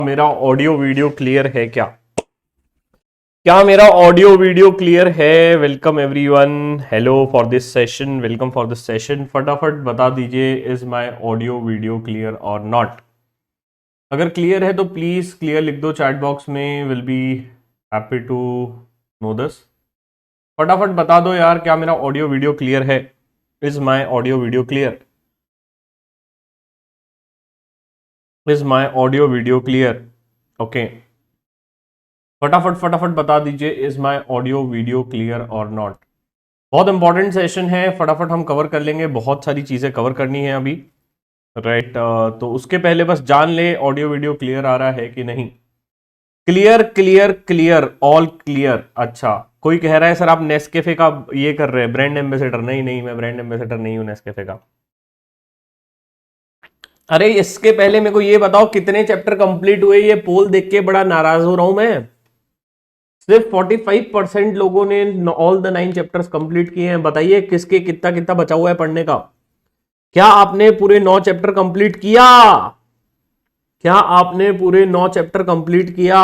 मेरा audio video clear है क्या मेरा ऑडियो वीडियो क्लियर है? Welcome everyone, hello for this session, welcome for this session. फटाफट बता दीजिए, is my audio video clear और नॉट? अगर क्लियर है तो प्लीज क्लियर लिख दो चैट बॉक्स में, will be happy to know this. फटाफट बता दो यार, क्या मेरा ऑडियो वीडियो क्लियर है? Is my audio video clear? Is my audio video clear? Okay, फटाफट फटाफट बता दीजिए, is my audio video clear और नॉट? बहुत इंपॉर्टेंट सेशन है, फटाफट हम कवर कर लेंगे, बहुत सारी चीजें कवर करनी है अभी, राइट। तो उसके पहले बस जान ले ऑडियो वीडियो क्लियर आ रहा है कि नहीं। Clear clear clear, all clear. अच्छा, कोई कह रहा है सर आप नेस्कैफे का ये कर रहे हैं, ब्रांड एम्बेसडर। नहीं नहीं, मैं ब्रांड एम्बेसडर नहीं हूं नेस्कैफे का। अरे इसके पहले मेरे को ये बताओ, कितने चैप्टर कंप्लीट हुए? ये पोल देख के बड़ा नाराज हो रहा हूं मैं। सिर्फ 45% लोगों ने ऑल द 9 चैप्टर्स कंप्लीट किए हैं। बताइए किसके कितना कितना बचा हुआ है पढ़ने का? क्या आपने पूरे 9 चैप्टर कंप्लीट किया? क्या आपने पूरे 9 चैप्टर कंप्लीट किया?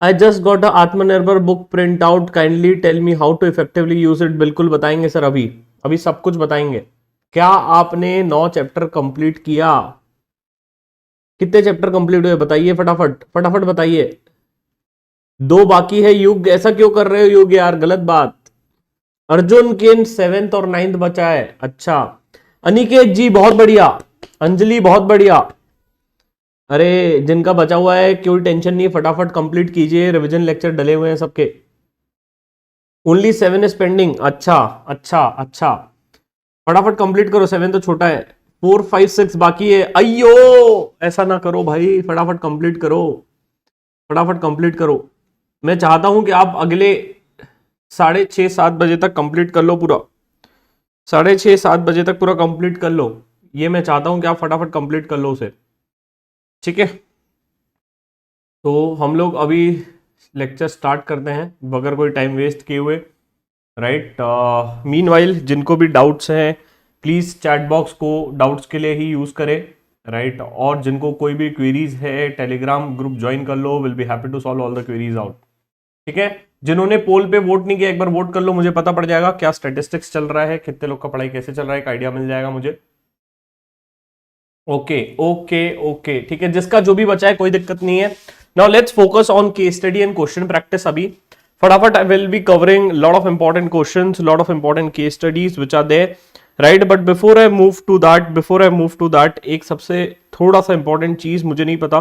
I just got a Atmanirbhar book print out, kindly tell me how to effectively use it. बिल्कुल बताएंगे सर, अभी अभी सब कुछ बताएंगे। क्या आपने 9 चैप्टर कंप्लीट किया? कितने चैप्टर कंप्लीट हुए बताइए, फटाफट फटाफट बताइए। 2 बाकी है। युग, ऐसा क्यों कर रहे हो युग यार, गलत बात। अर्जुन के 7th और 9th बचा है। अच्छा, अनिकेत जी बहुत बढ़िया, अंजलि बहुत बढ़िया। अरे जिनका बचा हुआ है कोई टेंशन नहीं, फटाफट कंप्लीट कीजिए, रिवीजन लेक्चर डले हुए हैं सबके। Only 7 is pending. अच्छा अच्छा अच्छा, फटाफट कंप्लीट करो, 7 तो छोटा है। 4 5 6 बाकी है। अयो ऐसा ना करो भाई, फटाफट कंप्लीट करो, फटाफट कंप्लीट करो। मैं चाहता हूं कि आप अगले 6:30-7 बजे तक कंप्लीट कर लो पूरा। 6:30-7 बजे तक पूरा कंप्लीट कर लो, ये मैं चाहता हूं कि आप फटाफट कंप्लीट कर लो उसे, ठीक है। तो हम लोग अभी लेक्चर स्टार्ट करते हैं बगैर कोई टाइम वेस्ट किए हुए, राइट। मीनवाइल जिनको भी डाउट्स हैं प्लीज़ चैट बॉक्स को डाउट्स के लिए ही यूज़ करें, राइट। और जिनको कोई भी क्वेरीज है टेलीग्राम ग्रुप ज्वाइन कर लो, will be happy to solve all the queries out, ठीक है। जिन्होंने पोल पे वोट नहीं किया एक बार वोट कर लो, मुझे पता पड़ जाएगा क्या स्टैटिस्टिक्स चल रहा है, कितने लोग का पढ़ाई कैसे चल रहा है, एक आइडिया मिल जाएगा मुझे। ओके ओके ओके, ठीक है, जिसका जो भी बचा है कोई दिक्कत नहीं है। Now let's focus on case study and question practice. अभी फटाफट I will be covering lot of important questions, lot of important case studies which are there, right. But before I move to that एक सबसे थोड़ा सा important चीज, मुझे नहीं पता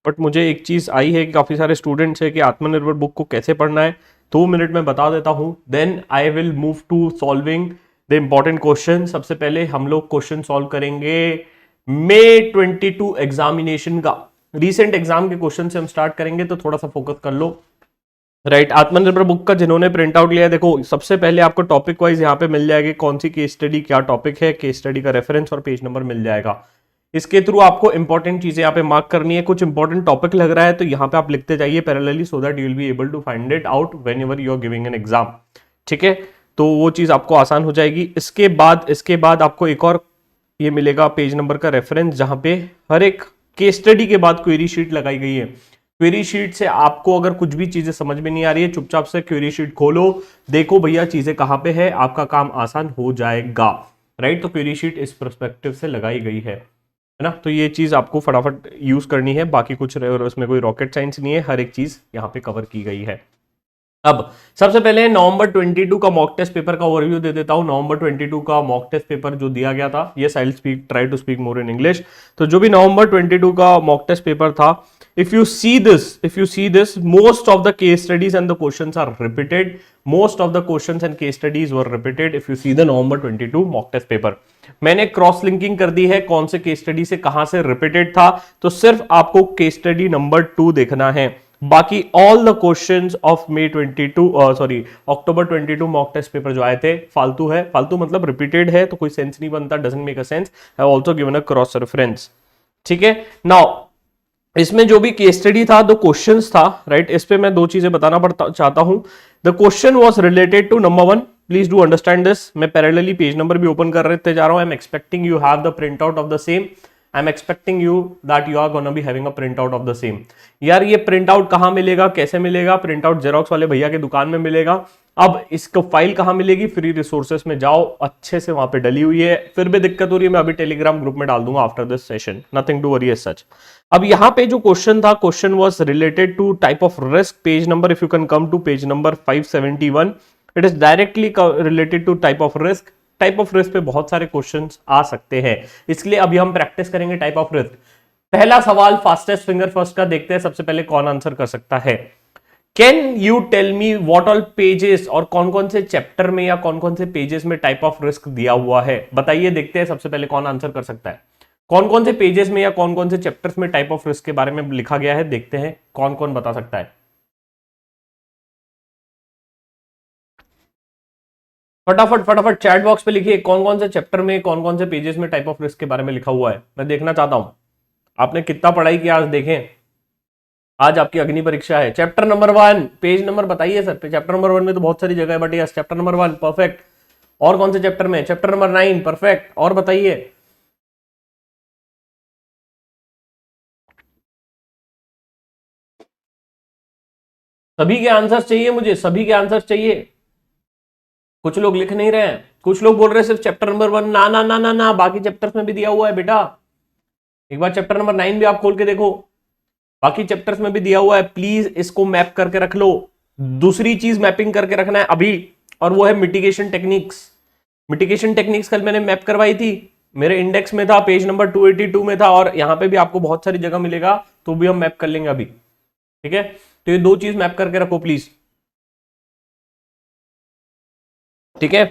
बट मुझे एक चीज आई है कि काफी सारे स्टूडेंट्स है कि आत्मनिर्भर बुक को कैसे पढ़ना है। 2 मिनट में बता देता हूं, then I will move to solving the important question. सबसे पहले हम लोग क्वेश्चन सॉल्व करेंगे May 22 एग्जामिनेशन का, रीसेंट एग्जाम के क्वेश्चन से हम स्टार्ट करेंगे, तो थोड़ा सा फोकस कर लो, राइट। आत्मनिर्भर बुक का जिन्होंने प्रिंट आउट लिया है, देखो सबसे पहले आपको टॉपिक वाइज यहाँ पे मिल जाएगी कौन सी केस स्टडी क्या टॉपिक है, केस स्टडी का रेफरेंस और पेज नंबर मिल जाएगा। इसके थ्रू आपको इंपॉर्टेंट चीजें यहाँ पे मार्क करनी है। कुछ इंपॉर्टेंट टॉपिक लग रहा है तो यहाँ पे आप लिखते जाइए parallelly, so that you will be able to find it out whenever you are giving an exam, ठीक है। तो वो चीज आपको आसान हो जाएगी। इसके बाद आपको एक और ये मिलेगा पेज नंबर का रेफरेंस, जहां पे हर एक केस स्टडी के बाद क्वेरी शीट लगाई गई है। क्वेरी शीट से आपको अगर कुछ भी चीजें समझ में नहीं आ रही है, चुपचाप से क्वेरी शीट खोलो, देखो भैया चीजें कहां पे है, आपका काम आसान हो जाएगा, राइट। तो क्वेरी शीट इस पर्सपेक्टिव से लगाई गई है ना। तो ये चीज आपको फटाफट यूज करनी है, बाकी कुछ उसमें कोई रॉकेट साइंस नहीं है, हर एक चीज यहाँ पे कवर की गई है। अब सबसे पहले नवंबर 22 का मॉक टेस्ट पेपर का ओवरव्यू दे देता हूं। नवंबर 22 का मॉक टेस्ट पेपर जो दिया गया था, yes I will speak, try to speak more in English. तो जो भी नवंबर 22 का मॉक टेस्ट पेपर था, if you see this most of the case studies and the questions are repeated, most of the questions and case studies were repeated if you see the November 22 mock test paper। मैंने cross linking कर दी है कौन से case study से कहां से repeated था, तो सिर्फ आपको केस स्टडी नंबर 2 देखना है, बाकी all the questions of October 22 mock test paper जो आए थे फालतू है। फालतू मतलब रिपीटेड है तो कोई सेंस नहीं बनता, doesn't make a sense. I have also given a cross reference, ठीक है। नाउ इसमें जो भी केस स्टडी था, 2 क्वेश्चंस था, राइट। इस पे मैं 2 चीजें बताना चाहता हूं। The question was related to number 1, please do understand this. मैं पैरेलली पेज नंबर भी ओपन कर रहे जा रहा हूं। I am expecting you have the print out of the same, I am expecting you that you are gonna be having a print out of the same. यार ये print out कहाँ मिलेगा, कैसे मिलेगा? प्रिंट आउट जेरोक्स वाले भैया की दुकान में मिलेगा। अब इसको फाइल कहाँ मिलेगी? फ्री रिसोर्सेस में जाओ, अच्छे से वहां पे डली हुई है। फिर भी दिक्कत हो रही है, मैं अभी टेलीग्राम ग्रुप में डाल दूंगा after this session, nothing to worry as such. अब यहाँ पे जो क्वेश्चन था, question was related to type of risk, page number, if you can come to page number 571, it is directly related to type of risk. Type of risk पे बहुत सारे questions आ सकते हैं, इसलिए अभी हम प्रैक्टिस करेंगे टाइप ऑफ रिस्क। पहला सवाल फास्टेस्ट फिंगर फर्स्ट का देखते हैं, सबसे पहले कौन आंसर कर सकता है। Can you tell me what all pages, और कौन कौन से चैप्टर में या कौन कौन से पेजेस में टाइप ऑफ रिस्क दिया हुआ है, बताइए। देखते हैं सबसे पहले कौन आंसर कर सकता है। कौन कौन से पेजेस में या कौन कौन से चैप्टर्स में टाइप ऑफ रिस्क के बारे में लिखा गया है, देखते हैं कौन कौन बता सकता है। फटाफट फटाफट चैट बॉक्स पे लिखिए कौन कौन से चैप्टर में, कौन कौन से पेजेस में टाइप ऑफ रिस्क के बारे में लिखा हुआ है, मैं देखना चाहता हूं आपने कितना पढ़ाई किया आज। देखें, आज आपकी अग्नि परीक्षा है। चैप्टर नंबर 1, पेज नंबर बताइए सर। चैप्टर नंबर 1 में तो बहुत सारी जगह है, but yes chapter number 1 perfect. और कौन से चैप्टर में? Chapter number 9 perfect. और बताइए। सभी के आंसर चाहिए मुझे, सभी के आंसर चाहिए। कुछ लोग लिख नहीं रहे हैं, कुछ लोग बोल रहे हैं सिर्फ चैप्टर नंबर 1। ना ना ना ना ना, बाकी चैप्टर्स में भी दिया हुआ है बेटा। एक बार चैप्टर नंबर 9 भी आप खोल के देखो, बाकी चैप्टर्स में भी दिया हुआ है। प्लीज इसको मैप करके रख लो। दूसरी चीज मैपिंग करके रखना है अभी, और वो है मिटिगेशन टेक्निक्स। मिटिगेशन टेक्निक्स कल मैंने मैप करवाई थी, मेरे इंडेक्स में था, पेज नंबर 282 में था, और यहां पे भी आपको बहुत सारी जगह मिलेगा, तो भी हम मैप कर लेंगे अभी। ठीक है, तो ये दो चीज मैप करके रखो प्लीज। ठीक है,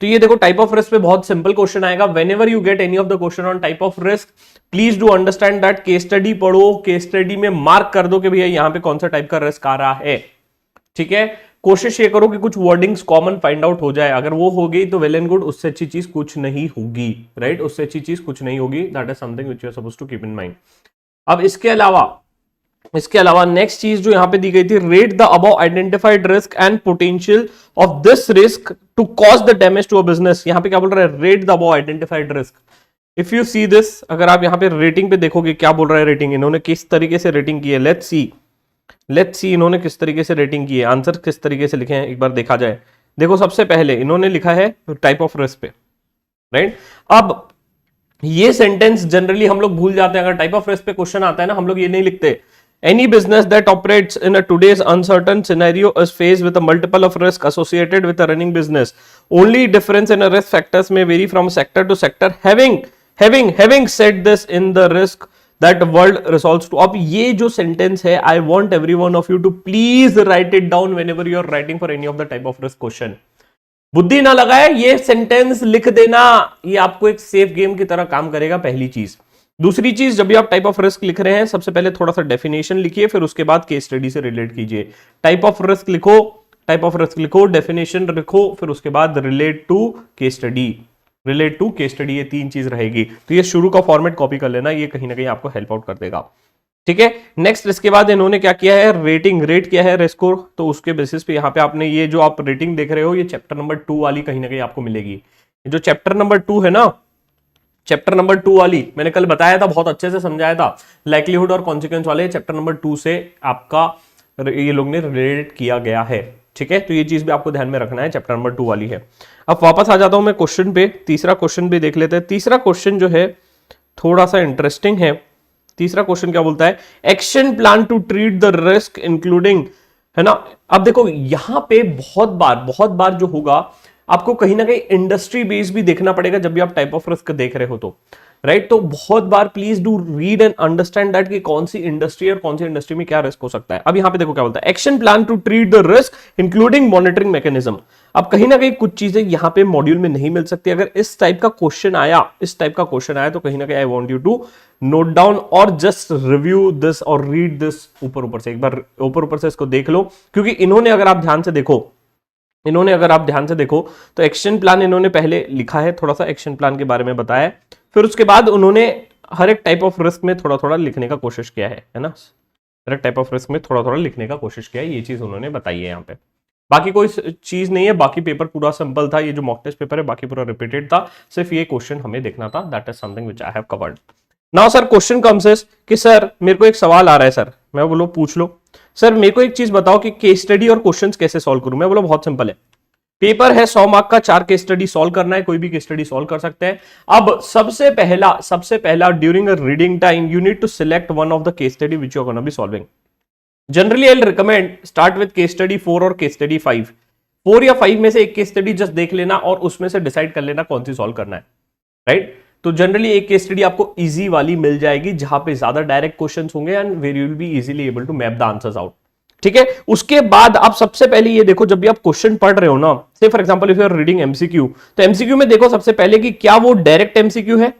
तो ये देखो टाइप ऑफ रिस्क पे बहुत सिंपल क्वेश्चन आएगा। Whenever you get any of the question on type of risk, please do understand that case study पढ़ो, केस स्टडी में मार्क कर दो कि भैया यहां पे कौन सा टाइप का रिस्क आ रहा है। ठीक है, कोशिश ये करो कि कुछ वर्डिंग्स कॉमन फाइंड आउट हो जाए, अगर वो हो गई तो वेल एंड गुड, उससे अच्छी चीज कुछ नहीं होगी। राइट, उससे अच्छी चीज कुछ नहीं होगी। That is something which you are supposed to keep in mind. अब इसके अलावा नेक्स्ट चीज जो यहां पे दी गई थी, rate the above identified risk and potential of this risk to cause the damage to a business. यहां पे क्या बोल रहा है? Rate the above identified risk. If you see this, अगर आप यहां पे रेटिंग पे देखोगे क्या बोल रहा है रेटिंग, इन्होंने किस तरीके से रेटिंग की है। लेट्स सी इन्होंने किस तरीके से रेटिंग की है, आंसर किस तरीके से लिखे हैं, एक बार देखा जाए। देखो, सबसे पहले इन्होंने लिखा है टाइप ऑफ रिस्क पे। राइट, अब ये सेंटेंस जनरली हम लोग भूल जाते हैं, अगर टाइप ऑफ रिस्क पे क्वेश्चन आता है ना, हम लोग ये नहीं लिखते। Any business that operates in a today's uncertain scenario is faced with a multiple of risk associated with a running business. Only difference in a risk factors may vary from sector to sector. Having said this, in the risk that world resolves to. अब ये जो sentence है, I want every one of you to please write it down whenever you are writing for any of the type of risk question. बुद्धि ना लगाए, ये sentence लिख देना, ये आपको एक सेफ गेम की तरह काम करेगा, पहली चीज। दूसरी चीज, जब भी आप टाइप ऑफ रिस्क लिख रहे हैं, सबसे पहले थोड़ा सा डेफिनेशन लिखिए, फिर उसके बाद केस स्टडी से रिलेट कीजिए। टाइप ऑफ रिस्क लिखो, डेफिनेशन लिखो, फिर उसके बाद रिलेट टू केस स्टडी, ये तीन चीज रहेगी। तो ये शुरू का फॉर्मेट कॉपी कर लेना, ये कहीं ना कहीं आपको हेल्प आउट कर देगा। ठीक है, नेक्स्ट इसके बाद इन्होंने क्या किया है, रेट किया है रिस्क को, तो उसके बेसिस पे यहाँ पे आपने ये जो आप रेटिंग देख रहे हो, ये चैप्टर नंबर 2 वाली कहीं ना कहीं आपको मिलेगी। जो चैप्टर नंबर 2 है ना, चैप्टर नंबर 2 वाली मैंने कल बताया था, बहुत अच्छे से समझाया था, लाइक्लीहुड और कॉन्सिक्वेंस वाले चैप्टर नंबर 2 से आपका ये लोग ने रिलेट किया गया है। ठीक है, तो ये चीज भी आपको ध्यान में रखना है, चैप्टर नंबर 2 वाली है। अब वापस आ जाता हूं मैं क्वेश्चन पे, तीसरा क्वेश्चन भी देख लेते हैं। तीसरा क्वेश्चन जो है थोड़ा सा इंटरेस्टिंग है। तीसरा क्वेश्चन क्या बोलता है, action plan to treat the risk including, है ना। अब देखो यहां पे बहुत बार जो होगा, आपको कहीं ना कहीं इंडस्ट्री बेस भी देखना पड़ेगा जब भी आप टाइप ऑफ रिस्क देख रहे हो तो। राइट, तो बहुत बार please do read and understand that कि कौन सी इंडस्ट्री और कौन सी इंडस्ट्री में क्या रिस्क हो सकता है। अब यहां पे देखो क्या बोलता है, action plan to treat the risk including monitoring mechanism. अब कहीं ना कहीं कुछ चीजें यहां पे मॉड्यूल में नहीं मिल सकती। अगर इस टाइप का क्वेश्चन आया तो कहीं ना कहीं I want you to note down और जस्ट रिव्यू दिस और रीड दिस ऊपर से, एक बार ऊपर से इसको देख लो, क्योंकि इन्होंने अगर आप ध्यान से देखो तो एक्शन प्लान इन्होंने पहले लिखा है, थोड़ा सा एक्शन प्लान के बारे में बताया, फिर उसके बाद उन्होंने हर एक टाइप ऑफ रिस्क में थोड़ा लिखने का कोशिश किया है ना, हर एक टाइप ऑफ रिस्क में थोड़ा लिखने का कोशिश किया है, ये चीज उन्होंने बताई है यहाँ पे। बाकी कोई चीज नहीं है, बाकी पेपर पूरा सिंपल था, ये जो मॉक टेस्ट पेपर है बाकी पूरा रिपीटेड था, सिर्फ ये क्वेश्चन हमें देखना था, that is something which I have covered. Now sir question comes is कि सर मेरे को एक सवाल आ रहा है सर, मैं बोलो पूछ लो सर, मेरे को एक चीज बताओ कि केस स्टडी और क्वेश्चंस कैसे सॉल्व करूं। मैं बोलो बहुत सिंपल है, पेपर है 100 मार्क का, 4 केस स्टडी सॉल्व करना है, कोई भी केस स्टडी सॉल्व कर सकते हैं। अब सबसे पहला during a reading time you need to select one of the case study which you are gonna be solving. Generally I will recommend start with case study 4 और केस स्टडी 5। 4 या 5 में से एक केस स्टडी जस्ट देख लेना और उसमें से डिसाइड कर लेना कौन सी सॉल्व करना है, राइट। तो जनरली एक केस स्टडी आपको इजी वाली मिल जाएगी जहां पे ज्यादा डायरेक्ट क्वेश्चंस होंगे and where you will be easily able to map the answers out, ठीक है। उसके बाद आप सबसे पहले ये देखो, जब भी आप क्वेश्चन पढ़ रहे हो ना, say for example if you are reading MCQ, तो एमसीक्यू में देखो सबसे पहले कि क्या वो डायरेक्ट एमसीक्यू है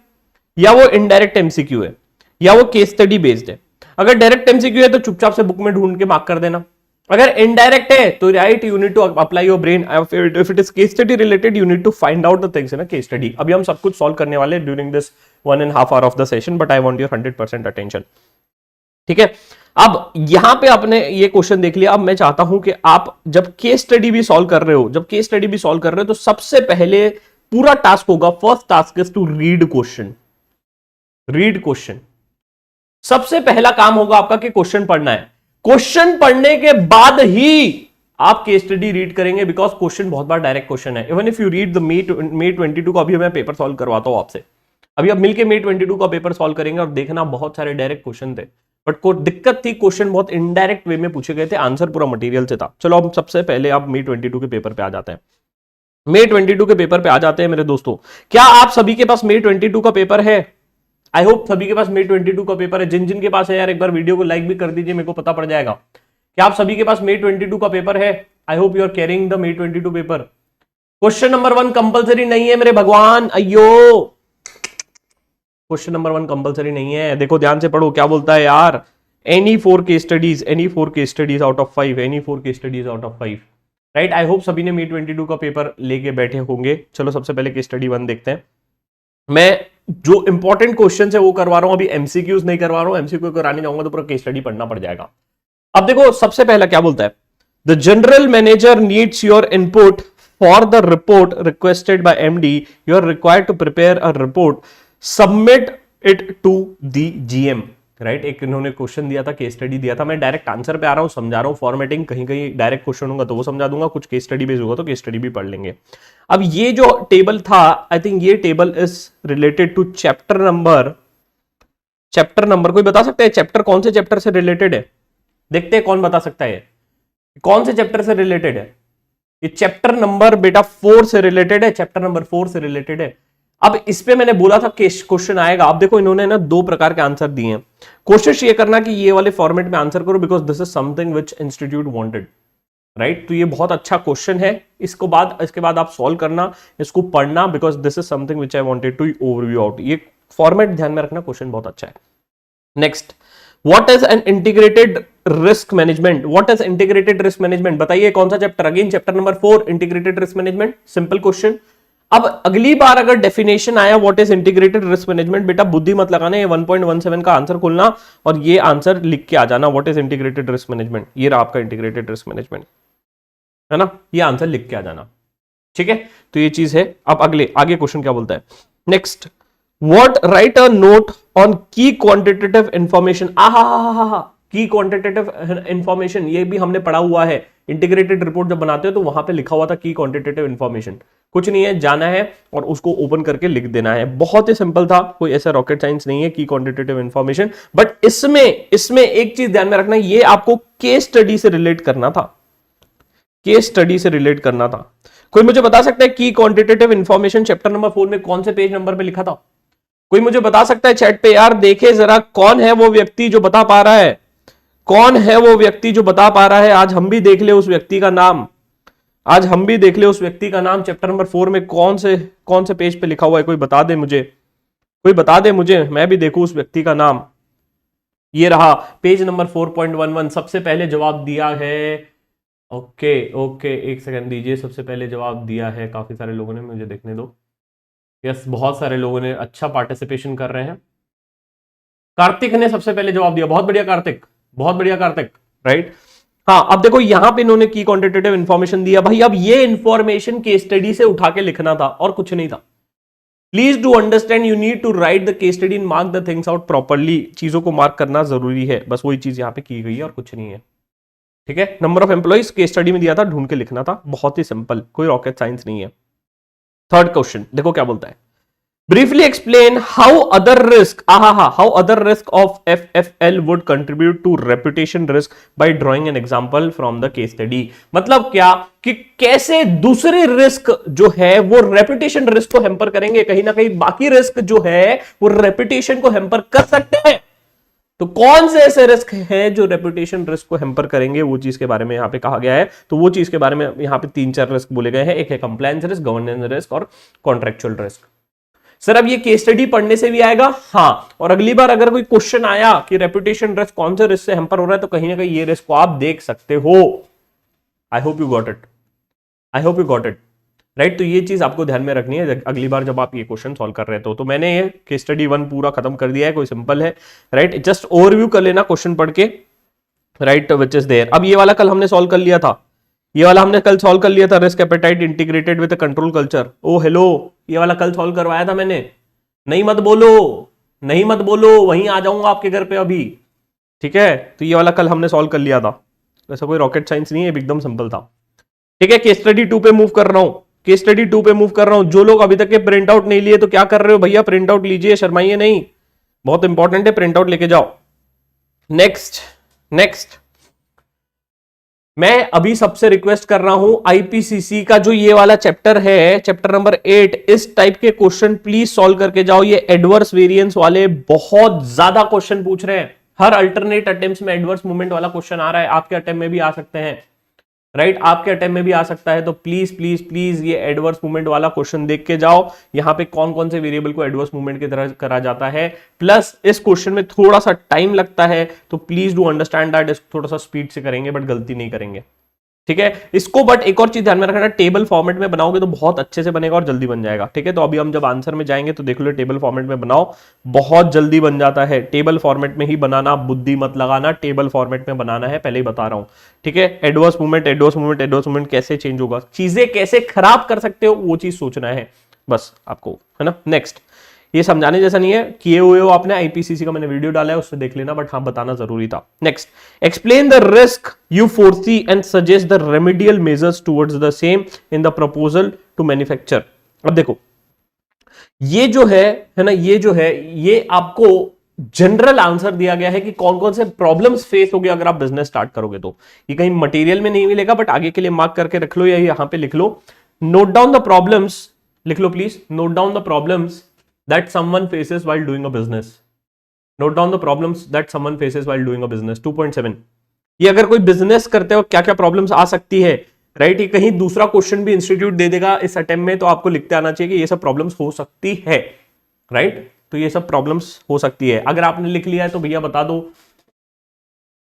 या वो इनडायरेक्ट एमसीक्यू है या वो केस स्टडी बेस्ड है। अगर डायरेक्ट एमसीक्यू है तो चुपचाप से बुक में ढूंढ के मार्क कर देना। अगर इनडायरेक्ट है तो right you need to apply your brain. If it is case study related you need to find out the things in a case study. अभी हम सब कुछ सॉल्व करने वाले हैं during this 1.5 hour of the session, but I want your 100% attention, ठीक है। अब यहां पे आपने ये क्वेश्चन देख लिया। अब मैं चाहता हूं कि आप जब केस स्टडी भी सॉल्व कर रहे हो, तो सबसे पहले पूरा टास्क होगा, first task is to read question. सबसे पहला काम होगा आपका कि क्वेश्चन पढ़ना है। क्वेश्चन पढ़ने के बाद ही आप केस स्टडी रीड करेंगे, बिकॉज क्वेश्चन बहुत बार डायरेक्ट क्वेश्चन है। Even if you read the May 22 का, अभी मैं पेपर सॉल्व करवाता हूं आपसे, अभी आप मिलके मे 22 का पेपर सॉल्व करेंगे और देखना बहुत सारे डायरेक्ट क्वेश्चन थे, बट को दिक्कत थी, क्वेश्चन बहुत इनडायरेक्ट वे में पूछे गए थे, आंसर पूरा मटेरियल से था। चलो अब सबसे पहले आप मे 22 के पेपर पे आ जाते हैं। मे 22 के पेपर पे आ जाते हैं मेरे दोस्तों। क्या आप सभी के पास मे 22 का पेपर है? आई होप सभी के पास मे 22 का पेपर है। जिन जिन के पास है यार एक बार वीडियो को लाइक भी कर दीजिए, मेरे को पता पड़ जाएगा। क्या आप सभी के पास मे 22 का पेपर है? I hope you are carrying the May 22 paper. Question number 1 compulsory नहीं है मेरे भगवान, अयो क्वेश्चन नंबर 1 कंपलसरी नहीं है। देखो ध्यान से पढ़ो क्या बोलता है यार। Any 4 case studies out of 5, right. I hope सभी ने मे 22 का पेपर लेके बैठे होंगे। चलो सबसे पहले केस स्टडी 1 देखते हैं। मैं जो इंपॉर्टेंट क्वेश्चन है वो करवा रहा हूं, अभी एमसीक्यूज नहीं करवा रहा हूं। एमसीक्यू कराने जाऊंगा तो पूरा केस स्टडी पढ़ना पड़ जाएगा। अब देखो सबसे पहला क्या बोलता है, the general manager needs your input for the report requested by MD. You are required to prepare a report, submit it to the GM, right. एक इन्होंने क्वेश्चन दिया था, केस स्टडी दिया था। मैं डायरेक्ट आंसर पे आ रहा हूं, समझा रहा हूं फॉर्मेटिंग। कहीं कहीं डायरेक्ट क्वेश्चन होगा तो वो समझा दूंगा, कुछ केस स्टडी बेस्ड होगा तो केस स्टडी भी पढ़ लेंगे। अब ये जो टेबल था, आई थिंक ये table is related to chapter number कोई बता सकता है चैप्टर कौन से चैप्टर से रिलेटेड है? देखते हैं कौन बता सकता है कौन से चैप्टर से रिलेटेड है। ये चैप्टर नंबर बेटा 4 से रिलेटेड है, चैप्टर नंबर 4 से रिलेटेड है। अब इस पे मैंने बोला था क्वेश्चन आएगा। अब देखो इन्होंने ना 2 प्रकार के आंसर दिए हैं। कोशिश ये करना कि ये वाले फॉर्मेट में आंसर करो, because this is something which institute wanted, right. तो ये बहुत अच्छा क्वेश्चन है। इसके बाद आप सॉल्व करना, इसको पढ़ना, because this is something which I wanted to overview out. ये फॉर्मेट ध्यान में रखना, क्वेश्चन बहुत अच्छा है। Next, what is an integrated risk management? What is integrated risk management? बताइए कौन सा chapter? Again chapter number 4, integrated risk management. Simple question. अब अगली बार अगर डेफिनेशन आया what is integrated risk management, बेटा बुद्धि मत लगाना, ये 1.17 का आंसर खोलना और ये आंसर लिख के आ जाना। What is integrated risk management, ये रहा आपका इंटीग्रेटेड रिस्क मैनेजमेंट, है ना। ये आंसर लिख के आ जाना, ठीक है। तो ये चीज है। अब आगे क्वेश्चन क्या बोलता है? Next, what right a note on की क्वांटिटेटिव इंफॉर्मेशन। की क्वांटिटेटिव इंफॉर्मेशन, ये भी हमने पढ़ा हुआ है। इंटीग्रेटेड रिपोर्ट जब बनाते हो तो वहां पे लिखा हुआ था की क्वांटिटेटिव इंफॉर्मेशन। कुछ नहीं है, जाना है और उसको ओपन करके लिख देना है। बहुत ही सिंपल था, कोई ऐसा रॉकेट साइंस नहीं है की क्वांटिटेटिव इंफॉर्मेशन। बट इसमें एक चीज ध्यान में रखना, ये आपको केस स्टडी से रिलेट करना था। कोई मुझे बता सकता है की क्वांटिटेटिव इंफॉर्मेशन चैप्टर नंबर 4 में कौन से पेज नंबर पे लिखा था? कोई मुझे बता सकता है चैट पे? यार देखे जरा कौन है वो व्यक्ति जो बता पा रहा है, आज हम भी देख ले उस व्यक्ति का नाम। चैप्टर नंबर 4 में कौन से पेज पे लिखा हुआ है? कोई बता दे मुझे, मैं भी देखूं उस व्यक्ति का नाम। ये रहा पेज नंबर 4.11। सबसे पहले जवाब दिया है, ओके एक सेकंड दीजिए। सबसे पहले जवाब दिया है काफी सारे लोगों ने, मुझे देखने दो। यस, बहुत सारे लोगों ने अच्छा पार्टिसिपेशन कर रहे हैं। कार्तिक ने सबसे पहले जवाब दिया, बहुत बढ़िया कार्तिक, राइट। हाँ, अब देखो यहां पे इन्होंने की क्वांटिटेटिव इंफॉर्मेशन दिया। भाई अब ये इंफॉर्मेशन केस स्टडी से उठा के लिखना था और कुछ नहीं था। Please do understand you need to write the case study and mark the things out properly. चीजों को मार्क करना जरूरी है, बस वही चीज यहां पे की गई है और कुछ नहीं है। ठीक है, number of employees case study में दिया था, ढूंढ के लिखना था, बहुत ही सिंपल, कोई रॉकेट साइंस नहीं है। थर्ड क्वेश्चन देखो क्या बोलता है, briefly explain how other risk of FFL would contribute to reputation risk by drawing an example from the case study। मतलब क्या कि कैसे दूसरे रिस्क जो है वो रेपुटेशन रिस्क को हैम्पर करेंगे, कहीं ना कहीं बाकी रिस्क जो है वो रेपुटेशन को हैम्पर कर सकते हैं। तो कौन से ऐसे रिस्क हैं जो रेपुटेशन रिस्क को हैम्पर करेंगे, वो चीज के बारे में यहां पे कहा गया है। तो वो चीज के बारे में यहां पे 3-4 रिस्क बोले गए हैं, एक है कंप्लायंस रिस्क, गवर्नेंस रिस्क और कॉन्ट्रेक्चुअल रिस्क। सर अब ये केस स्टडी पढ़ने से भी आएगा, हाँ, और अगली बार अगर कोई क्वेश्चन आया कि रेपुटेशन रिस्क कौन से रिस्क से हैम्पर हो रहा है, तो कहीं ना कहीं ये रिस्क को आप देख सकते हो। आई hope you got it, right. तो ये चीज आपको ध्यान में रखनी है अगली बार जब आप ये क्वेश्चन सॉल्व कर रहे हो। तो मैंने ये केस स्टडी 1 पूरा खत्म कर दिया है, कोई सिंपल है, राइट। जस्ट ओवरव्यू कर लेना क्वेश्चन पढ़ के, राइट, विच इज देयर। अब ये वाला कल हमने सॉल्व कर लिया था, ये वाला हमने कल सॉल्व कर लिया था, risk appetite integrated with control culture. Oh hello, ये वाला कल सॉल्व करवाया था मैंने, नहीं मत बोलो, वहीं आ जाऊंगा आपके घर पे अभी, ठीक है। तो ये वाला कल हमने सॉल्व कर लिया था, ऐसा कोई रॉकेट साइंस नहीं है, एकदम सिंपल था, ठीक है। केस स्टडी 2 पे मूव कर रहा हूं, जो लोग अभी तक के प्रिंट आउट नहीं लिए तो क्या कर रहे हो भैया, प्रिंट आउट लीजिए, शर्माइए नहीं, बहुत इंपॉर्टेंट है, प्रिंट आउट लेके जाओ। नेक्स्ट मैं अभी सबसे रिक्वेस्ट कर रहा हूं, आईपीसीसी का जो ये वाला चैप्टर है, चैप्टर नंबर 8, इस टाइप के क्वेश्चन प्लीज सॉल्व करके जाओ। ये एडवर्स वेरिएंस वाले बहुत ज्यादा क्वेश्चन पूछ रहे हैं, हर अल्टरनेट अटेम्प्ट्स में एडवर्स मूवमेंट वाला क्वेश्चन आ रहा है, आपके अटेम्प्ट में भी आ सकते हैं, राइट, आपके अटेम्प्ट में भी आ सकता है। तो प्लीज ये एडवर्स मूवमेंट वाला क्वेश्चन देख के जाओ, यहां पे कौन कौन से वेरिएबल को एडवर्स मूवमेंट की तरह करा जाता है, प्लस इस क्वेश्चन में थोड़ा सा टाइम लगता है, तो प्लीज डू अंडरस्टैंड दैट, थोड़ा सा स्पीड से करेंगे बट गलती नहीं करेंगे, ठीक है। इसको बट एक और चीज ध्यान में रखना, टेबल फॉर्मेट में बनाओगे तो बहुत अच्छे से बनेगा और जल्दी बन जाएगा, ठीक है। तो अभी हम जब आंसर में जाएंगे तो देख लो, टेबल फॉर्मेट में बनाओ, बहुत जल्दी बन जाता है। टेबल फॉर्मेट में ही बनाना, बुद्धि मत लगाना, टेबल फॉर्मेट में बनाना है, पहले ही बता रहा हूं, ठीक है। एडवर्स मूवमेंट कैसे चेंज होगा, चीजें कैसे खराब कर सकते हो, वो चीज सोचना है बस आपको, है ना। नेक्स्ट, ये समझाने जैसा नहीं है, किए हुए हो आपने, आईपीसीसी का मैंने वीडियो डाला है, उससे देख लेना, बट हाँ बताना जरूरी था। Next, explain the risk you foresee and suggest the remedial measures towards the same in the proposal to manufacture. अब देखो, ये जो है ना, ये आपको जनरल आंसर दिया गया है कि कौन कौन से प्रॉब्लम्स फेस होगी अगर आप बिजनेस स्टार्ट करोगे। तो ये कहीं मटेरियल में नहीं मिलेगा, बट आगे के लिए मार्क करके रख लो या यहां पे लिख लो, नोट डाउन द प्रॉब्लम्स, लिख लो please, note down the problems that someone faces while doing a business. Note down the problems that someone faces while doing a business. 2.7, ये अगर कोई बिजनेस करते हो क्या क्या प्रॉब्लम्स आ सकती है, राइट। ये कहीं दूसरा क्वेश्चन भी इंस्टीट्यूट दे देगा इस अटेम्प्ट में, तो आपको लिखते आना चाहिए कि ये सब प्रॉब्लम्स हो सकती है, राइट। तो ये सब प्रॉब्लम्स हो सकती है, अगर आपने लिख लिया है तो भैया बता दो,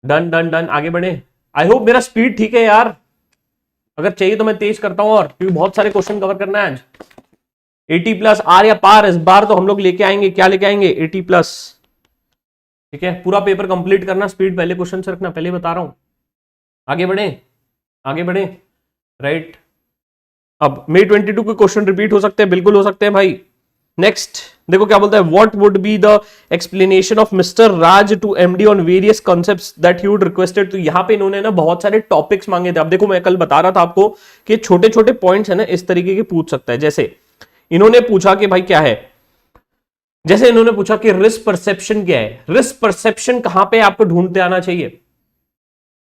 डन, आगे बढ़े। आई होप मेरा स्पीड ठीक है यार, अगर चाहिए तो मैं तेज करता हूं, और क्योंकि बहुत सारे क्वेश्चन कवर करना है आज। 80+ आर या पार, इस बार तो हम लोग लेके आएंगे, क्या लेके आएंगे, 80+, ठीक है। पूरा पेपर कंप्लीट करना, स्पीड पहले क्वेश्चन से रखना, पहले बता रहा हूं। आगे बढ़े, राइट। अब May 22 के क्वेश्चन रिपीट हो सकते हैं, बिल्कुल हो सकते हैं भाई। नेक्स्ट देखो क्या बोलता है, what would be the explanation of Mister Raj to MD on various concepts that he would requested. तो यहां पे इन्होंने ना बहुत सारे टॉपिक्स मांगे थे। अब देखो, मैं कल बता रहा था आपको कि छोटे छोटे पॉइंट्स है ना, इस तरीके के पूछ सकता है। जैसे इन्होंने पूछा कि भाई क्या है, जैसे इन्होंने पूछा कि रिस्क परसेप्शन क्या है, रिस्क परसेप्शन कहां पे आपको ढूंढते आना चाहिए,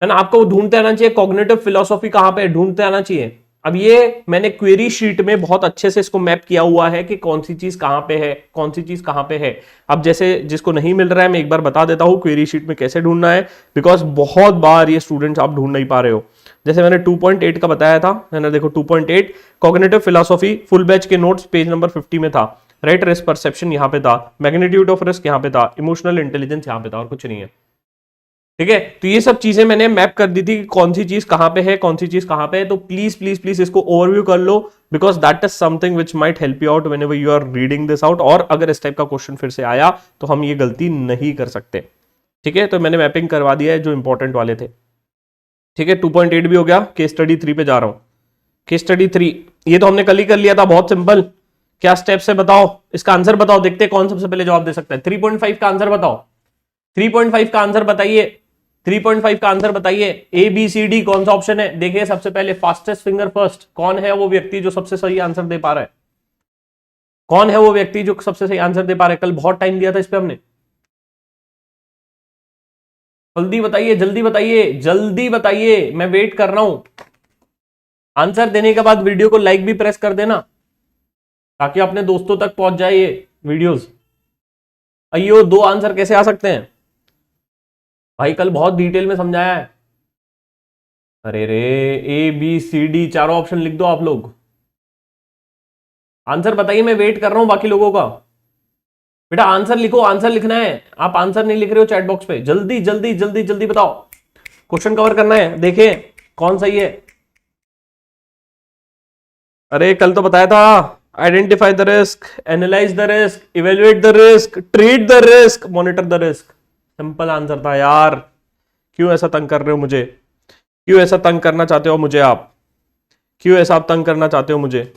है ना, आपको ढूंढते आना चाहिए। कॉग्निटिव फिलॉसफी कहां पे ढूंढते आना चाहिए। अब ये मैंने क्वेरी शीट में बहुत अच्छे से इसको मैप किया हुआ है कि कौन सी चीज कहां पे है, कौन सी चीज कहां पे है। अब जैसे जिसको नहीं मिल रहा है, मैं एक बार बता देता हूं क्वेरी शीट में कैसे ढूंढना है, बिकॉज बहुत बार ये स्टूडेंट्स आप ढूंढ नहीं पा रहे हो। जैसे मैंने 2.8 का बताया था, है ना, देखो 2.8 कॉग्निटिव फिलॉसफी फुल बैच के नोट्स पेज नंबर 50 में था, राइट। रिस्क परसेप्शन यहां पे था, मैग्नीट्यूड ऑफ रिस्क यहां पे था, इमोशनल इंटेलिजेंस यहां पे था, और कुछ नहीं है, ठीक है। तो ये सब चीजें मैंने मैप कर दी थी कि कौन सी चीज कहां पे है, कौन सी चीज कहां पे है। तो प्लीज इसको ओवरव्यू कर लो, because that is something which might help you out whenever you are reading this out. और अगर इस टाइप का क्वेश्चन फिर से आया तो हम ये गलती नहीं कर सकते, ठीक है। तो मैंने मैपिंग करवा दिया है जो इंपॉर्टेंट वाले थे, ठीक है। 2.8 भी हो गया। केस स्टडी 3 पे जा रहा हूं। केस स्टडी 3 ये तो हमने कल ही कर लिया था, बहुत सिंपल। क्या स्टेप्स है बताओ, इसका आंसर बताओ, देखते हैं कौन सबसे पहले जवाब दे सकता है। 3.5 का आंसर बताओ, 3.5 का आंसर बताइए, 3.5 का आंसर बताइए। ए बी सी डी कौन सा ऑप्शन है? देखिए सबसे पहले फास्टेस्ट फिंगर फर्स्ट, कौन है वो व्यक्ति जो सबसे सही आंसर दे पा रहा है? कौन है वो व्यक्ति जो सबसे सही आंसर दे पा रहा है? कल बहुत टाइम दिया था इस पे हमने। जल्दी बताइए, जल्दी बताइए, जल्दी बताइए, मैं वेट कर रहा हूं। आंसर देने के बाद वीडियो को लाइक भी प्रेस कर देना ताकि अपने दोस्तों तक पहुंच जाए ये वीडियोस। अयो, दो आंसर कैसे आ सकते हैं भाई? कल बहुत डिटेल में समझाया है। अरे रे, ए बी सी डी चारों ऑप्शन लिख दो आप लोग। आंसर बताइए, मैं वेट कर रहा हूं बाकी लोगों का। बेटा आंसर लिखो, आंसर लिखना है। आप आंसर नहीं लिख रहे हो चैट बॉक्स पे। जल्दी जल्दी जल्दी जल्दी बताओ, क्वेश्चन कवर करना है। देखिए कौन सही है। अरे कल तो बताया था, identify the risk, analyse the risk, evaluate the risk, treat the risk, monitor the risk. Simple answer था यार। क्यों ऐसा तंग कर रहे हो मुझे? क्यों ऐसा तंग करना चाहते हो मुझे आप? क्यों ऐसा आप तंग करना चाहते हो मुझे?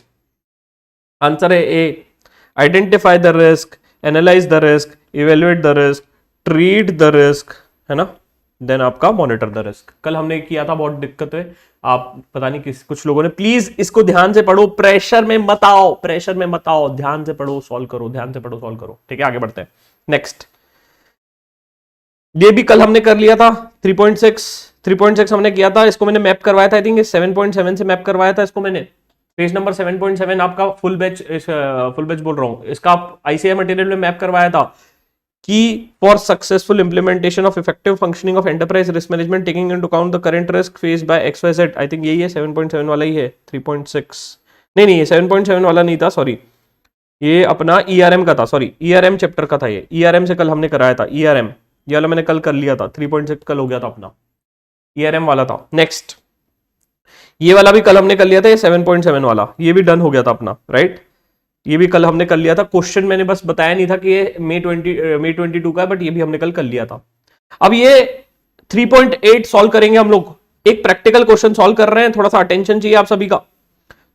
आंसर है A, identify the risk, analyse the risk, evaluate the risk, treat the risk, है ना, देन आपका मॉनिटर द रिस्क। कल हमने किया था, बहुत दिक्कत है। आप पता नहीं कुछ लोगों ने, प्लीज इसको ध्यान से पढ़ो, प्रेशर में मत आओ, प्रेशर में मत आओ, ध्यान से पढ़ो, सॉल्व करो, ध्यान से पढ़ो, सॉल्व करो। ठीक है, आगे बढ़ते हैं। नेक्स्ट, ये भी कल हमने कर लिया था। 3.6 हमने किया था, इसको मैंने मैप करवाया था। आई थिंक 7.7 से मैप करवाया था इसको मैंने। पेज नंबर 7.7 आपका फुल बैच बोल रहा हूं, इसका आप आईसीआई मटेरियल में मैप करवाया था कि for successful implementation of effective functioning of enterprise risk management taking into account the current risk face bye XYZ। I think यही है, 7.7 वाला ही है। 3.6 नहीं, ये 7.7 वाला नहीं था, सॉरी, ये अपना ERM का था, सॉरी ERM चैप्टर का था ये। ERM से कल हमने कराया था, ERM ये वाला मैंने कल कर लिया था। 3.6 कल हो गया था अपना, ERM वाला था। नेक्स्ट, ये वाला भी कल हमने कर लिया था, ये 7.7 वाला, ये भी डन हो गया था अपना, राइट। ये भी कल हमने कर लिया था। क्वेश्चन मैंने बस बताया नहीं था कि ये May 22 का है, बट ये भी हमने कल कर लिया था। अब ये 3.8 सॉल्व करेंगे हम लोग। एक प्रैक्टिकल क्वेश्चन सॉल्व कर रहे हैं, थोड़ा सा अटेंशन चाहिए आप सभी का,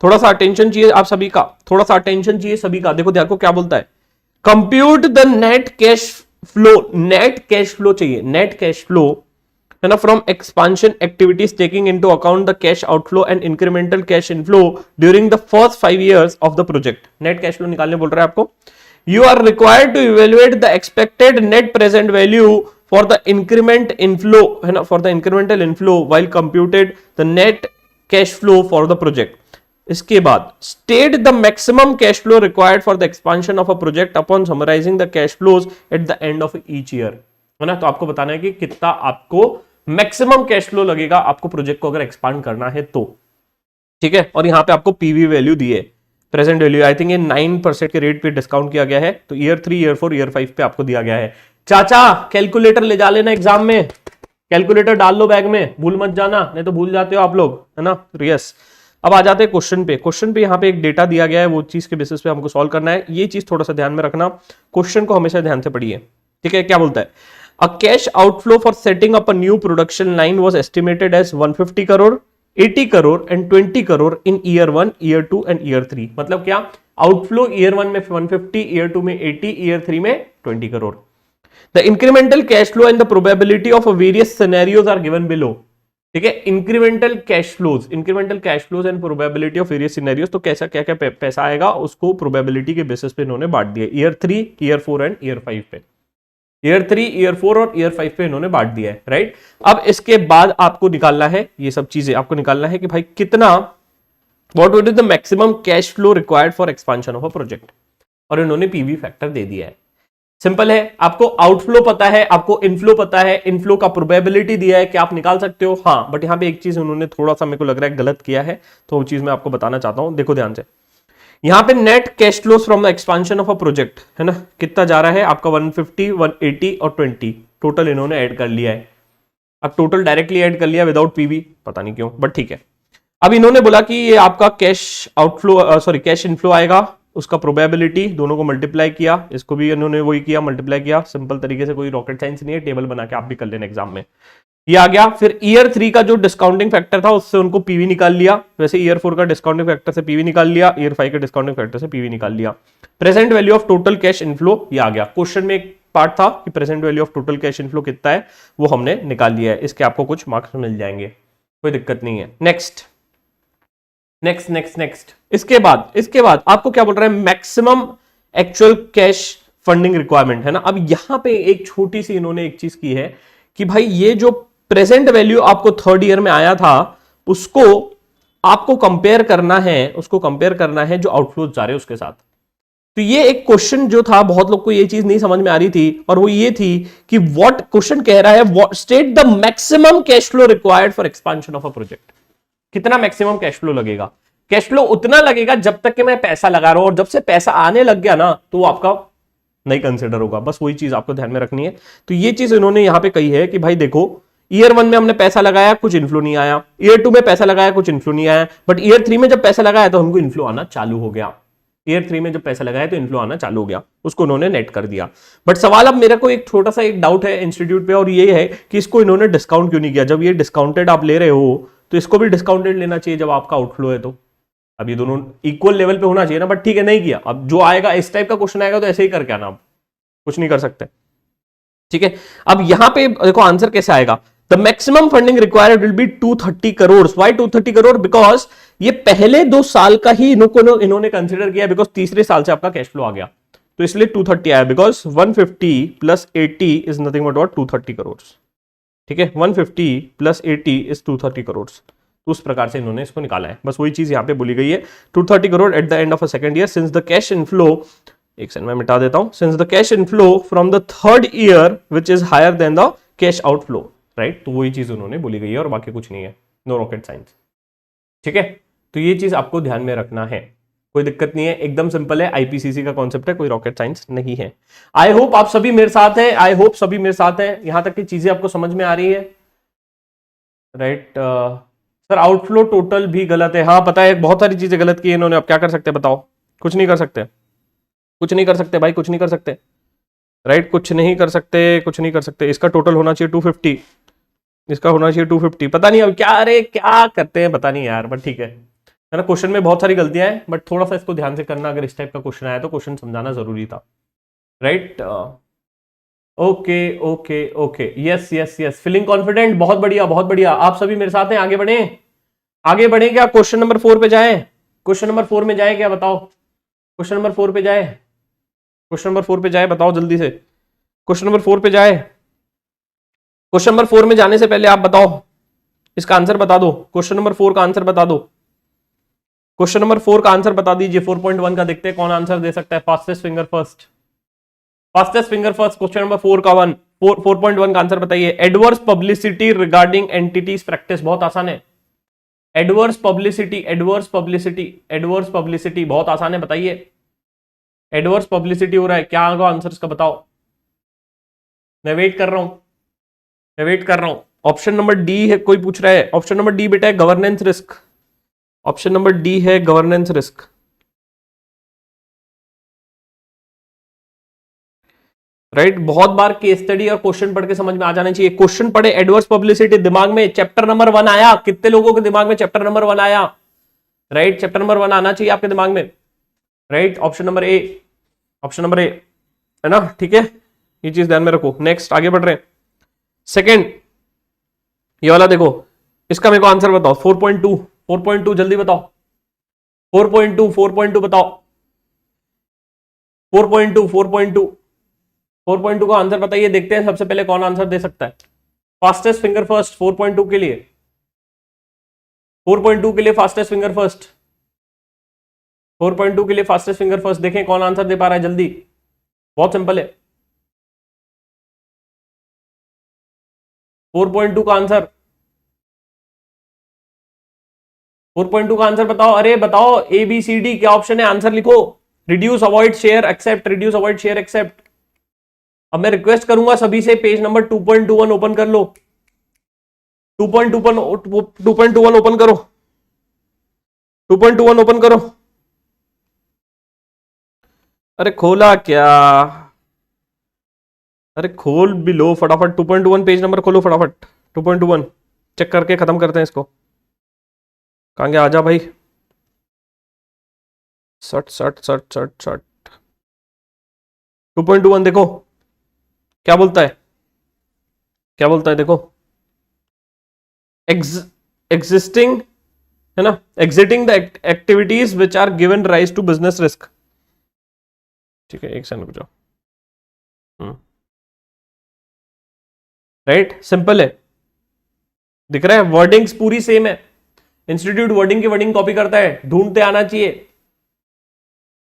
थोड़ा सा अटेंशन चाहिए आप सभी का, थोड़ा सा अटेंशन चाहिए सभी का। देखो देखो क्या बोलता है, compute the net cash flow, net cash flow चाहिए, नेट कैश फ्लो है ना, from expansion activities taking into account the cash outflow and incremental cash inflow during the first 5 years of the project. Net cash flow निकालने बोल रहा है आपको। You are required to evaluate the expected net present value for the increment inflow, है ना, for the incremental inflow while computed the net cash flow for the project. इसके बाद state the maximum cash flow required for the expansion of a project upon summarising the cash flows at the end of each year, है ना। तो आपको बताना है कि कितना आपको मैक्सिमम कैश फ्लो लगेगा आपको प्रोजेक्ट को अगर एक्सपांड करना है तो, ठीक है। और यहां पे आपको पीवी वैल्यू दी है, प्रेजेंट वैल्यू। आई थिंक ये 9% के रेट पे डिस्काउंट किया गया है, तो ईयर 3, ईयर 4, ईयर 5 पे आपको दिया गया है। चाचा कैलकुलेटर ले जा लेना एग्जाम में, कैलकुलेटर डाल लो बैग में, भूल मत जाना, नहीं तो भूल जाते हो आप लोग, है ना। यस, अब आ जाते हैं क्वेश्चन पे। क्वेश्चन पे यहाँ पे एक डेटा दिया गया है, वो चीज के बेसिस पे हमको सॉल्व करना है। ये चीज थोड़ा सा ध्यान में रखना, क्वेश्चन को हमेशा ध्यान से पढ़िए, ठीक है। क्या बोलता है, a cash outflow for setting up a new production line was estimated as 150 crore, 80 crore and 20 crore in year 1, year 2 and year 3। मतलब क्या, आउटफ्लो ईयर 1 में 150, ईयर 2 में 80, ईयर 3 में 20 crore. The incremental cash flow and the probability of various scenarios are given below, ठीक है। Incremental cash flows and probability of various scenarios, तो कैसा क्या क्या पैसा आएगा उसको प्रोबेबिलिटी के बेसिस पे इन्होंने बांट दिया, ईयर 3, ईयर 4 एंड ईयर 5 पे। ईयर 3, ईयर 4 और ईयर 5 पे इन्होंने बांट दिया है, राइट। अब इसके बाद आपको निकालना है, ये सब चीजें आपको निकालना है कि भाई कितना, what would be the maximum cash flow required for expansion of a project, और इन्होंने पीवी फैक्टर दे दिया है। सिंपल है, आपको आउटफ्लो पता है, आपको इनफ्लो पता है, इनफ्लो का प्रोबेबिलिटी दिया है कि आप निकाल सकते हो, हाँ। बट यहां पे एक चीज उन्होंने थोड़ा सा मेरे को लग रहा है गलत किया है, तो वो चीज मैं आपको बताना चाहता हूं, देखो ध्यान से। यहां पे net cash flows from the expansion of a project, है ना, कितना जा रहा है आपका 150, 180 और 20 टोटल इन्होंने ऐड कर लिया है। अब टोटल डायरेक्टली ऐड कर लिया विदाउट पीवी, पता नहीं क्यों, बट ठीक है। अब इन्होंने बोला कि ये आपका cash outflow, sorry cash inflow आएगा, उसका प्रोबेबिलिटी दोनों को मल्टीप्लाई किया, इसको भी इन्होंने वही किया, मल्टीप्लाई किया। सिंपल तरीके से, कोई रॉकेट साइंस नहीं है, टेबल बना के आप भी कर लेना एग्जाम में। ये आ गया। फिर ईयर 3 का जो डिस्काउंटिंग फैक्टर था उससे उनको पीवी निकाल लिया, वैसे ईयर 4 का डिस्काउंटिंग फैक्टर से पीवी निकाल लिया, ईयर 5 के डिस्काउंटिंग फैक्टर से पीवी निकाल लिया। Present value of total cash inflow ये आ गया। क्वेश्चन में एक पार्ट था कि present value of total cash inflow कितना है, वो हमने निकाल लिया है। इसके आपको कुछ मार्क्स मिल जाएंगे, कोई दिक्कत नहीं है। नेक्स्ट नेक्स्ट नेक्स्ट नेक्स्ट इसके बाद आपको क्या बोल रहा है, maximum actual cash funding requirement है ना। अब यहां पे एक छोटी सी इन्होंने एक चीज की है कि भाई ये जो प्रेजेंट वैल्यू आपको थर्ड ईयर में आया था उसको आपको कंपेयर करना है जो आउटफ्लोज जा रहे हैं उसके साथ। तो ये एक क्वेश्चन जो था, बहुत लोग को ये चीज नहीं समझ में आ रही थी, और वो ये थी कि व्हाट क्वेश्चन कह रहा है, state the maximum cash flow required for expansion of a project. कितना मैक्सिमम कैश फ्लो लगेगा? कैश फ्लो उतना लगेगा जब तक कि मैं पैसा लगा रहा हूं, और जब से पैसा आने लग गया ना तो वो आपका नहीं कंसिडर होगा। बस वही चीज आपको ध्यान में रखनी है। तो ये चीज इन्होंने यहां पे कही है कि भाई देखो, ईयर 1 में हमने पैसा लगाया, कुछ इन्फ्लो नहीं आया, ईयर 2 में पैसा लगाया, कुछ इन्फ्लो नहीं आया, बट ईयर 3 में जब पैसा लगाया तो हमको इन्फ्लो आना चालू हो गया। ईयर 3 में जब पैसा लगाया तो इन्फ्लो आना चालू हो गया, उसको उन्होंने नेट कर दिया। बट सवाल अब मेरे को एक छोटा सा एक डाउट है इंस्टीट्यूट पे, और ये है कि इसको इन्होंने डिस्काउंट क्यों नहीं किया? जब ये डिस्काउंटेड आप ले रहे हो तो इसको भी डिस्काउंटेड लेना चाहिए जब आपका आउटफ्लो है। तो अब ये दोनों इक्वल लेवल पे होना चाहिए ना, बट ठीक है नहीं किया। अब जो आएगा इस टाइप का क्वेश्चन आएगा तो ऐसे ही करके आना, आप कुछ नहीं कर सकते। ठीक है, अब यहां पे देखो आंसर कैसे आएगा। The maximum funding required will be 230 crore. Why 230 crore? Because ये पहले 2 साल का ही इन्होंने कंसिडर किया, बिकॉज तीसरे साल से आपका कैश फ्लो आ गया, तो इसलिए 230 आया। Because 150 plus 80 is nothing but what 230 crore. ठीक है, 150 प्लस 80 इज 230 करोड़। तो उस प्रकार से इन्होंने इसको निकाला है। बस वही चीज यहां पे बोली गई है, 230 crore at the end of a second year since the cash inflow, एक सेकंड में मिटा देता हूं, since the cash inflow from the third year which is higher than the cash outflow. Right, तो वही चीज उन्होंने बोली गई है और बाकी कुछ नहीं है, नो रॉकेट साइंस। ठीक है, तो ये चीज आपको ध्यान में रखना है, कोई दिक्कत नहीं है, एकदम सिंपल है, आईपीसीसी का कॉन्सेप्ट है, कोई रॉकेट साइंस नहीं है। आई होप आप सभी मेरे साथ हैं, आई होप सभी मेरे साथ हैं, यहां तक की चीजें आपको समझ में आ रही है। राइट सर, आउटफ्लो टोटल भी गलत है। हाँ पता है, बहुत सारी चीजें गलत की है इन्होंने, अब क्या कर सकते हैं बताओ? कुछ नहीं कर सकते, कुछ नहीं कर सकते भाई, कुछ नहीं कर सकते। राइट, कुछ नहीं कर सकते, कुछ नहीं कर सकते। इसका टोटल होना चाहिए 250, इसका होना चाहिए 250। पता नहीं अब क्या, अरे क्या करते हैं पता नहीं यार, बट ठीक है ना। क्वेश्चन में बहुत सारी गलतियां हैं, बट थोड़ा सा इसको ध्यान से करना, अगर इस टाइप का क्वेश्चन आया तो क्वेश्चन समझाना जरूरी था। Right, okay okay okay, yes yes yes, feeling confident, बहुत बढ़िया बहुत बढ़िया। आप सभी मेरे साथ हैं, आगे बढ़े, आगे बढ़े क्या? क्वेश्चन नंबर 4 पे जाए, क्वेश्चन नंबर 4 में जाए क्या बताओ? क्वेश्चन नंबर 4 पे जाए, क्वेश्चन नंबर 4 पे जाए, बताओ जल्दी से, क्वेश्चन नंबर 4 पे जाए। क्वेश्चन नंबर 4 में जाने से पहले आप बताओ, इसका आंसर बता दो, क्वेश्चन नंबर 4 का आंसर बता दो, क्वेश्चन नंबर 4 का आंसर बता दीजिए। 4.1 का देखते हैं कौन आंसर दे सकता है, fastest finger first, fastest finger first. Question number 4 का 4.1 का आंसर बताइए। Adverse publicity regarding entities practice, बहुत आसान है। Adverse publicity, adverse publicity, adverse publicity बहुत आसान है, बताइए। एडवर्स पब्लिसिटी हो रहा है, क्या होगा आंसर इसका बताओ? मैं वेट कर रहा हूं, मैं वेट कर रहा हूं। ऑप्शन नंबर डी है, कोई पूछ रहा है? ऑप्शन नंबर डी बेटा है governance risk, option number D है गवर्नेंस रिस्क। राइट, बहुत बार केस स्टडी और क्वेश्चन पढ़ के समझ में आ जाना चाहिए। क्वेश्चन पढ़े, एडवर्स पब्लिसिटी दिमाग में चैप्टर नंबर 1 आया, कितने लोगों के दिमाग में चैप्टर नंबर 1 आया? राइट, चैप्टर नंबर 1 आना चाहिए आपके दिमाग में। Right, option number A, option number A है ना, ठीक है, ये चीज ध्यान में रखो। नेक्स्ट आगे बढ़ रहे हैं। सेकेंड, ये वाला देखो, इसका मेरे को आंसर बताओ। 4.2, 4.2 जल्दी बताओ, 4.2, 4.2 बताओ, 4.2, 4.2, 4.2 का आंसर बताइए, देखते हैं सबसे पहले कौन आंसर दे सकता है। फास्टेस्ट फिंगर फर्स्ट 4.2 के लिए, 4.2 के लिए फास्टेस्ट फिंगर फर्स्ट, 4.2 के लिए फास्टेस्ट फिंगर फर्स्ट, देखें कौन आंसर दे पा रहा है जल्दी, बहुत सिंपल है। 4.2 का आंसर, 4.2 का आंसर बताओ, अरे बताओ, ए बी सी डी क्या ऑप्शन है, आंसर लिखो। Reduce, avoid, share, accept, reduce, avoid, share, accept. अब मैं रिक्वेस्ट करूंगा सभी से, पेज नंबर 2.21 ओपन कर लो, 2.21 ओपन करो, 2.21 ओपन करो। अरे खोला क्या? अरे खोल भी लो फटाफट, 2.1 पेज नंबर खोलो फटाफट। 2.21 चेक करके खत्म करते हैं इसको। कहाँ गया, आजा भाई। सट सट सट सट सट 2.21 देखो क्या बोलता है, क्या बोलता है देखो। एग्जिस्टिंग है ना, exiting the activities which are given rise to business risk. ठीक है, एक सेकंड रुक जाओ। राइट, सिंपल है, दिख रहा है, वर्डिंग्स पूरी सेम है। इंस्टीट्यूट वर्डिंग की वर्डिंग कॉपी करता है, ढूंढते आना चाहिए।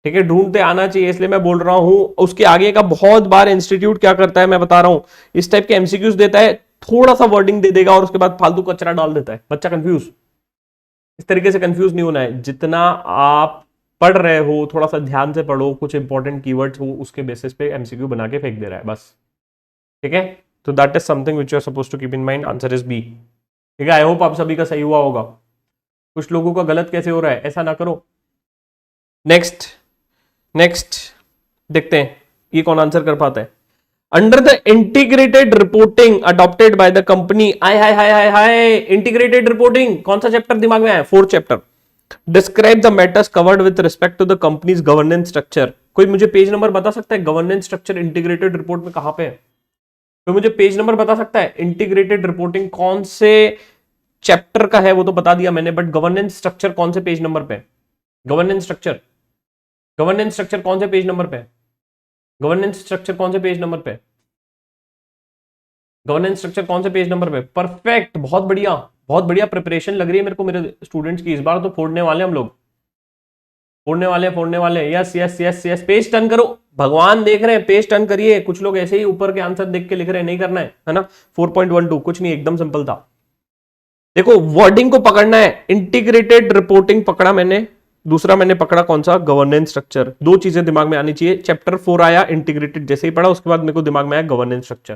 ठीक है, ढूंढते आना चाहिए, इसलिए मैं बोल रहा हूं। उसके आगे का बहुत बार इंस्टीट्यूट क्या करता है मैं बता रहा हूं, इस टाइप के एमसीक्यूज देता है, थोड़ा सा वर्डिंग दे देगा और उसके बाद फालतू कचरा डाल देता है, बच्चा कंफ्यूज। इस तरीके से कंफ्यूज नहीं होना है। जितना आप पढ़ रहे हो थोड़ा सा ध्यान से पढ़ो, कुछ इंपॉर्टेंट कीवर्ड्स हो उसके बेसिस पे एमसीक्यू बना के फेंक दे रहा है बस। ठीक है, तो that is something which you are suppose to keep in mind. Answer is B. ठीक है, आई होप आप सभी का सही हुआ होगा। कुछ लोगों का गलत कैसे हो रहा है, ऐसा ना करो। नेक्स्ट नेक्स्ट देखते हैं ये कौन आंसर कर पाता है। Under the integrated reporting adopted by the company, आय हाय हाय हाय हाय, इंटीग्रेटेड रिपोर्टिंग कौन सा चैप्टर दिमाग में आया, 4th chapter. Describe the matters covered with respect to the company's governance structure. कोई मुझे पेज नंबर बता सकता है गवर्नेंस स्ट्रक्चर इंटीग्रेटेड रिपोर्ट में कहां पे है? कोई मुझे पेज नंबर बता सकता है? इंटीग्रेटेड रिपोर्टिंग कौन से चैप्टर का है वो तो बता दिया मैंने, बट गवर्नेंस स्ट्रक्चर कौन से पेज नंबर पे? गवर्नेंस स्ट्रक्चर, गवर्नेंस स्ट्रक्चर कौन से पेज नंबर पे? गवर्नेंस स्ट्रक्चर कौन से पेज नंबर पे? गवर्नेंस स्ट्रक्चर कौन से पेज नंबर पे? परफेक्ट, बहुत बढ़िया, बहुत बढ़िया प्रिपरेशन लग रही है मेरे को मेरे स्टूडेंट्स की। इस बार तो फोड़ने वाले हम लोग, फोड़ने वाले, फोड़ने वाले। Yes yes yes yes, page turn करो, भगवान देख रहे हैं, पेज टर्न करिए। कुछ लोग ऐसे ही ऊपर के आंसर देख के लिख रहे हैं, नहीं करना है ना। 4.12 कुछ नहीं, एकदम सिंपल था। देखो वर्डिंग को पकड़ना है, इंटीग्रेटेड रिपोर्टिंग पकड़ा मैंने, दूसरा मैंने पकड़ा कौन सा, गवर्नेंस स्ट्रक्चर। दो चीजें दिमाग में आनी चाहिए। चैप्टर 4 आया, इंटीग्रेटेड जैसे ही पढ़ा उसके बाद मेरे को दिमाग में आया गवर्नेंस स्ट्रक्चर,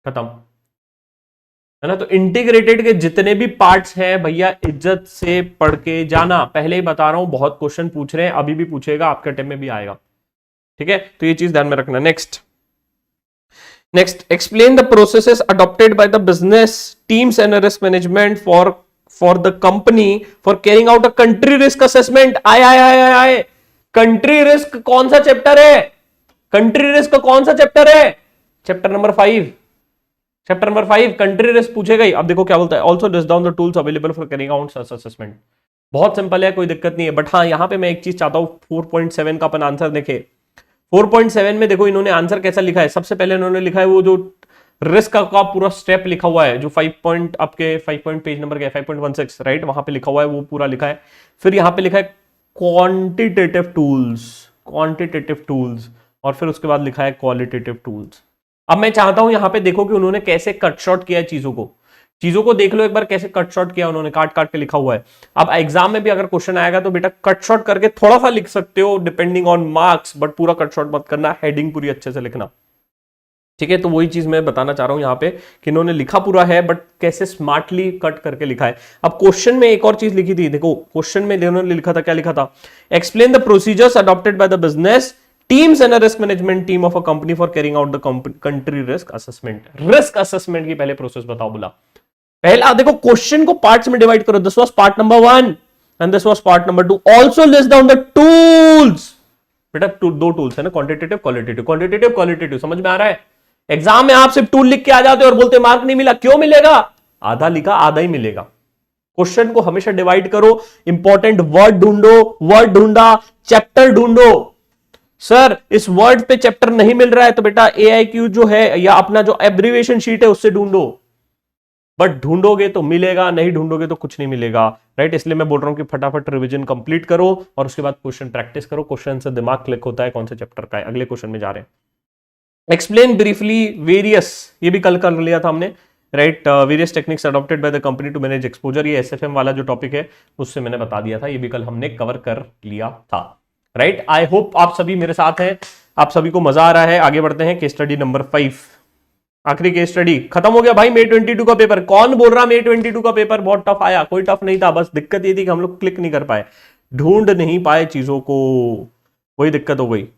खत्म, है ना। तो इंटीग्रेटेड के जितने भी पार्ट्स हैं भैया इज्जत से पढ़ के जाना, पहले ही बता रहा हूं बहुत क्वेश्चन पूछ रहे हैं, अभी भी पूछेगा, आपके टाइम में भी आएगा। ठीक है, तो ये चीज ध्यान में रखना। Next next, explain the processes adopted by the business teams and risk management for the company for carrying out a country risk assessment. I I I I I, country risk कौन सा चैप्टर है? Country risk कौन सा chapter है? Chapter number 5, chapter number 5 country risk पूछेगा ही। अब देखो क्या बोलता है, also list down the tools available for carrying out such assessment. बहुत सिंपल है, कोई दिक्कत नहीं है, बट हाँ यहां पे मैं एक चीज चाहता हूं, 4.7 का अपन आंसर देखे। 4.7 में देखो इन्होंने आंसर कैसा लिखा है। सबसे पहले इन्होंने लिखा है वो जो रिस्क का पूरा स्टेप लिखा हुआ है, जो 5 पॉइंट आपके 5 पॉइंट पेज नंबर क्या है, 5.16 राइट, वहां पे लिखा हुआ है, वो पूरा लिखा है। फिर यहां पे लिखा है क्वांटिटेटिव टूल्स, क्वांटिटेटिव टूल्स, और फिर उसके बाद लिखा है क्वालिटेटिव टूल्स। अब मैं चाहता हूं यहां पे देखो कि उन्होंने कैसे कट शॉर्ट किया है चीजों को, चीजों को देख लो एक बार कैसे कट शॉर्ट किया उन्होंने, काट काट के लिखा हुआ है। अब एग्जाम में भी अगर क्वेश्चन आएगा तो बेटा कट शॉर्ट करके थोड़ा सा लिख सकते हो डिपेंडिंग ऑन मार्क्स, बट पूरा कट शॉर्ट मत करना, हेडिंग पूरी अच्छे से लिखना। ठीक है, तो वही चीज मैं बताना चाह रहा हूं यहां पे कि इन्होंने लिखा पूरा है बट कैसे स्मार्टली कट करके लिखा है। अब क्वेश्चन में एक और चीज लिखी थी, देखो क्वेश्चन में इन्होंने लिखा था, क्या लिखा था, explain the procedures adopted by the business teams and risk management team of a company for carrying out the country risk assessment. Risk assessment की पहले प्रोसेस बताओ। बोला पहला देखो क्वेश्चन को पार्ट्स में डिवाइड करो, this was part number 1 and this was part number 2। Also list down the tools. बेटा दो टूल्स है ना, क्वांटिटेटिव क्वालिटेटिव, क्वांटिटेटिव क्वालिटेटिव, समझ में आ रहा है? एग्जाम में आप सिर्फ टूल लिख के आ जाते हो और बोलते मार्क नहीं मिला, क्यों मिलेगा? आधा लिखा आधा ही मिलेगा। क्वेश्चन को हमेशा डिवाइड करो, इंपॉर्टेंट वर्ड ढूंढो, वर्ड ढूंढा, चैप्टर ढूंढो। सर इस वर्ड पे चैप्टर नहीं मिल रहा है तो बेटा AIQ जो है या अपना जो एब्रीविएशन शीट है उससे ढूंढो, बट ढूंढोगे तो मिलेगा, नहीं ढूंढोगे तो कुछ नहीं मिलेगा, राइट। इसलिए मैं बोल रहा हूं कि फटाफट रिवीजन कंप्लीट करो और उसके बाद क्वेश्चन प्रैक्टिस करो। क्वेश्चन से दिमाग क्लिक होता है कौन से चैप्टर का है। अगले क्वेश्चन में जा रहे हैं। एक्सप्लेन ब्रीफली वेरियस, ये भी कल कर लिया था हमने, right, various techniques adopted by the company to manage exposure. ये SFM वाला जो टॉपिक है उससे मैंने बता दिया था, ये भी कल हमने कवर कर लिया था, राइट। आई होप आप सभी मेरे साथ हैं, आप सभी को मजा आ रहा है। आगे बढ़ते हैं, केस स्टडी नंबर 5, आखिरी केस स्टडी खत्म हो गया भाई। May 22 का पेपर, कौन बोल रहा May 22 का पेपर बहुत टफ आया? कोई टफ नहीं था, बस दिक्कत ये थी कि हम लोग क्लिक नहीं कर पाए, ढूंढ नहीं पाए चीजों को, वही दिक्कत हो गई।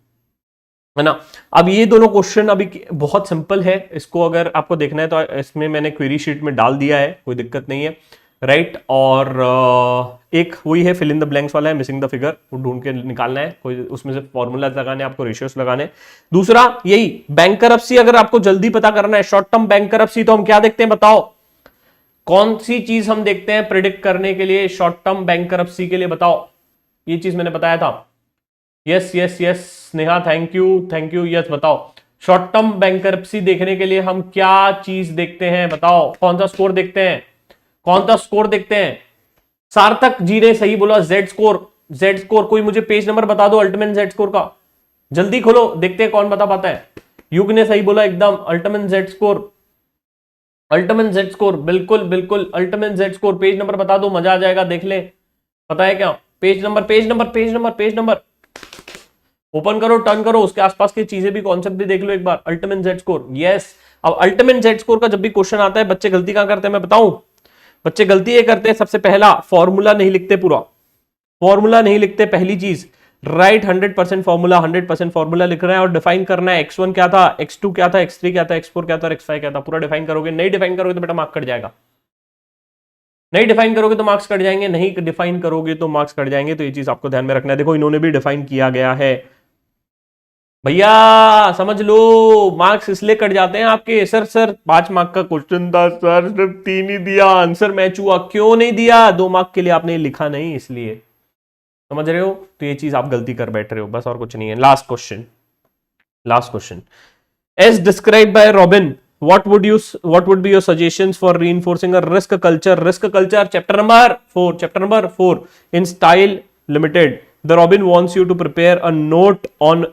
है ना। अब ये दोनों क्वेश्चन अभी बहुत सिंपल है, इसको अगर आपको देखना है तो इसमें मैंने क्वेरी शीट में डाल दिया है, कोई दिक्कत नहीं है, राइट। और एक वही है फिल इन द ब्लैंक्स वाला है, मिसिंग द फिगर, वो ढूंढ के निकालना है, कोई उसमें से फॉर्मूला लगाने, आपको रेशियोस लगाने। दूसरा यही बैंकरप्सी, अगर आपको जल्दी पता करना है शॉर्ट टर्म बैंकरप्सी, तो हम क्या देखते हैं बताओ, कौन सी चीज हम देखते हैं प्रिडिक्ट करने के लिए शॉर्ट टर्म बैंकरप्सी के लिए, बताओ। ये चीज मैंने बताया था। Yes yes yes Sneha, thank you, yes बताओ। शॉर्ट टर्म बैंकरप्सी देखने के लिए हम क्या चीज देखते हैं, बताओ। कौन सा स्कोर देखते हैं, कौन सा स्कोर देखते हैं। सार्थक जी ने सही बोला, जेड स्कोर, जेड स्कोर। कोई मुझे पेज नंबर बता दो अल्टीमेट जेड स्कोर का, जल्दी खोलो, देखते हैं कौन बता पाता है। युग ने सही बोला एकदम, ultimate Z score, ultimate Z score, बिल्कुल बिल्कुल ultimate Z score. Page number बता दो, मजा आ जाएगा, देख ले। पता है क्या, page number, page number, page number, page number open करो, टर्न करो, उसके आसपास की चीजें भी, कॉन्सेप्ट भी देख लो एक बार। Ultimate Z score, yes. अब अल्टीमेट जेड स्कोर का जब भी क्वेश्चन आता है, बच्चे गलती कहां करते हैं मैं बताऊं। बच्चे गलती ये करते हैं, सबसे पहला फॉर्मूला नहीं लिखते, पूरा फॉर्मूला नहीं लिखते, पहली चीज। राइट, 100% फॉर्मूला, 100% फॉर्मूला लिख रहे हैं और डिफाइन करना है, x1 क्या था, x2 क्या था, x3 क्या था, x4 क्या था और x5 क्या था, पूरा डिफाइन करोगे। नहीं डिफाइन करोगे तो बेटा मार्क्स कट जाएगा, नहीं डिफाइन करोगे तो मार्क्स कट जाएंगे, नहीं डिफाइन करोगे तो मार्क्स कट जाएंगे। तो ये चीज आपको ध्यान में रखना है। देखो इन्होंने भी डिफाइन किया गया है भैया, समझ लो। मार्क्स इसलिए कट जाते हैं आपके, सर 5 मार्क का क्वेश्चन था सर, सिर्फ 3 ही दिया, आंसर मैच हुआ। क्यों नहीं दिया, 2 मार्क के लिए आपने लिखा नहीं, इसलिए। समझ रहे हो, तो ये चीज आप गलती कर बैठ रहे हो, बस और कुछ नहीं है। Last question, last question. As describe by Robin, what would be your suggestions for reinforcing a risk culture, chapter number 4 in Style Limited. The Robin wants you to prepare a note on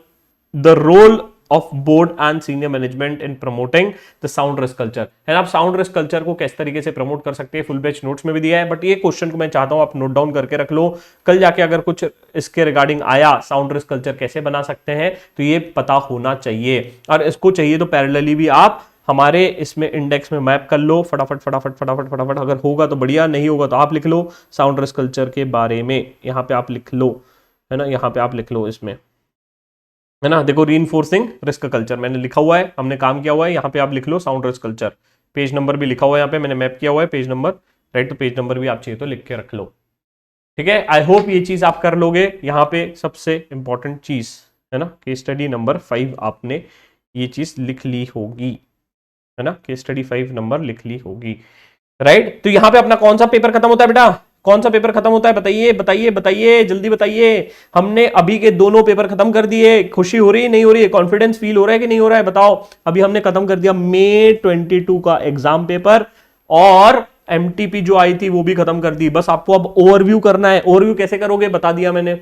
the role of board and senior management in promoting the sound risk culture। है आप sound risk culture को किस तरीके से promote कर सकते हैं, full batch notes में भी दिया है, बट ये क्वेश्चन को मैं चाहता हूं आप नोट डाउन करके रख लो। कल जाके अगर कुछ इसके रिगार्डिंग आया, साउंड रिस्क कल्चर कैसे बना सकते हैं, तो ये पता होना चाहिए। और इसको चाहिए तो पैरेलली भी आप हमारे इसमें इंडेक्स में मैप कर लो, फटाफट फटाफट फटाफट फटाफट। अगर होगा तो बढ़िया, नहीं होगा तो आप लिख लो साउंड रिस्क कल्चर के बारे में, यहाँ पे आप लिख लो, है ना, यहाँ पे आप लिख लो इसमें, है ना। देखो रीइंफोर्सिंग रिस्क कल्चर मैंने लिखा हुआ है, हमने काम किया हुआ है, यहाँ पे आप लिख लो sound risk culture. Page number भी लिखा हुआ है यहाँ पे, मैंने मैप किया हुआ है पेज नंबर, राइट। तो पेज नंबर भी आप चाहिए तो लिख के रख लो, ठीक है। आई होप ये चीज आप कर लोगे। यहाँ पे सबसे इंपॉर्टेंट चीज है ना, केस स्टडी नंबर 5 आपने ये चीज लिख ली होगी, है ना, केस स्टडी 5 नंबर लिख ली होगी, राइट। तो यहाँ पे अपना कौन सा पेपर खत्म होता है बेटा, कौन सा पेपर खत्म होता है, बताइए बताइए बताइए, जल्दी बताइए। हमने अभी के दोनों पेपर खत्म कर दिए। खुशी हो रही है, नहीं हो रही है, कॉन्फिडेंस फील हो रहा है कि नहीं हो रहा है, बताओ। अभी हमने खत्म कर दिया मई 22 का एग्जाम पेपर, और एमटीपी जो आई थी वो भी खत्म कर दी। बस आपको अब ओवरव्यू करना है। ओवरव्यू कैसे करोगे बता दिया मैंने,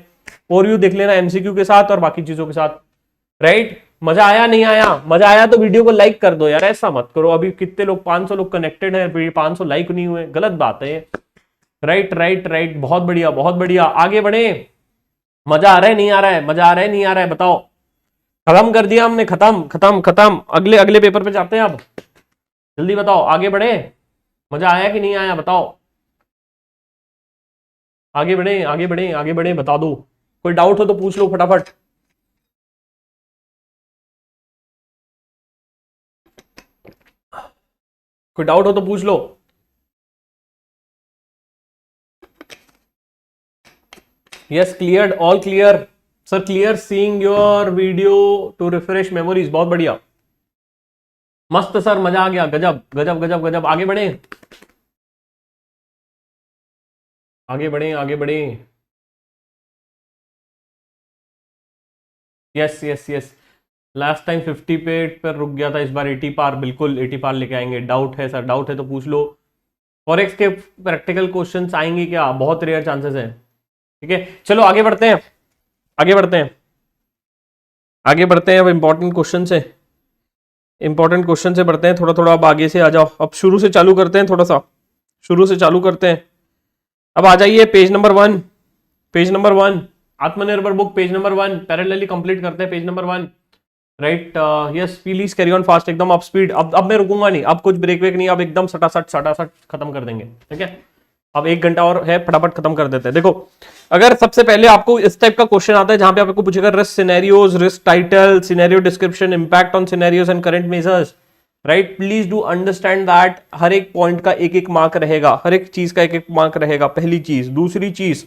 ओवरव्यू देख लेना एमसीक्यू के साथ और बाकी चीजों के साथ, राइट। मजा आया, नहीं आया, मजा आया तो वीडियो को लाइक कर दो यार, ऐसा मत करो। अभी कितने लोग, 500 लोग कनेक्टेड हैं, 500 लाइक नहीं हुए, गलत बात है, राइट राइट राइट। बहुत बढ़िया बहुत बढ़िया, आगे बढ़े। मजा आ रहा है नहीं आ रहा है, मजा आ रहा है नहीं आ रहा है, बताओ। खत्म कर दिया हमने, खत्म खत्म खत्म। अगले अगले पेपर पे जाते हैं अब, जल्दी बताओ, आगे बढ़े। मजा आया कि नहीं आया, बताओ। आगे बढ़े आगे बढ़े आगे बढ़े, बता दो। कोई डाउट हो तो पूछ लो फटाफट। कोई डाउट हो तो पूछ लो। Yes clear, all clear sir, clear seeing your video to refresh memories. बहुत बढ़िया, मस्त सर, मजा आ गया, गजब गजब गजब गजब। आगे बढ़े आगे बढ़े आगे बढ़े। Yes yes yes, last time 50 पे पर रुक गया था, इस बार 80 पार, बिल्कुल 80 पार लेके आएंगे। डाउट है सर, डाउट है तो पूछ लो। फॉरेक्स के प्रैक्टिकल क्वेश्चंस आएंगे क्या, बहुत रेयर चांसेस है, ठीक है। चलो आगे बढ़ते हैं, आगे बढ़ते हैं, आगे बढ़ते हैं। अब इंपॉर्टेंट क्वेश्चन से, इंपॉर्टेंट क्वेश्चन से बढ़ते हैं थोड़ा थोड़ा। अब आगे से आ जाओ, अब शुरू से चालू करते हैं, थोड़ा सा शुरू से चालू करते हैं। अब आ जाइए पेज नंबर 1, पेज नंबर 1 आत्मनिर्भर book, page number 1 parallelly complete करते हैं, page number 1, right. Yes please carry on fast, एकदम अप स्पीड। अब मैं रुकूंगा नहीं, अब कुछ ब्रेक वेक नहीं, अब एकदम सटासट सटासट खत्म कर देंगे, ठीक है। अब 1 घंटा और है, फटाफट खत्म कर देते हैं। देखो, अगर सबसे पहले आपको इस टाइप का क्वेश्चन आता है जहां पे आपको पूछेगा risk scenarios, risk title, scenario description, impact on scenarios and current measures, right, please do understand that हर एक पॉइंट का एक एक मार्क रहेगा, हर एक चीज का एक एक मार्क रहेगा, पहली चीज। दूसरी चीज,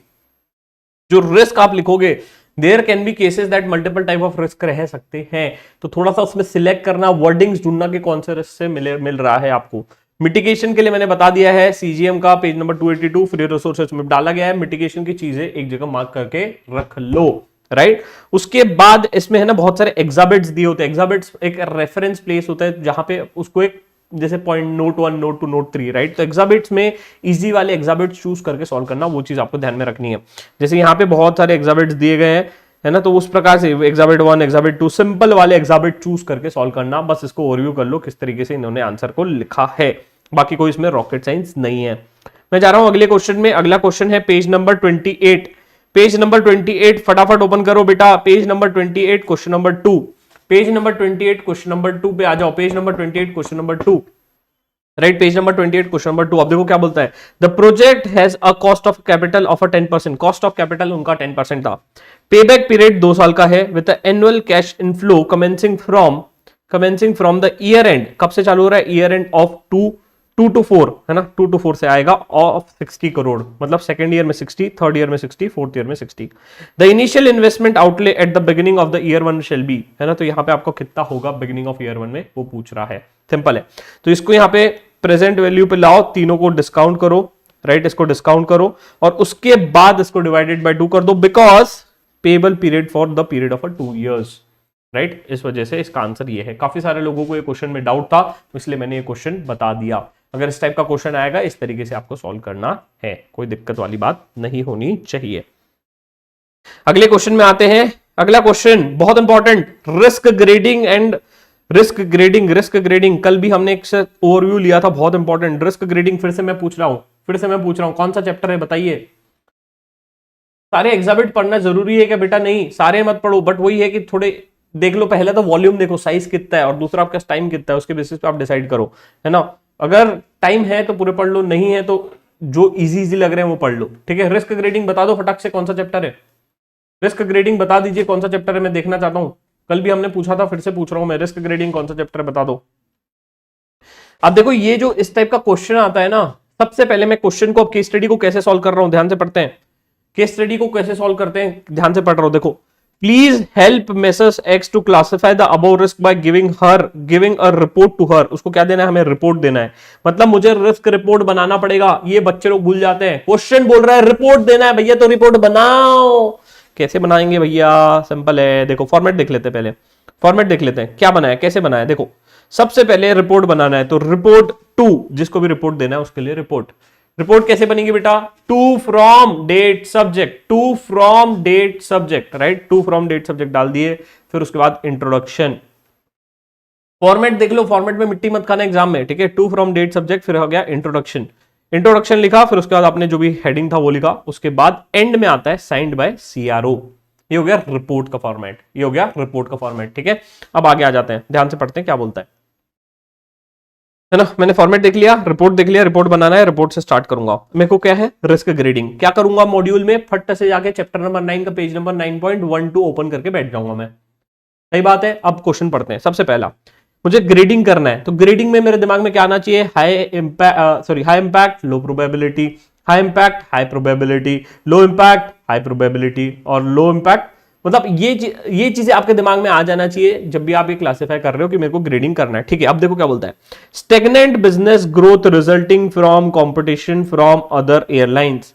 जो रिस्क आप लिखोगे, there can be cases that multiple type of risk रह सकते हैं, तो थोड़ा सा उसमें सिलेक्ट करना, वर्डिंग्स ढूंढना कि कौन से रिस्क से मिल रहा है आपको। मिटिगेशन के लिए मैंने बता दिया है, सीजीएम का पेज नंबर 282 फ्री रिसोर्सेज में डाला गया है। मिटिगेशन की चीजें एक जगह मार्क करके रख लो, राइट। उसके बाद इसमें है ना बहुत सारे एग्जाबिट्स दिए होते हैं। एग्जाबिट्स एक रेफरेंस प्लेस होता है जहां पे उसको एक जैसे point note 1, note 2, note 3, right. तो एग्जाबिट्स में इजी वाले एग्जाबिट्स चूज करके सॉल्व करना, वो चीज आपको ध्यान में रखनी है। जैसे यहाँ पे बहुत सारे एग्जाबिट्स दिए गए हैं, है ना, तो उस प्रकार से एग्जाबिट 1, एग्जाबिट 2, सिंपल वाले एग्जाबिट चूज करके सॉल्व करना। बस इसको ओवरव्यू कर लो किस तरीके से इन्होंने आंसर को लिखा है, बाकी कोई इसमें रॉकेट साइंस नहीं है। मैं जा रहा हूं अगले क्वेश्चन में। अगला क्वेश्चन है पेज नंबर 28। पेज नंबर 28 फटाफट ओपन करो बेटा। Page number 28 question number 2। Page number 28 question number 2 पे आ जाओ। Page number 28 question number 2, right. Page number 28 question number 2। अब देखो क्या बोलता है, the project has a cost of capital of a 10%। Cost of capital उनका 10% था। पेबैक पीरियड 2 साल का है with annual cash inflow commencing from the year and. कब से चालू हो रहा है? ईयर एंड ऑफ 2 to 4, है ना, 2 to 4 से आएगा, ऑफ 60 करोड़, मतलब सेकंड ईयर में 60, थर्ड ईयर में 60, फोर्थ ईयर में 60। The initial investment outlay at the beginning of the year 1 shall be, है ना, तो यहाँ पे आपको कितना होगा बिगिनिंग ऑफ ईयर 1 में, वो पूछ रहा है। सिंपल है, तो इसको यहाँ पे प्रेजेंट वैल्यू पे लाओ, तीनों को डिस्काउंट करो, राइट, इसको डिस्काउंट करो और उसके बाद इसको डिवाइडेड बाय 2 कर दो, because payable period for the period of 2 years, right. इस वजह से इसका आंसर ये है। काफी सारे लोगों को ये क्वेश्चन में डाउट था, तो इसलिए मैंने ये क्वेश्चन बता दिया। अगर इस टाइप का क्वेश्चन आएगा इस तरीके से आपको सॉल्व करना है, कोई दिक्कत वाली बात नहीं होनी चाहिए। अगले क्वेश्चन में आते हैं। अगला क्वेश्चन बहुत important, risk grading and risk grading. कल भी हमने एक ओवरव्यू लिया था, बहुत इंपॉर्टेंट। रिस्क ग्रेडिंग फिर से मैं पूछ रहा हूं, कौन सा चैप्टर है बताइए। सारे एग्जाबिट पढ़ना जरूरी है क्या बेटा? नहीं, सारे मत पढ़ो, बट वही है कि थोड़े देख लो। पहले तो वॉल्यूम देखो, साइज कितना है, और दूसरा आपका टाइम कितना है, उसके बेसिस पे आप डिसाइड करो, है ना। अगर टाइम है तो पूरे पढ़ लो, नहीं है तो जो इजी लग रहे हैं वो पढ़ लो, ठीक है। रिस्क ग्रेडिंग बता दो फटाक से, कौन सा चैप्टर है? रिस्क ग्रेडिंग बता दीजिए कौन सा चैप्टर है, मैं देखना चाहता हूं। कल भी हमने पूछा था, फिर से पूछ रहा हूं मैं, रिस्क ग्रेडिंग कौन सा चैप्टर है, बता दो। अब देखो, ये जो इस टाइप का क्वेश्चन आता है ना, सबसे पहले मैं क्वेश्चन को, केस स्टडी को कैसे सॉल्व कर रहा हूं, ध्यान से पढ़ते हैं। केस स्टडी को कैसे सॉल्व करते हैं, ध्यान से पढ़ रहा हूं। देखो, please help messrs X to classify the above risk by giving a report to her. उसको क्या देना है? हमें रिपोर्ट देना है, मतलब मुझे रिस्क रिपोर्ट बनाना पड़ेगा। ये बच्चे लोग भूल जाते हैं, क्वेश्चन बोल रहा है रिपोर्ट देना है, भैया तो रिपोर्ट बनाओ। कैसे बनाएंगे भैया? सिंपल है, देखो फॉर्मेट देख लेते हैं, पहले फॉर्मेट देख लेते हैं क्या बनाया, कैसे बनाया। देखो, सबसे पहले रिपोर्ट बनाना है, तो रिपोर्ट टू, जिसको भी रिपोर्ट देना है उसके लिए रिपोर्ट कैसे बनेगी बेटा? To from date subject, right. To from date subject डाल दिए, फिर उसके बाद इंट्रोडक्शन। फॉर्मेट देख लो, फॉर्मेट में मिट्टी मत खाना एग्जाम में, ठीक है। टू फ्रॉम डेट सब्जेक्ट, फिर हो गया इंट्रोडक्शन लिखा, फिर उसके बाद आपने जो भी हेडिंग था वो लिखा, उसके बाद एंड में आता है साइंड बाय सीआरओ। ये हो गया रिपोर्ट का फॉर्मेट, ठीक है। अब आगे आ जाते हैं, ध्यान से पढ़ते हैं क्या बोलता है ना। मैंने फॉर्मेट देख लिया, रिपोर्ट देख लिया, रिपोर्ट बनाना है, रिपोर्ट से स्टार्ट करूंगा। मेरे को क्या है? Risk grading. क्या करूंगा मॉड्यूल में? फट से जाके चैप्टर नंबर 9 का पेज नंबर 9.12 ओपन करके बैठ जाऊंगा मैं। सही बात है। अब क्वेश्चन पढ़ते हैं। सबसे पहला मुझे ग्रेडिंग करना है, तो ग्रेडिंग में मेरे दिमाग में क्या आना चाहिए? हाई इम्पैक्ट लो probability, high impact high probability, low impact high probability, और लो इम्पैक्ट। मतलब ये चीजें आपके दिमाग में आ जाना चाहिए जब भी आप ये क्लासिफाई कर रहे हो कि मेरे को ग्रेडिंग करना है, ठीक है। अब देखो क्या बोलता है, stagnant business growth resulting from competition from other airlines,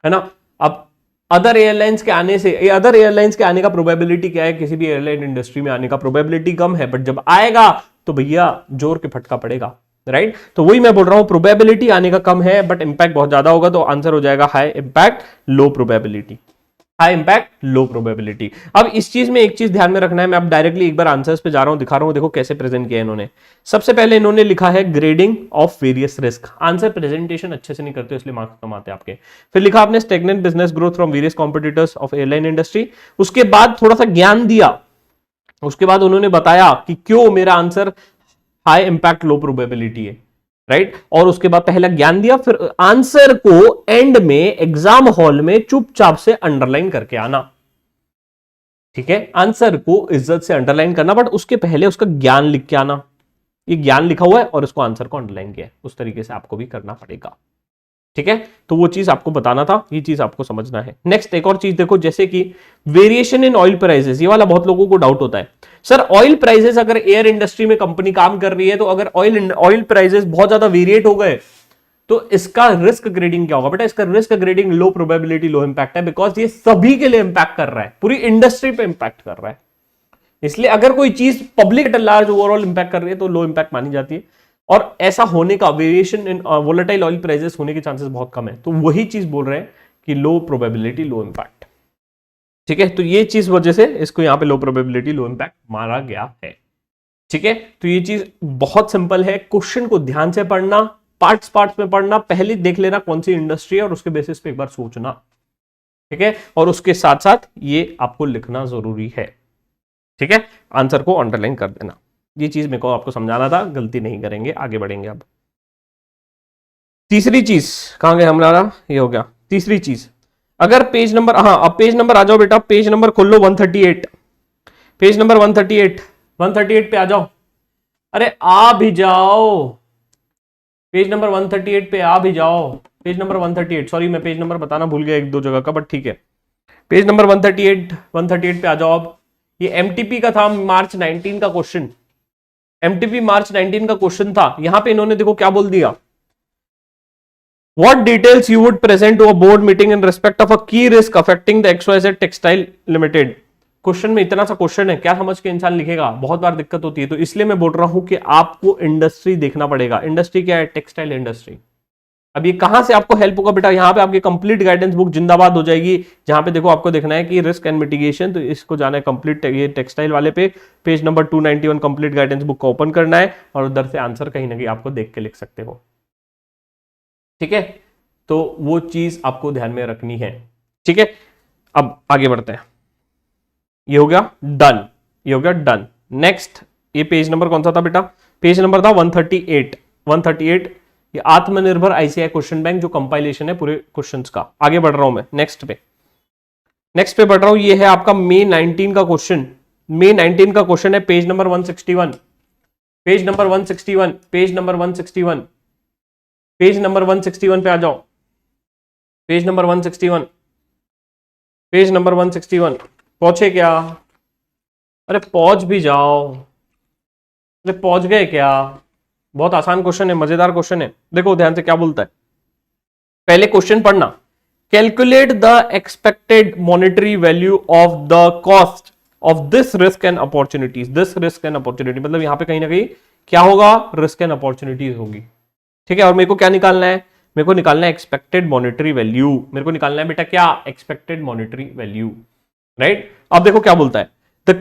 है ना। अब अदर एयरलाइंस के आने का प्रोबेबिलिटी क्या है? किसी भी एयरलाइन इंडस्ट्री में आने का प्रोबेबिलिटी कम है, बट जब आएगा तो भैया जोर के फटका पड़ेगा, राइट। तो वही मैं बोल रहा हूं, प्रोबेबिलिटी आने का कम है बट इंपैक्ट बहुत ज्यादा होगा, तो आंसर हो जाएगा हाई इम्पैक्ट लो प्रोबेबिलिटी। हाई इंपैक्ट लो प्रोबेबिलिटी। अब इस चीज में एक चीज ध्यान में रखना है, मैं अब डायरेक्टली एक बार आंसर्स पे जा रहा हूं, दिखा रहा हूं, देखो कैसे प्रेजेंट किया इन्होंने। सबसे पहले इन्होंने लिखा है grading of various risk. Answer presentation अच्छे से नहीं करते इसलिए मार्क्स कम आते हैं आपके। फिर लिखा आपने stagnant business growth from various competitors of airline industry. उसके बाद थोड़ा सा ज्ञान दिया, उसके बाद उन्होंने बताया कि क्यों मेरा आंसर हाई इंपैक्ट लो प्रोबेबिलिटी है। राइट और उसके बाद पहला ज्ञान दिया, फिर आंसर को एंड में एग्जाम हॉल में चुपचाप से अंडरलाइन करके आना। ठीक है, आंसर को इज्जत से अंडरलाइन करना, बट उसके पहले उसका ज्ञान लिख के आना। ये ज्ञान लिखा हुआ है और इसको आंसर को अंडरलाइन किया है, उस तरीके से आपको भी करना पड़ेगा। ठीक है, तो वो चीज आपको बताना था, ये चीज आपको समझना है। नेक्स्ट एक और चीज देखो, जैसे कि वेरिएशन इन ऑयल प्राइसेस, ये वाला बहुत लोगों को डाउट होता है, सर ऑयल प्राइसेस अगर एयर इंडस्ट्री में कंपनी काम कर रही है तो अगर ऑयल प्राइसेस बहुत ज्यादा वेरिएट हो गए तो इसका रिस्क ग्रेडिंग क्या होगा? बेटा इसका रिस्क ग्रेडिंग लो प्रोबेबिलिटी लो इंपैक्ट है, बिकॉज ये सभी के लिए इंपैक्ट कर रहा है, पूरी इंडस्ट्री पे इंपैक्ट कर रहा है। इसलिए अगर कोई चीज public at large overall impact कर रही है तो लो इंपैक्ट मानी जाती है, और ऐसा होने का variation in volatile oil prices होने के चांसेस बहुत कम है, तो वही चीज बोल रहे हैं कि लो प्रोबेबिलिटी लो इंपैक्ट। ठीक है, तो ये चीज वजह से इसको यहां पे लो प्रोबेबिलिटी लो इंपैक्ट मारा गया है। ठीक है, तो ये चीज बहुत सिंपल है, क्वेश्चन को ध्यान से पढ़ना, पार्ट्स में पढ़ना, पहले देख लेना कौन सी इंडस्ट्री है और उसके बेसिस पे एक बार सोचना। ठीक है, और उसके साथ साथ ये आपको लिखना जरूरी है। ठीक है, आंसर को अंडरलाइन कर देना। ये चीज मेरे को आपको समझाना था, गलती नहीं करेंगे, आगे बढ़ेंगे। अब तीसरी चीज कहां गए हमारा, ये हो गया तीसरी चीज। अगर पेज नंबर, हाँ अब पेज नंबर आ जाओ बेटा, पेज नंबर खोल लो 138, पेज नंबर 138 पे आ जाओ। अरे आ भी जाओ, पेज नंबर 138 पे आ भी जाओ, पेज नंबर 138, सॉरी मैं पेज नंबर बताना भूल गया एक दो जगह का, बट ठीक है, पेज नंबर 138 पे आ जाओ। अब ये एमटीपी का था, मार्च 19 का क्वेश्चन, एमटीपी मार्च 19 का क्वेश्चन था। यहां पे इन्होंने देखो क्या बोल दिया, What details you would present to a board meeting in respect of a key risk affecting the XYZ Textile Limited? Question में इतना सा क्वेश्चन है, क्या समझ के इंसान लिखेगा? बहुत बार दिक्कत होती है, तो इसलिए मैं बोल रहा हूं कि आपको इंडस्ट्री देखना पड़ेगा। इंडस्ट्री क्या है? Textile industry. अब ये कहां से आपको हेल्प होगा बेटा? यहां पे आपकी कंप्लीट गाइडेंस बुक जिंदाबाद हो जाएगी, जहां पे देखो आपको देखना है कि रिस्क एंड मिटिगेशन, तो इसको जाना है कंप्लीट, ये टेक्सटाइल वाले पे page number 291 complete guidance book को ओपन करना है और उधर से आंसर कहीं ना कहीं आपको देख के लिख सकते हो। ठीक है, तो वो चीज आपको ध्यान में रखनी है। ठीक है, अब आगे बढ़ते हैं। ये हो गया डन, ये हो गया डन। नेक्स्ट, ये पेज नंबर कौन सा था बेटा? पेज नंबर था 138। ये आत्मनिर्भर आईसीआई क्वेश्चन बैंक जो कंपाइलेशन है पूरे क्वेश्चंस का। आगे बढ़ रहा हूं मैं नेक्स्ट पे बढ़ रहा हूं। ये है आपका May 19 का क्वेश्चन, May 19 का क्वेश्चन है, page number 161, page number 161, page number 161, page number 161 पे आ जाओ, पेज नंबर 161, पेज नंबर 161 पहुंचे क्या? अरे पहुंच भी जाओ, अरे पहुंच गए क्या? बहुत आसान क्वेश्चन है, मजेदार क्वेश्चन है। देखो ध्यान से क्या बोलता है, पहले क्वेश्चन पढ़ना। Calculate the expected monetary value of the cost of this risk and opportunities. This risk and opportunity मतलब यहां पे कहीं ना कहीं क्या होगा? रिस्क एंड अपॉर्चुनिटीज होगी। ठीक है, और मेरे को क्या निकालना है? मेरे को निकालना है एक्सपेक्टेड मॉनेटरी वैल्यू। मेरे को निकालना है बेटा क्या? Expected monetary value. राइट, अब देखो क्या बोलता है, the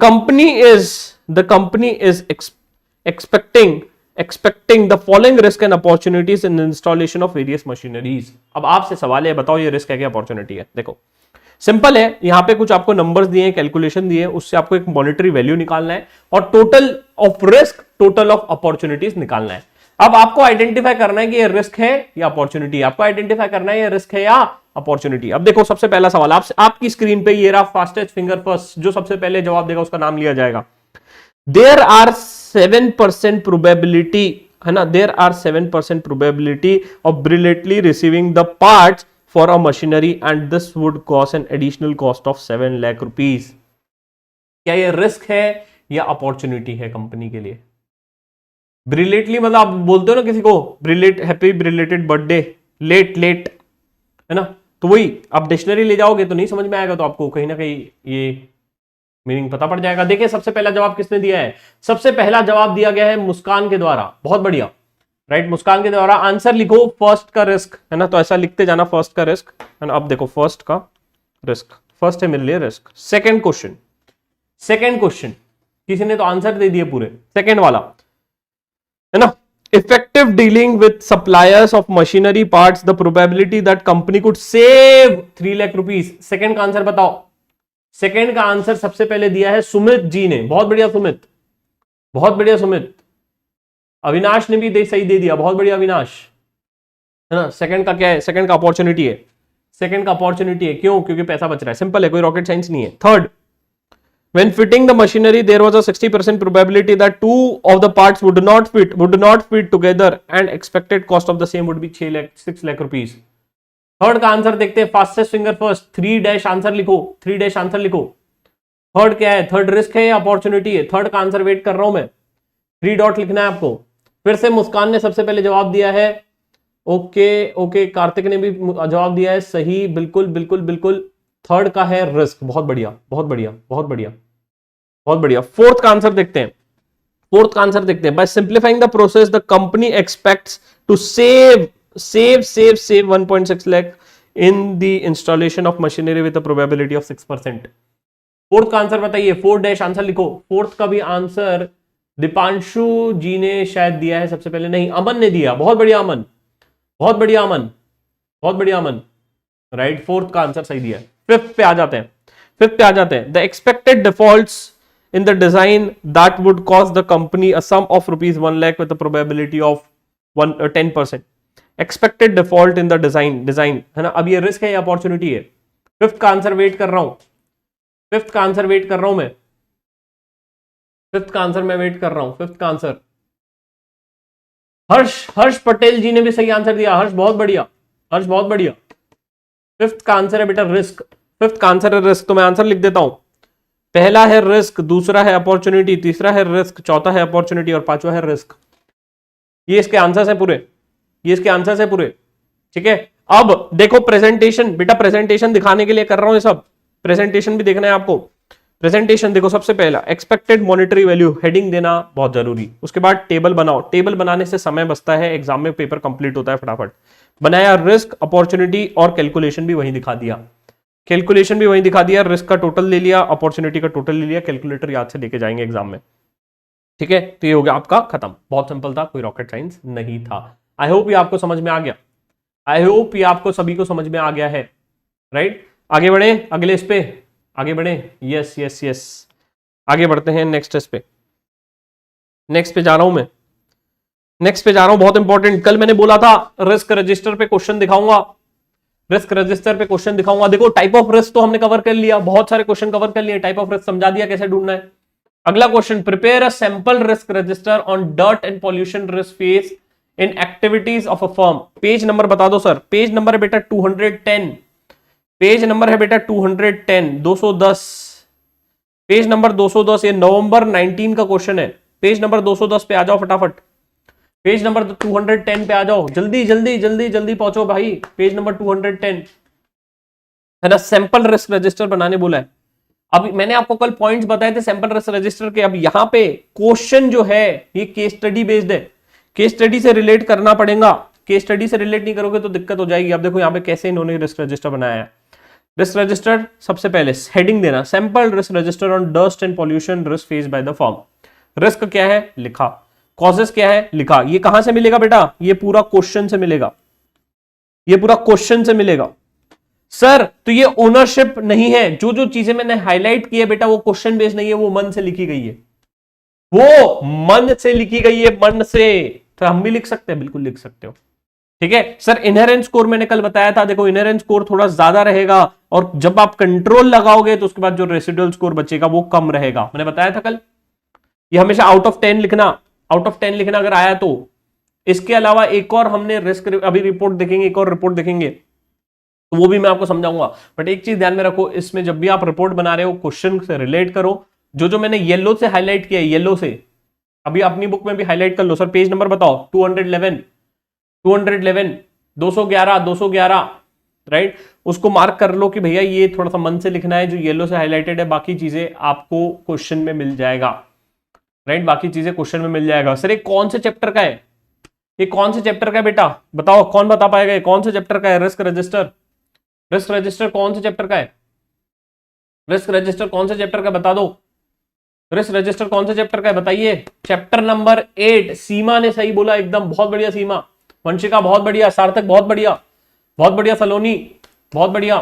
company is expecting the following risk and opportunities in installation of various machineries. अब आपसे सवाल है, बताओ ये रिस्क है क्या अपॉर्चुनिटी है? देखो सिंपल है, यहां पे कुछ आपको नंबर्स दिए हैं, कैलकुलेशन दिए हैं, उससे आपको एक मॉनेटरी वैल्यू निकालना है और total of risk, total of opportunities निकालना है। अब आपको आइडेंटिफाई करना है कि ये रिस्क है या अपॉर्चुनिटी, आपको आइडेंटिफाई करना है ये रिस्क है या अपॉर्चुनिटी। अब देखो सबसे पहला सवाल आपकी स्क्रीन पे ये रहा, फास्टेस्ट फिंगर फर्स्ट, जो सबसे पहले जवाब देगा उसका नाम लिया जाएगा। देयर आर 7% प्रोबेबिलिटी, है ना, there are 7% probability of brilliantly receiving the parts for a machinery and this would cost an additional cost of 7 lakh rupees. क्या ये रिस्क है या अपॉर्चुनिटी है कंपनी के लिए? ब्रिलेटली मतलब आप बोलते हो ना किसी को ब्रिलेट, हैप्पी ब्रिलेटेड बर्थडे, लेट, है ना, तो वही आप डिक्शनरी ले जाओगे तो नहीं समझ में आएगा, तो आपको कहीं ना कहीं ये मीनिंग पता पड़ जाएगा। देखिए सबसे पहला जवाब किसने दिया है? सबसे पहला जवाब दिया गया है मुस्कान के द्वारा, बहुत बढ़िया, राइट, मुस्कान के द्वारा। आंसर लिखो फर्स्ट का रिस्क, है ना, तो ऐसा लिखते जाना फर्स्ट का रिस्क, है ना। अब देखो फर्स्ट का रिस्क, फर्स्ट है मेरे लिए रिस्क। सेकंड क्वेश्चन किसी ने तो आंसर दे दिए पूरे, सेकंड वाला, है ना, effective dealing with suppliers of machinery parts, the probability that company could save 3 lakh rupees. Second का आंसर बताओ। सेकंड का आंसर सबसे पहले दिया है सुमित जी ने, बहुत बढ़िया सुमित, बहुत बढ़िया सुमित। अविनाश ने भी सही दे दिया, बहुत बढ़िया अविनाश, है ना। सेकंड का क्या है, सेकंड का अपॉर्चुनिटी है, सेकंड का अपॉर्चुनिटी है, क्यों, क्योंकि पैसा बच रहा है, सिंपल है, कोई रॉकेट साइंस नहीं है। Third, when fitting the machinery there was a 60% probability that two of the parts would not fit together and expected cost of the same would be 6 lakh rupees। Third का answer देखते हैं, fastest finger first, 3 dash answer लिखो, 3 dash answer लिखो। Third क्या है, third risk है या opportunity है, थर्ड का आंसर वेट कर रहा हूं मैं, 3 डॉट लिखना है आपको। फिर से मुस्कान ने सबसे पहले जवाब दिया है, ओके ओके, कार्तिक ने भी जवाब दिया है, सही, बिल्कुल बिल्कुल बिल्कुल, थर्ड का है रिस्क, बहुत बढ़िया बहुत बढ़िया बहुत बढ़िया बहुत बढ़िया। फोर्थ का आंसर देखते हैं, फोर्थ का आंसर देखते हैं, by simplifying the process the company expects to save 1.6 lakh in the installation of machinery with a probability of 6%। Fourth का आंसर बताइए, 4 डैश आंसर लिखो। फोर्थ का भी आंसर दीपांशु जी ने शायद दिया है सबसे पहले, नहीं अमन ने दिया, बहुत बढ़िया अमन, बहुत बढ़िया अमन, बहुत बढ़िया अमन, राइट, फोर्थ का आंसर सही दिया है। फिफ्थ पे आ जाते हैं, फिफ्थ पे आ जाते हैं, the expected defaults in the design that would cost the company a sum of rupees 1 lakh with a probability of 10%। expected default in the design है ना। अब ये रिस्क है या अपॉर्चुनिटी है, फिफ्थ का आंसर वेट कर रहा हूं, फिफ्थ का आंसर वेट कर रहा हूं मैं, फिफ्थ का आंसर मैं वेट कर रहा हूं, फिफ्थ का आंसर। हर्ष पटेल जी ने भी सही आंसर दिया, हर्ष बहुत बढ़िया, हर्ष बहुत बढ़िया। फिफ्थ का आंसर है बेटा रिस्क, फिफ्थ का आंसर है रिस्क, तो मैं आंसर लिख देता हूं, पहला है रिस्क, दूसरा है अपॉर्चुनिटी, तीसरा है रिस्क, चौथा है अपॉर्चुनिटी और पांचवा है रिस्क। ये इसके आंसर्स हैं पूरे, ये इसके आंसर्स हैं पूरे, ठीक है। अब देखो प्रेजेंटेशन, बेटा प्रेजेंटेशन दिखाने के लिए कर रहा हूं ये सब, प्रेजेंटेशन भी देखना है आपको। प्रेजेंटेशन देखो, सबसे पहला एक्सपेक्टेड मॉनेटरी वैल्यू, हेडिंग देना बहुत जरूरी, उसके बाद टेबल बनाओ, टेबल बनाने से समय बचता है, एग्जाम में पेपर कंप्लीट होता है फटाफट। बनाया रिस्क, अपॉर्चुनिटी और कैलकुलेशन भी वहीं दिखा दिया, कैलकुलेशन भी वहीं दिखा दिया, रिस्क का टोटल ले लिया, अपॉर्चुनिटी का टोटल ले लिया, कैलकुलेटर याद से लेके जाएंगे एग्जाम में, ठीक है। तो ये हो गया आपका खत्म, बहुत सिंपल था, कोई रॉकेट साइंस नहीं था। आई होप ये आपको समझ में आ गया, आई होप ये आपको सभी को समझ में आ गया है, राइट। आगे बढ़े अगले इस पे, आगे बढ़े, यस यस यस, आगे बढ़ते हैं नेक्स्ट इस पे, नेक्स्ट पे जा रहा हूं मैं, नेक्स्ट पे जा रहा हूं, बहुत इंपॉर्टेंट। कल मैंने बोला था रिस्क रजिस्टर पे क्वेश्चन दिखाऊंगा, रिस्क रजिस्टर पे क्वेश्चन दिखाऊंगा। देखो टाइप ऑफ रिस्क तो हमने कवर कर लिया, बहुत सारे क्वेश्चन कवर कर लिए, टाइप ऑफ रिस्क समझा दिया कैसे ढूंढना है। अगला question, prepare a sample risk register on dirt and pollution risk face in activities of a firm. Page number बता दो सर, पेज नंबर है बेटा 210, पेज नंबर है बेटा 210, 210, पेज नंबर 210, ये नवंबर 19 का क्वेश्चन है, पेज नंबर 210 पे आ जाओ फटाफट, पेज नंबर 210 पे आ जाओ, जल्दी जल्दी जल्दी जल्दी पहुंचो भाई, पेज नंबर 210 है ना। सैंपल रिस्क रजिस्टर बनाने बोला है, अब मैंने आपको कल पॉइंट्स बताए थे सैंपल रिस्क रजिस्टर के। अब यहां पे क्वेश्चन जो है ये केस स्टडी बेस्ड है, केस स्टडी से रिलेट करना पड़ेगा, केस स्टडी से रिलेट नहीं करोगे तो दिक्कत हो जाएगी। अब देखो यहाँ पे कैसे इन्होंने रिस्क रजिस्टर बनाया है। रिस्क रजिस्टर सबसे पहले हेडिंग देना, sample risk register on dust and pollution risk face by the firm. Risk क्या है लिखा, कॉजेस क्या है लिखा, ये कहां से मिलेगा बेटा, ये पूरा क्वेश्चन से मिलेगा, ये पूरा क्वेश्चन से मिलेगा। सर तो ये ओनरशिप नहीं है, जो जो चीजें मैंने हाईलाइट की है बेटा वो क्वेश्चन बेस्ड नहीं है, वो मन से लिखी गई है, वो मन से लिखी गई है, मन से। तो हम भी लिख सकते हैं, बिल्कुल लिख सकते हो, ठीक है। सर इनहेरेंट स्कोर मैंने कल बताया था, देखो इनहेरेंट स्कोर थोड़ा ज्यादा रहेगा और जब आप कंट्रोल लगाओगे तो उसके बाद जो रेसिडुअल स्कोर बचेगा वो कम रहेगा, मैंने बताया था कल। ये हमेशा आउट ऑफ 10 लिखना, आउट ऑफ 10 लिखना अगर आया तो। इसके अलावा एक और हमने रिस्क, अभी रिपोर्ट देखेंगे, एक और रिपोर्ट देखेंगे तो वो भी मैं आपको समझाऊंगा। बट एक चीज ध्यान में रखो, इसमें जब भी आप रिपोर्ट बना रहे हो क्वेश्चन से रिलेट करो, जो जो मैंने येलो से हाईलाइट किया है, येलो से अभी अपनी बुक में भी हाईलाइट कर लो। सर पेज नंबर बताओ, 211, 211, 211, 211, राइट। उसको मार्क कर लो कि भैया ये थोड़ा सा मन से लिखना है, जो येलो से हाईलाइटेड है, बाकी चीजें आपको क्वेश्चन में मिल जाएगा, राइट, बाकी चीजें क्वेश्चन में मिल जाएगा। सर ये कौन से चैप्टर का है, ये कौन से चैप्टर का है बेटा, बताओ कौन बता पाएगा, कौन से चैप्टर का है रिस्क रजिस्टर, रिस्क रजिस्टर कौन से चैप्टर का है, रिस्क रजिस्टर कौन से चैप्टर का बता दो, रिस्क रजिस्टर कौन से चैप्टर का है बताइए। चैप्टर नंबर 8, सीमा ने सही बोला एकदम, बहुत बढ़िया सीमा, वंशिका बहुत बढ़िया, सार्थक बहुत बढ़िया, बहुत बढ़िया, सलोनी बहुत बढ़िया,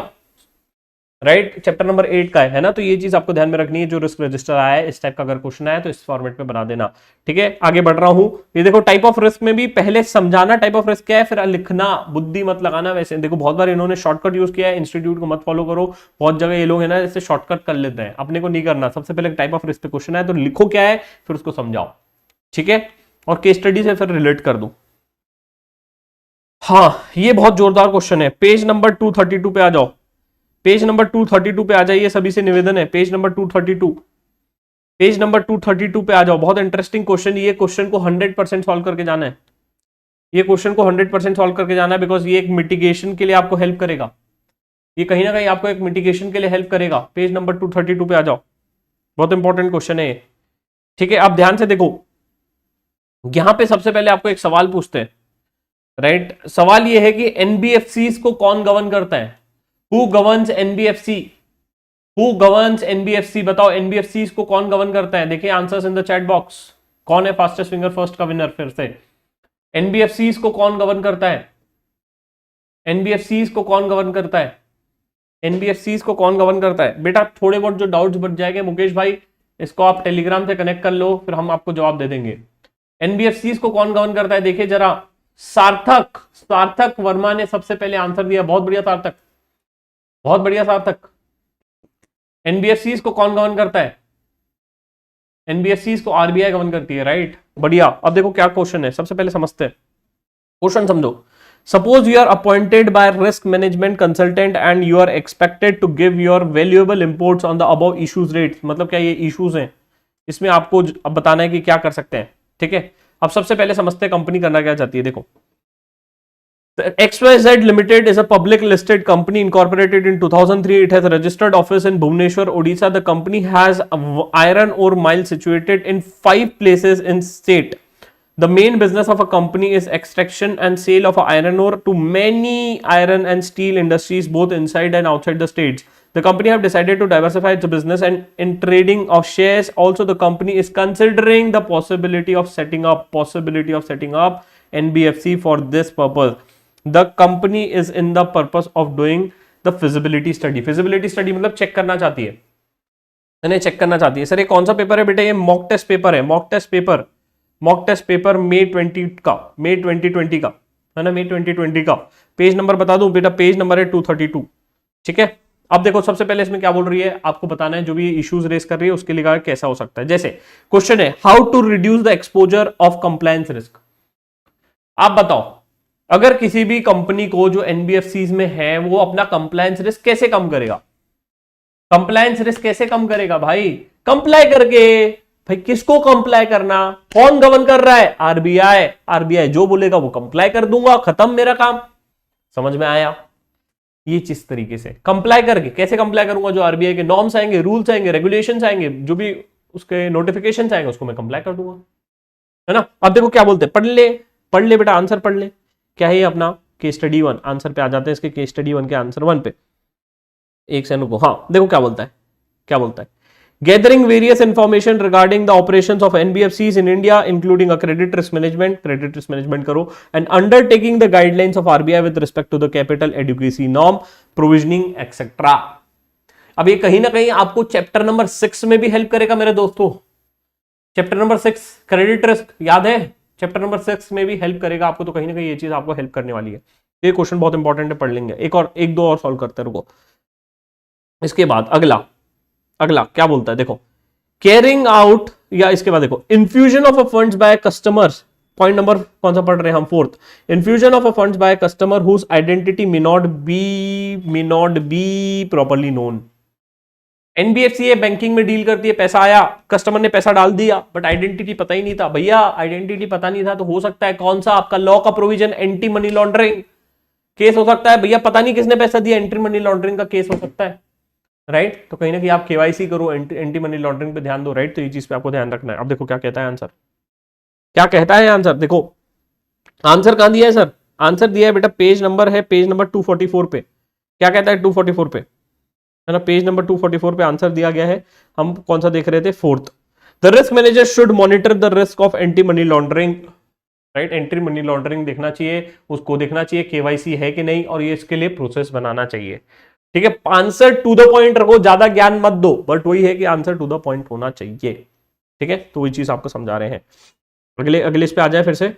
राइट, चैप्टर नंबर 8 का है ना। तो ये चीज आपको ध्यान में रखनी है, जो रिस्क रजिस्टर आया है इस टाइप का अगर क्वेश्चन आया तो इस फॉर्मेट में बना देना। ठीक है, आगे बढ़ रहा हूं। ये देखो टाइप ऑफ रिस्क में भी पहले समझाना टाइप ऑफ रिस्क क्या है, फिर लिखना, बुद्धि मत लगाना। वैसे देखो बहुत बार इन्होंने शॉर्टकट यूज किया है, इंस्टीट्यूट को मत फॉलो करो। बहुत जगह ये लोग है ना जैसे शॉर्टकट कर लेते हैं, अपने को नहीं करना। सबसे पहले टाइप ऑफ रिस्क पे क्वेश्चन है तो लिखो क्या है, फिर उसको समझाओ। ठीक है, और केस स्टडी से फिर रिलेट कर दो। हाँ, ये बहुत जोरदार क्वेश्चन है। पेज नंबर 232 पे आ जाओ, पेज नंबर 232 पे आ जाइए, सभी से निवेदन है। पेज नंबर 232, पेज नंबर 232 पे आ जाओ। बहुत इंटरेस्टिंग क्वेश्चन, ये क्वेश्चन को 100% सॉल्व करके जाना है। ये क्वेश्चन को 100% सॉल्व करके जाना है, बिकॉज ये एक मिटिगेशन के लिए आपको हेल्प करेगा। ये कहीं ना कहीं आपको एक मिटिगेशन के लिए हेल्प करेगा। पेज नंबर 232 पे आ जाओ, बहुत इंपॉर्टेंट क्वेश्चन है ये। ठीक है, आप ध्यान से देखो, यहां पे सबसे पहले आपको एक सवाल पूछते हैं। राइट, सवाल ये है कि एनबीएफसी को कौन गवर्न करता है? Who governs NBFC? Who governs NBFC? बताओ एनबीएफसी को कौन गवर्न करता है? देखिए answers in the chat box. कौन है फास्टेस्ट फिंगर फर्स्ट का विनर? फिर से एनबीएफसी को कौन गवर्न करता है? एनबीएफसी को कौन गवर्न करता है? एनबीएफसी को कौन गवर्न करता है? बेटा थोड़े बहुत जो डाउट्स बच जाएंगे मुकेश भाई, इसको आप टेलीग्राम से कनेक्ट कर लो, फिर हम आपको जवाब दे देंगे। एनबीएफसी को कौन गवर्न करता है? देखिए जरा, सार्थक, सार्थक वर्मा ने सबसे पहले आंसर दिया। बहुत बढ़िया सार्थक, बहुत बढ़िया सार्थक। एनबीएफसी को कौन गवर्न करता है? एनबीएफसी को आरबीआई गवर्न करती है। राइट, बढ़िया। अब देखो क्या क्वेश्चन है, सबसे पहले समझते हैं क्वेश्चन, समझो। Suppose you are appointed by risk management consultant and you are expected to give your valuable imports on the above issues rates. मतलब क्या ये इश्यूज हैं, इसमें आपको अब बताना है कि क्या कर सकते हैं। ठीक है, अब सबसे पहले समझते हैं कंपनी करना क्या चाहती है। देखो, XYZ Limited is a public listed company incorporated in 2003. It has a registered office in Bhubaneswar, Odisha. The company has iron ore mine situated in 5 places in state. The main business of a company is extraction and sale of iron ore to many iron and steel industries both inside and outside the states. The company have decided to diversify its business and in trading of shares. Also, the company is considering the possibility of setting up NBFC for this purpose. The company is in the purpose of doing the feasibility study. Feasibility study मतलब check करना चाहती है, यानी check करना चाहती है। Sir ये कौन सा पेपर है बेटा? ये मॉक टेस्ट पेपर है, mock test paper, mock test paper May 20 का, मई 2020 का है ना, मई 2020 का। पेज नंबर बता दूं बेटा, पेज नंबर है 232। ठीक है, अब देखो सबसे पहले इसमें क्या बोल रही है, आपको बताना है जो भी इश्यूज रेस कर रही है उसके लिए कैसा हो सकता है। जैसे क्वेश्चन है, how to reduce the exposure of compliance risk. आप बताओ, अगर किसी भी कंपनी को जो एनबीएफसी में है वो अपना कंप्लायंस रिस्क कैसे कम करेगा? कंप्लायंस रिस्क कैसे कम करेगा भाई? कंप्लाई करके। भाई किसको कंप्लाई करना, कौन गवर्न कर रहा है? आरबीआई। आरबीआई जो बोलेगा वो कंप्लाई कर दूंगा, खत्म मेरा काम। समझ में आया? ये जिस तरीके से कंप्लाई करके, कैसे कंप्लाई करूंगा? जो आरबीआई के नॉर्म्स आएंगे, रूल्स आएंगे, रेगुलेशंस आएंगे, जो भी उसके नोटिफिकेशंस आएंगे उसको मैं कंप्लाई कर दूंगा, है ना। अब देखो क्या बोलते हैं, पढ़ ले बेटा, आंसर पढ़ ले। क्या है अपना केस स्टडी 1, आंसर पे आ जाते हैं इसके, केस स्टडी 1 के आंसर 1 पे। एक सेकंड रुको, हाँ देखो क्या बोलता है, क्या बोलता है। Gathering various information regarding the operations of NBFCs in India including a credit risk management, credit risk management करो, and undertaking the guidelines of RBI with respect to the capital adequacy norm, provisioning etcetera. अब ये कहीं ना कहीं आपको chapter number 6 में भी help करेगा मेरे दोस्तों। चैप्टर नंबर 6 क्रेडिट रिस्क याद है, चैप्टर नंबर 6 में भी हेल्प करेगा आपको, तो कहीं ना कहीं ये चीज आपको हेल्प करने वाली है। ये क्वेश्चन बहुत इंपॉर्टेंट है, पढ़ लेंगे। एक दो और सॉल्व करते रुको। इसके बाद अगला क्या बोलता है, देखो कैरिंग आउट, या इसके बाद देखो infusion of a funds by customers. Point number कौन सा पढ़ रहे हैं हम? 4th। Infusion of a funds by customer whose identity may not be properly known. NBFC है, बैंकिंग में डील करती है, पैसा आया, कस्टमर ने पैसा डाल दिया, बट आइडेंटिटी पता ही नहीं था। भैया आइडेंटिटी पता नहीं था तो हो सकता है कौन सा आपका लॉ का provision, anti money laundering case हो सकता है। भैया पता नहीं किसने पैसा दिया, एंटी मनी लॉन्ड्रिंग का केस हो सकता है। राइट, तो कहीं ना कहीं आप केवाईसी करो, एंटी मनी लॉन्ड्रिंग पे ध्यान दो। राइट, तो ये चीज पे आपको ध्यान रखना है। अब देखो क्या कहता है आंसर, क्या कहता है आंसर। देखो आंसर कहां दिया है सर? आंसर दिया है बेटा, पेज नंबर है, पेज नंबर 244 पे। क्या कहता है 244 पे, है ना, पेज नंबर 244 पे आंसर दिया गया है। हम कौन सा देख रहे थे? 4th। The risk manager should monitor the risk of anti money laundering. Right, anti money laundering देखना चाहिए, उसको देखना चाहिए केवाईसी है कि नहीं, और ये इसके लिए प्रोसेस बनाना चाहिए। ठीक है, आंसर टू द पॉइंट रखो, ज्यादा ज्ञान मत दो, बट वही है कि आंसर टू द पॉइंट होना चाहिए। ठीक है, तो वही चीज आपको समझा रहे हैं। अगले अगले इस पे आ जाए, फिर से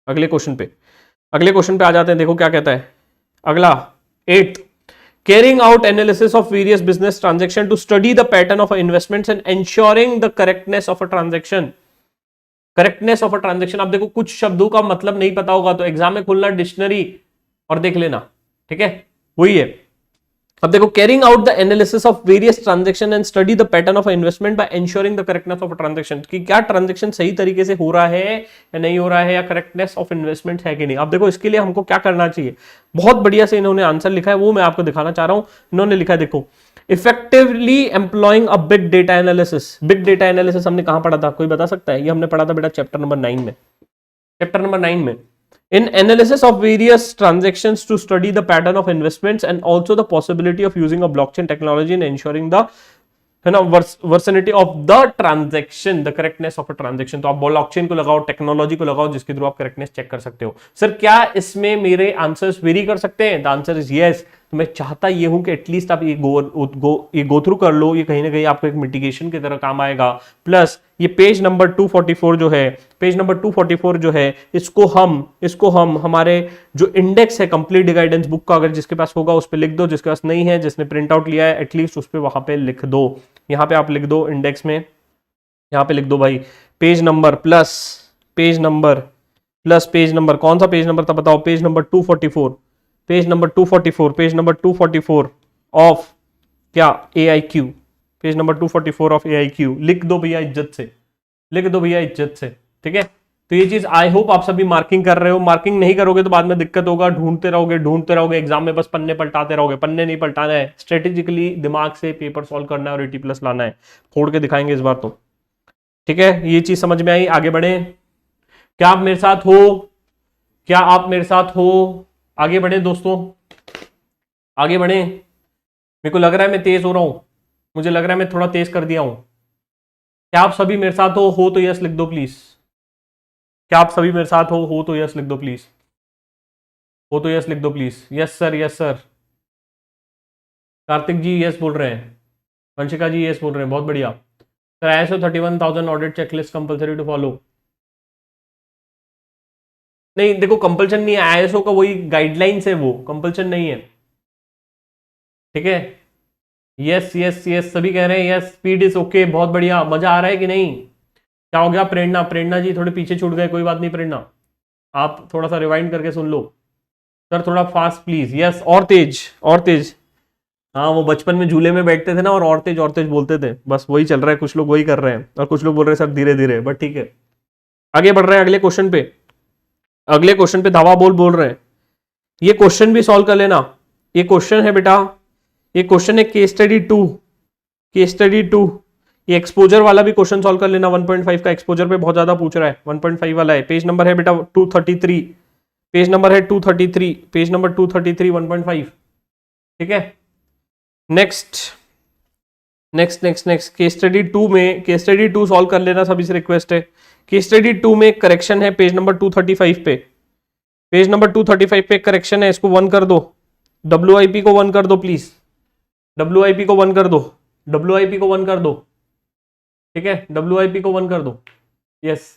अगले क्वेश्चन पे आ जाते हैं। देखो क्या कहता है अगला, 8th, carrying out analysis of various business transaction to study the pattern of investments and ensuring the correctness of a transaction। Correctness of a transaction, आप देखो कुछ शब्दों का मतलब नहीं पता होगा तो एग्जाम में खोलना डिक्शनरी और देख लेना। ठीक है, वही है। अब देखो, carrying out the analysis of various transaction and study the pattern of investment by ensuring the correctness of transaction, कि क्या ट्रांजेक्शन सही तरीके से हो रहा है या नहीं हो रहा है, या करेक्टनेस ऑफ इन्वेस्टमेंट है कि नहीं। अब देखो, इसके लिए हमको क्या करना चाहिए, बहुत बढ़िया से इन्होंने आंसर लिखा है, वो मैं आपको दिखाना चाह रहा हूं। इन्होंने लिखा है, देखो, effectively employing a big data analysis. Big data analysis हमने कहां पढ़ा था, कोई बता सकता है? ये हमने पढ़ा था बेटा चैप्टर नंबर 9 में। चैप्टर नंबर 9 में, in analysis of various transactions to study the pattern of investments and also the possibility of using a blockchain technology and ensuring the है ना veracity of the transaction, the correctness of a transaction. तो आप blockchain को लगाओ, technology को लगाओ, जिसके through आप करेक्टनेस चेक कर सकते हो। सर क्या इसमें मेरे आंसर्स वेरी कर सकते हैं? The answer is yes. तो मैं चाहता ये हूं कि एटलीस्ट आप ये गो थ्रू कर लो, ये कहीं ना कहीं आपको एक मिटिगेशन की तरह काम आएगा। प्लस ये पेज नंबर 244 जो है, पेज नंबर 244 जो है, इसको हम हमारे जो इंडेक्स है कंप्लीट गाइडेंस बुक का, अगर जिसके पास होगा उस पर लिख दो, जिसके पास नहीं है, जिसने प्रिंट आउट लिया है एटलीस्ट उस पर वहां पे लिख दो। यहां पे आप लिख दो इंडेक्स में, यहां पे लिख दो भाई page number plus page number plus page number. कौन सा पेज नंबर था बताओ? Page number 244, page number 244, page number 244 of क्या? AIQ, page number 244 of AIQ। लिख दो भैया इज्जत से, लिख दो भैया इज्जत से। ठीक है, तो ये चीज आई होप आप सभी मार्किंग कर रहे हो। मार्किंग नहीं करोगे तो बाद में दिक्कत होगा, ढूंढते रहोगे एग्जाम में, बस पन्ने पलटाते रहोगे। पन्ने नहीं पलटाना है, स्ट्रेटेजिकली दिमाग से पेपर सॉल्व करना है और 80+ लाना है। फोड़ के दिखाएंगे इस बार तो। ठीक है, ये चीज समझ में आई? आगे बढ़े, क्या आप मेरे साथ हो? क्या आप मेरे साथ हो? आगे बढ़े दोस्तों, आगे बढ़े। मेरे को लग रहा है मैं तेज हो रहा हूं, मुझे लग रहा है मैं थोड़ा तेज कर दिया हूं। क्या आप सभी मेरे साथ हो तो यस लिख दो प्लीज। क्या आप सभी मेरे साथ हो तो यस लिख दो प्लीज, हो तो यस लिख दो please. Yes sir, yes sir. Kartik ji yes बोल रहे हैं, वंशिका जी यस बोल रहे हैं, बहुत बढ़िया। Sir ISO 31,000 audit checklist compulsory to follow. नहीं देखो, कंपल्सन नहीं है, ISO का वही गाइडलाइंस है, वो कंपल्सन नहीं है। ठीक है, यस यस यस सभी कह रहे हैं यस। स्पीड इज ओके, बहुत बढ़िया। मजा आ रहा है कि नहीं? क्या हो गया? प्रेरणा, प्रेरणा जी थोड़े पीछे छूट गए, कोई बात नहीं प्रेरणा, आप थोड़ा सा रिवाइंड करके सुन लो। सर थोड़ा फास्ट प्लीज। यस, और तेज, और तेज। हाँ, वो बचपन में झूले में बैठते थे ना और तेज बोलते थे, बस वही चल रहा है। कुछ लोग वही कर रहे हैं और कुछ लोग बोल रहे हैं सर धीरे धीरे, बट ठीक है। आगे बढ़ रहे हैं अगले क्वेश्चन पे, अगले क्वेश्चन पे धावा बोल रहे हैं। ये क्वेश्चन भी सॉल्व कर लेना। ये क्वेश्चन है बेटा, ये क्वेश्चन है केस स्टडी 2, केस स्टडी 2। ये एक्सपोजर वाला भी क्वेश्चन सॉल्व कर लेना। 1.5 का एक्सपोजर पे बहुत ज्यादा पूछ रहा है, 1.5 वाला है। पेज नंबर है बेटा 233, पेज नंबर है 233, पेज नंबर 233 1.5। ठीक है, next next next next case study 2 में, केस स्टडी 2 सॉल्व कर लेना, सभी से रिक्वेस्ट है। केस स्टडी 2 में करेक्शन है पेज नंबर 235 पे, पेज नंबर 235 पे करेक्शन है, इसको 1 कर दो। WIP को 1 कर दो प्लीज, WIP को 1 कर दो, WIP को 1 कर दो। ठीक है, WIP को 1 कर दो। Yes,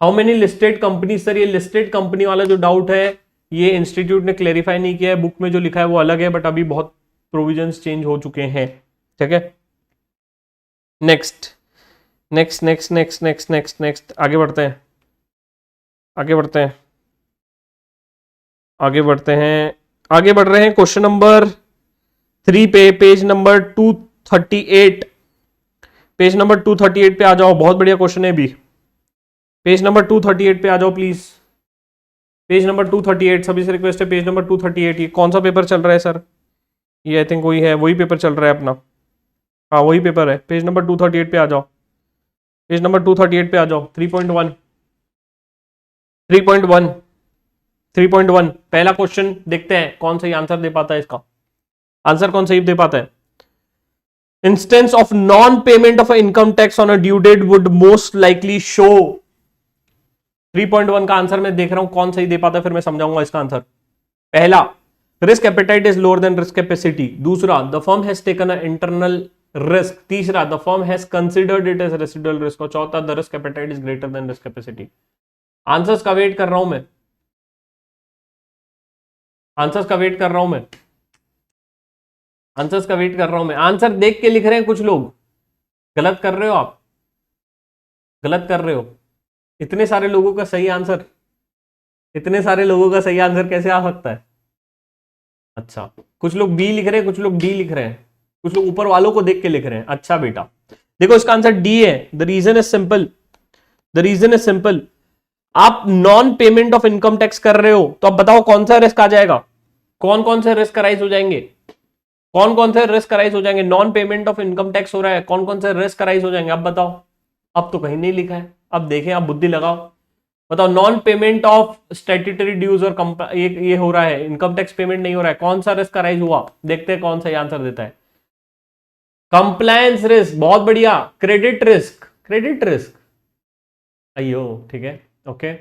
how many listed company? Sir ये लिस्टेड कंपनी वाला जो डाउट है ये इंस्टीट्यूट ने क्लेरिफाई नहीं किया है, बुक में जो लिखा है वो अलग है, बट अभी बहुत प्रोविजंस चेंज हो चुके हैं। ठीक है, next next next next next next next आगे बढ़ते हैं, आगे बढ़ते हैं, आगे बढ़ते हैं, आगे बढ़ रहे हैं क्वेश्चन नंबर 3 पे, पेज नंबर 238, पेज नंबर 238 पे आ जाओ। बहुत बढ़िया क्वेश्चन है भी, पेज नंबर 238 पे आ जाओ प्लीज। पेज नंबर 238, सभी से रिक्वेस्ट है पेज नंबर 238। ये कौन सा पेपर चल रहा है सर? ये आई थिंक वही है, वही पेपर चल रहा है अपना। हाँ वही पेपर है, पेज नंबर 238 पे आ जाओ, पेज नंबर 238 पे आ जाओ। 3.1 3.1 3.1 पहला क्वेश्चन देखते हैं कौन सही आंसर दे पाता है, इसका आंसर कौन सही दे पाता है। Instance of non payment of income tax on a due date would most likely show. 3.1 का आंसर मैं देख रहा हूं कौन सही दे पाता है, फिर मैं समझाऊंगा इसका आंसर। पहला, risk appetite is lower than risk capacity. दूसरा, the firm has taken a internal risk. तीसरा, the firm has considered it as residual risk. और चौथा, the risk appetite is greater than risk capacity. Answers का wait कर रहा हूं मैं, answers का वेट कर रहा हूं मैं, आंसर्स का वेट कर रहा हूं मैं। आंसर देख के लिख रहे हैं कुछ लोग, गलत कर रहे हो आप, गलत कर रहे हो। इतने सारे लोगों का सही आंसर, इतने सारे लोगों का सही आंसर कैसे आ सकता है? अच्छा, कुछ लोग बी लिख रहे हैं, कुछ लोग डी लिख रहे हैं, कुछ लोग ऊपर वालों को देख के लिख रहे हैं। अच्छा बेटा, देखो इसका आंसर डी है। The reason is simple, the reason is simple. आप non payment of income tax कर रहे हो, तो अब बताओ कौन सा रिस्क आ जाएगा, कौन कौन से रिस्क अराइज हो जाएंगे, कौन कौन से रिस्क अराइज हो जाएंगे? Non payment of income tax हो रहा है, कौन कौन से रिस्क अराइज हो जाएंगे? अब बताओ, अब तो कहीं नहीं लिखा है, अब देखें, आप बुद्धि लगाओ, बताओ। Non payment of statutory dues और ये हो रहा है, इनकम टैक्स पेमेंट नहीं हो रहा है, कौन सा रिस्क अराइज हुआ? देखते हैं कौन सा आंसर देता है। कंप्लायंस रिस्क, बहुत बढ़िया। क्रेडिट रिस्क, क्रेडिट रिस्क, अयो ठीक है, okay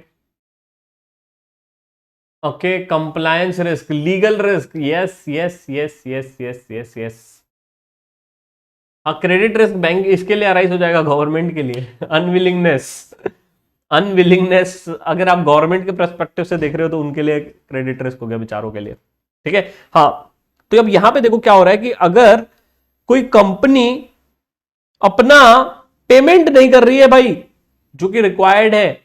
okay. Compliance risk, legal risk, yes yes yes yes yes yes yes. हाँ, क्रेडिट रिस्क बैंक इसके लिए अराइज हो जाएगा, गवर्नमेंट के लिए। अनविलिंगनेस, अनविलिंगनेस, अगर आप गवर्नमेंट के पर्सपेक्टिव से देख रहे हो तो उनके लिए क्रेडिट रिस्क हो गया, बेचारों के लिए, ठीक है। हाँ, तो अब यहां पे देखो क्या हो रहा है कि अगर कोई कंपनी अपना पेमेंट नहीं कर रही है भाई, जो कि रिक्वायर्ड है,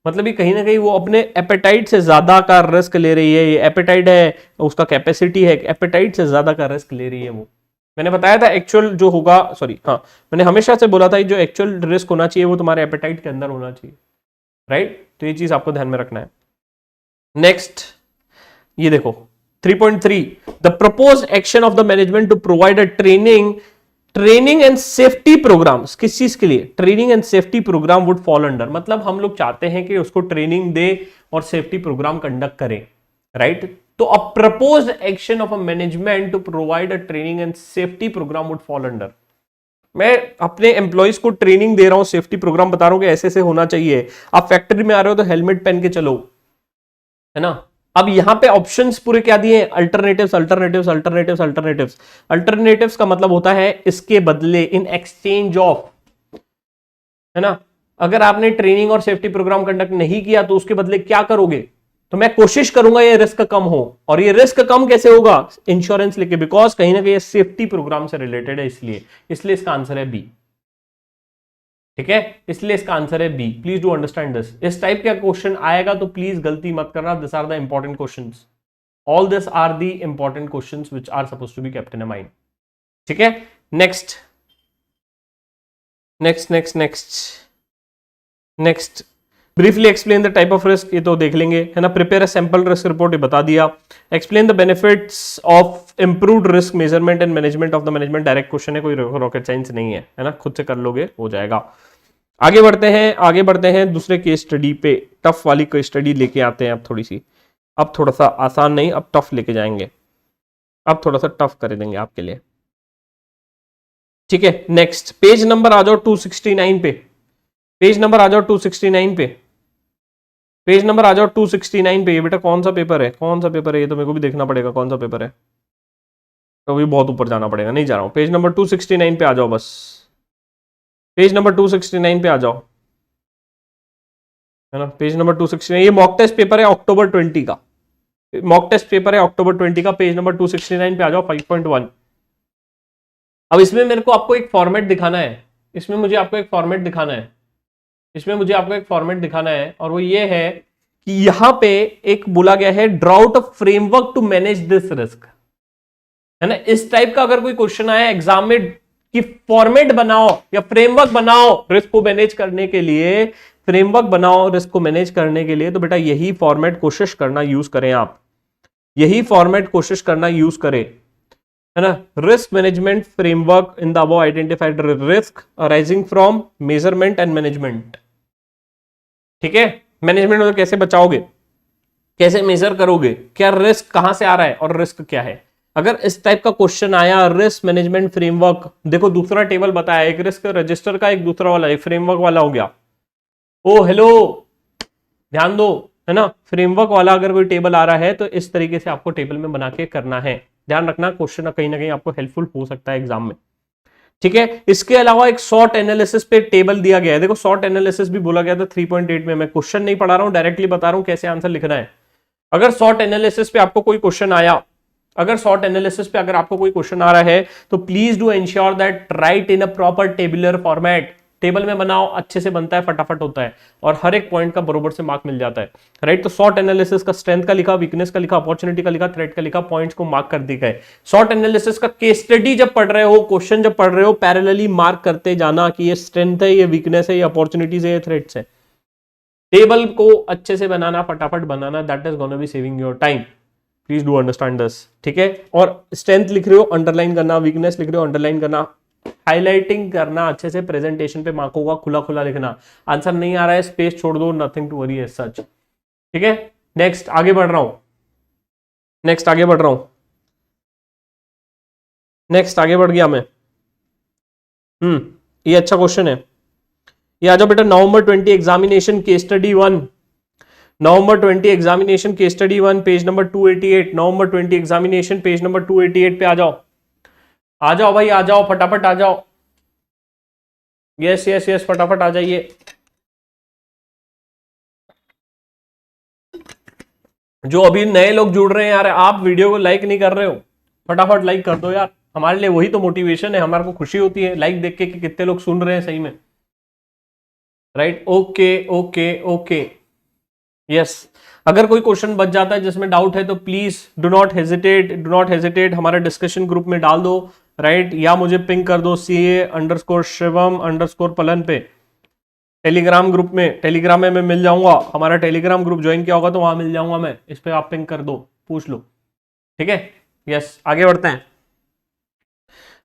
मतलब ये कहीं ना कहीं वो अपने एपेटाइट से ज्यादा का रिस्क ले रही है। ये एपेटाइट है, उसका कैपेसिटी है, एपेटाइट से ज्यादा का रिस्क ले रही है वो। मैंने बताया था एक्चुअल जो होगा, सॉरी हाँ, मैंने हमेशा से बोला था जो एक्चुअल रिस्क होना चाहिए वो तुम्हारे एपेटाइट के अंदर होना चाहिए, राइट। तो ये चीज आपको ध्यान में रखना है। नेक्स्ट, ये देखो 3.3, the propose action of the management to provide a training and safety programs. किस चीज के लिए? Training and safety program would fall under, मतलब हम लोग चाहते हैं कि उसको ट्रेनिंग दे और सेफ्टी प्रोग्राम कंडक्ट करें, राइट। तो a propose action of a management to provide a training and safety program would fall under. मैं अपने एम्प्लॉइज को ट्रेनिंग दे रहा हूं, सेफ्टी प्रोग्राम बता रहा हूं कि ऐसे ऐसे होना चाहिए। आप फैक्ट्री में आ रहे हो तो हेलमेट पहन के चलो, है ना। अब यहां पे ऑप्शंस पूरे क्या दिए? Alternatives, alternatives, alternatives, alternatives. Alternatives का मतलब होता है इसके बदले, इन एक्सचेंज ऑफ, है ना। अगर आपने ट्रेनिंग और सेफ्टी प्रोग्राम कंडक्ट नहीं किया तो उसके बदले क्या करोगे? तो मैं कोशिश करूंगा ये रिस्क कम हो। और ये रिस्क कम कैसे होगा? इंश्योरेंस लेके, बिकॉज कहीं ना कहीं सेफ्टी प्रोग्राम से रिलेटेड है, इसलिए इसका आंसर है बी, ठीक है। इसलिए इसका आंसर है B. Please do understand this. इस टाइप का क्वेश्चन आएगा तो प्लीज गलती मत करना। This are the important questions, all this are the important questions which are supposed to be kept in a mind, ठीक है। Next next next next next, briefly explain the type of risk, ये तो देख लेंगे, है ना। Prepare a sample risk report, ये बता दिया। Explain the benefits of improved risk measurement and management of the management, direct question है, कोई रॉकेट साइंस नहीं है ना, खुद से कर लोगे, हो जाएगा। आगे बढ़ते हैं दूसरे केस स्टडी पे। टफ वाली केस स्टडी लेके आते हैं अब थोड़ी सी, अब थोड़ा सा आसान नहीं, अब टफ लेके जाएंगे, अब थोड़ा सा टफ कर देंगे आपके लिए, ठीक है। नेक्स्ट पेज नंबर आ जाओ 269 पे, पेज नंबर आ जाओ 269 पे, पेज नंबर आ जाओ 269 पे। ये बेटा कौन सा पेपर है, कौन सा पेपर है, ये तो मेरे को भी देखना पड़ेगा कौन सा पेपर है, तो भी बहुत ऊपर जाना पड़ेगा, नहीं जा रहा हूं। पेज नंबर 269 पे आ जाओ, बस पेज नंबर 269 पे आ जाओ, है ना। पेज नंबर 269, ये मॉक टेस्ट पेपर है अक्टूबर 20 का, मॉक टेस्ट पेपर है अक्टूबर 20 का। पेज नंबर 269 पे आ जाओ, 5.1। अब इसमें मेरे को आपको एक फॉर्मेट दिखाना है, इसमें मुझे आपको एक फॉर्मेट दिखाना है, इसमें मुझे आपको एक फॉर्मेट दिखाना है, और वो ये है कि यहां पे एक बोला गया है drought framework to manage this risk, है ना। इस टाइप का अगर कोई क्वेश्चन आया एग्जाम में कि फॉर्मेट बनाओ या फ्रेमवर्क बनाओ रिस्क को मैनेज करने के लिए, फ्रेमवर्क बनाओ रिस्क को मैनेज करने के लिए, तो बेटा यही फॉर्मेट कोशिश करना यूज करें आप, यही फॉर्मेट कोशिश करना यूज करें, है ना। Risk management framework in the above identified risk arising from measurement and management, ठीक है। मैनेजमेंट में कैसे बचाओगे, कैसे मेजर करोगे, क्या रिस्क कहां से आ रहा है और रिस्क क्या है। अगर इस टाइप का क्वेश्चन आया, रिस्क मैनेजमेंट फ्रेमवर्क, देखो दूसरा टेबल बताया, एक रिस्क रजिस्टर का, एक दूसरा वाला, एक फ्रेमवर्क वाला हो गया। ओ हेलो, ध्यान दो, है ना, फ्रेमवर्क वाला अगर कोई टेबल आ रहा है तो इस तरीके से आपको टेबल में बना के करना है। ध्यान रखना, क्वेश्चन कहीं ना कहीं आपको हेल्पफुल हो सकता है एग्जाम में। ठीक है, इसके अलावा एक शॉर्ट एनालिसिस पे टेबल दिया गया है। देखो शॉर्ट एनालिसिस भी बोला गया था 3.8 में। मैं क्वेश्चन नहीं पढ़ा रहा हूं, डायरेक्टली बता रहा हूं कैसे आंसर लिखना है। अगर शॉर्ट एनालिसिस पे आपको कोई क्वेश्चन आया, अगर शॉर्ट एनालिसिस पे अगर आपको कोई क्वेश्चन आ रहा है तो please do ensure that right in a proper tabular format. Table में बनाओ, अच्छे से बनता है, फटाफट होता है और हर एक पॉइंट का बरोबर से मार्क मिल जाता है। राइट, तो शॉर्ट एनालिसिस का स्ट्रेंथ का लिखा, वीकनेस का लिखा, अपॉर्चुनिटी का लिखा, थ्रेट का लिखा, पॉइंट्स को मार्क कर दिए गए। शॉर्ट एनालिसिस का केस स्टडी जब पढ़ रहे हो, क्वेश्चन जब पढ़ रहे हो, पैरेलली मार्क करते जाना कि ये स्ट्रेंथ है, ये वीकनेस है, ये अपॉर्चुनिटीज है, ये थ्रेट्स है। टेबल को अच्छे से बनाना, फटाफट बनाना, that is gonna be saving your time. Please do understand this. ठीक है, और स्ट्रेंथ लिख रहे हो अंडरलाइन करना, वीकनेस लिख रहे हो अंडरलाइन करना, हाईलाइटिंग करना अच्छे से। प्रेजेंटेशन पे मार्क होगा, खुला खुला लिखना। आंसर नहीं आ रहा है, स्पेस छोड़ दो, nothing to worry as such. ठीक है, नेक्स्ट आगे बढ़ रहा हूं, नेक्स्ट आगे बढ़ रहा हूं, नेक्स्ट आगे बढ़ गया मैं। ये अच्छा क्वेश्चन है, ये आ जाओ बेटा। नवंबर 20 एग्जामिनेशन केस स्टडी 1, नवंबर 20 examination case study 1 page number 288। नवंबर 20 एग्जामिनेशन पेज नंबर 288 पे आ जाओ, आ जाओ भाई, आ जाओ, फटाफट आ जाओ। यस यस यस, फटाफट आ जाइए। जो अभी नए लोग जुड़ रहे हैं यार, आप वीडियो को लाइक नहीं कर रहे हो, फटाफट लाइक कर दो यार। हमारे लिए वही तो मोटिवेशन है, हमारे को खुशी होती है लाइक देख के कि कितने लोग सुन रहे हैं सही में। Right, okay okay okay, yes. अगर कोई क्वेश्चन बच जाता है जिसमें डाउट है तो please do not hesitate, do not hesitate, हमारे डिस्कशन ग्रुप में डाल दो। राइट, या मुझे पिंग कर दो CA_शिवम_पलन पे, टेलीग्राम ग्रुप में। टेलीग्राम में मैं मिल जाऊंगा, हमारा टेलीग्राम ग्रुप ज्वाइन किया होगा तो वहां मिल जाऊंगा मैं। इस पे आप पिंग कर दो, पूछ लो। ठीक है, यस। आगे बढ़ते हैं,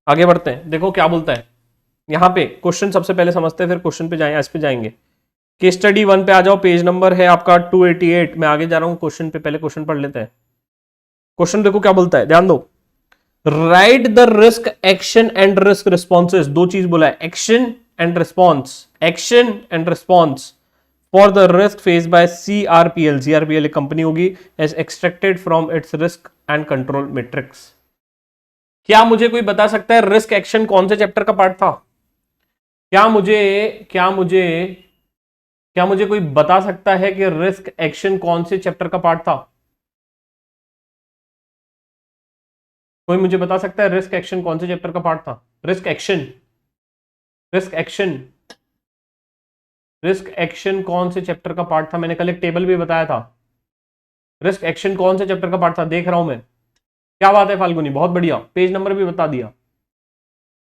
आगे बढ़ते हैं। देखो क्या बोलता है यहाँ पे। क्वेश्चन सबसे पहले समझते हैं, फिर क्वेश्चन पे जाएं, इस पे जाएंगे। केस स्टडी 1 पे आ जाओ, पेज नंबर है आपका 288। मैं आगे जा रहा हूं क्वेश्चन पे, पहले क्वेश्चन पढ़ लेते हैं। क्वेश्चन देखो क्या बोलता है, ध्यान दो। Write the risk action and risk responses. दो चीज बोला है, action and response, action and response for the risk face by CRPL। CRPL एक कंपनी होगी, as extracted from its risk and control matrix. क्या मुझे कोई बता सकता है रिस्क एक्शन कौन से चैप्टर का पार्ट था? क्या मुझे कोई बता सकता है कि रिस्क एक्शन कौन से चैप्टर का पार्ट था? कोई मुझे बता सकता है रिस्क एक्शन कौन से चैप्टर का पार्ट था? Risk action, risk action, risk action कौन से चैप्टर का पार्ट था? मैंने कल एक टेबल भी बताया था। रिस्क एक्शन कौन से चैप्टर का पार्ट था? देख रहा हूं मैं। क्या बात है फाल्गुनी, बहुत बढ़िया, पेज नंबर भी बता दिया।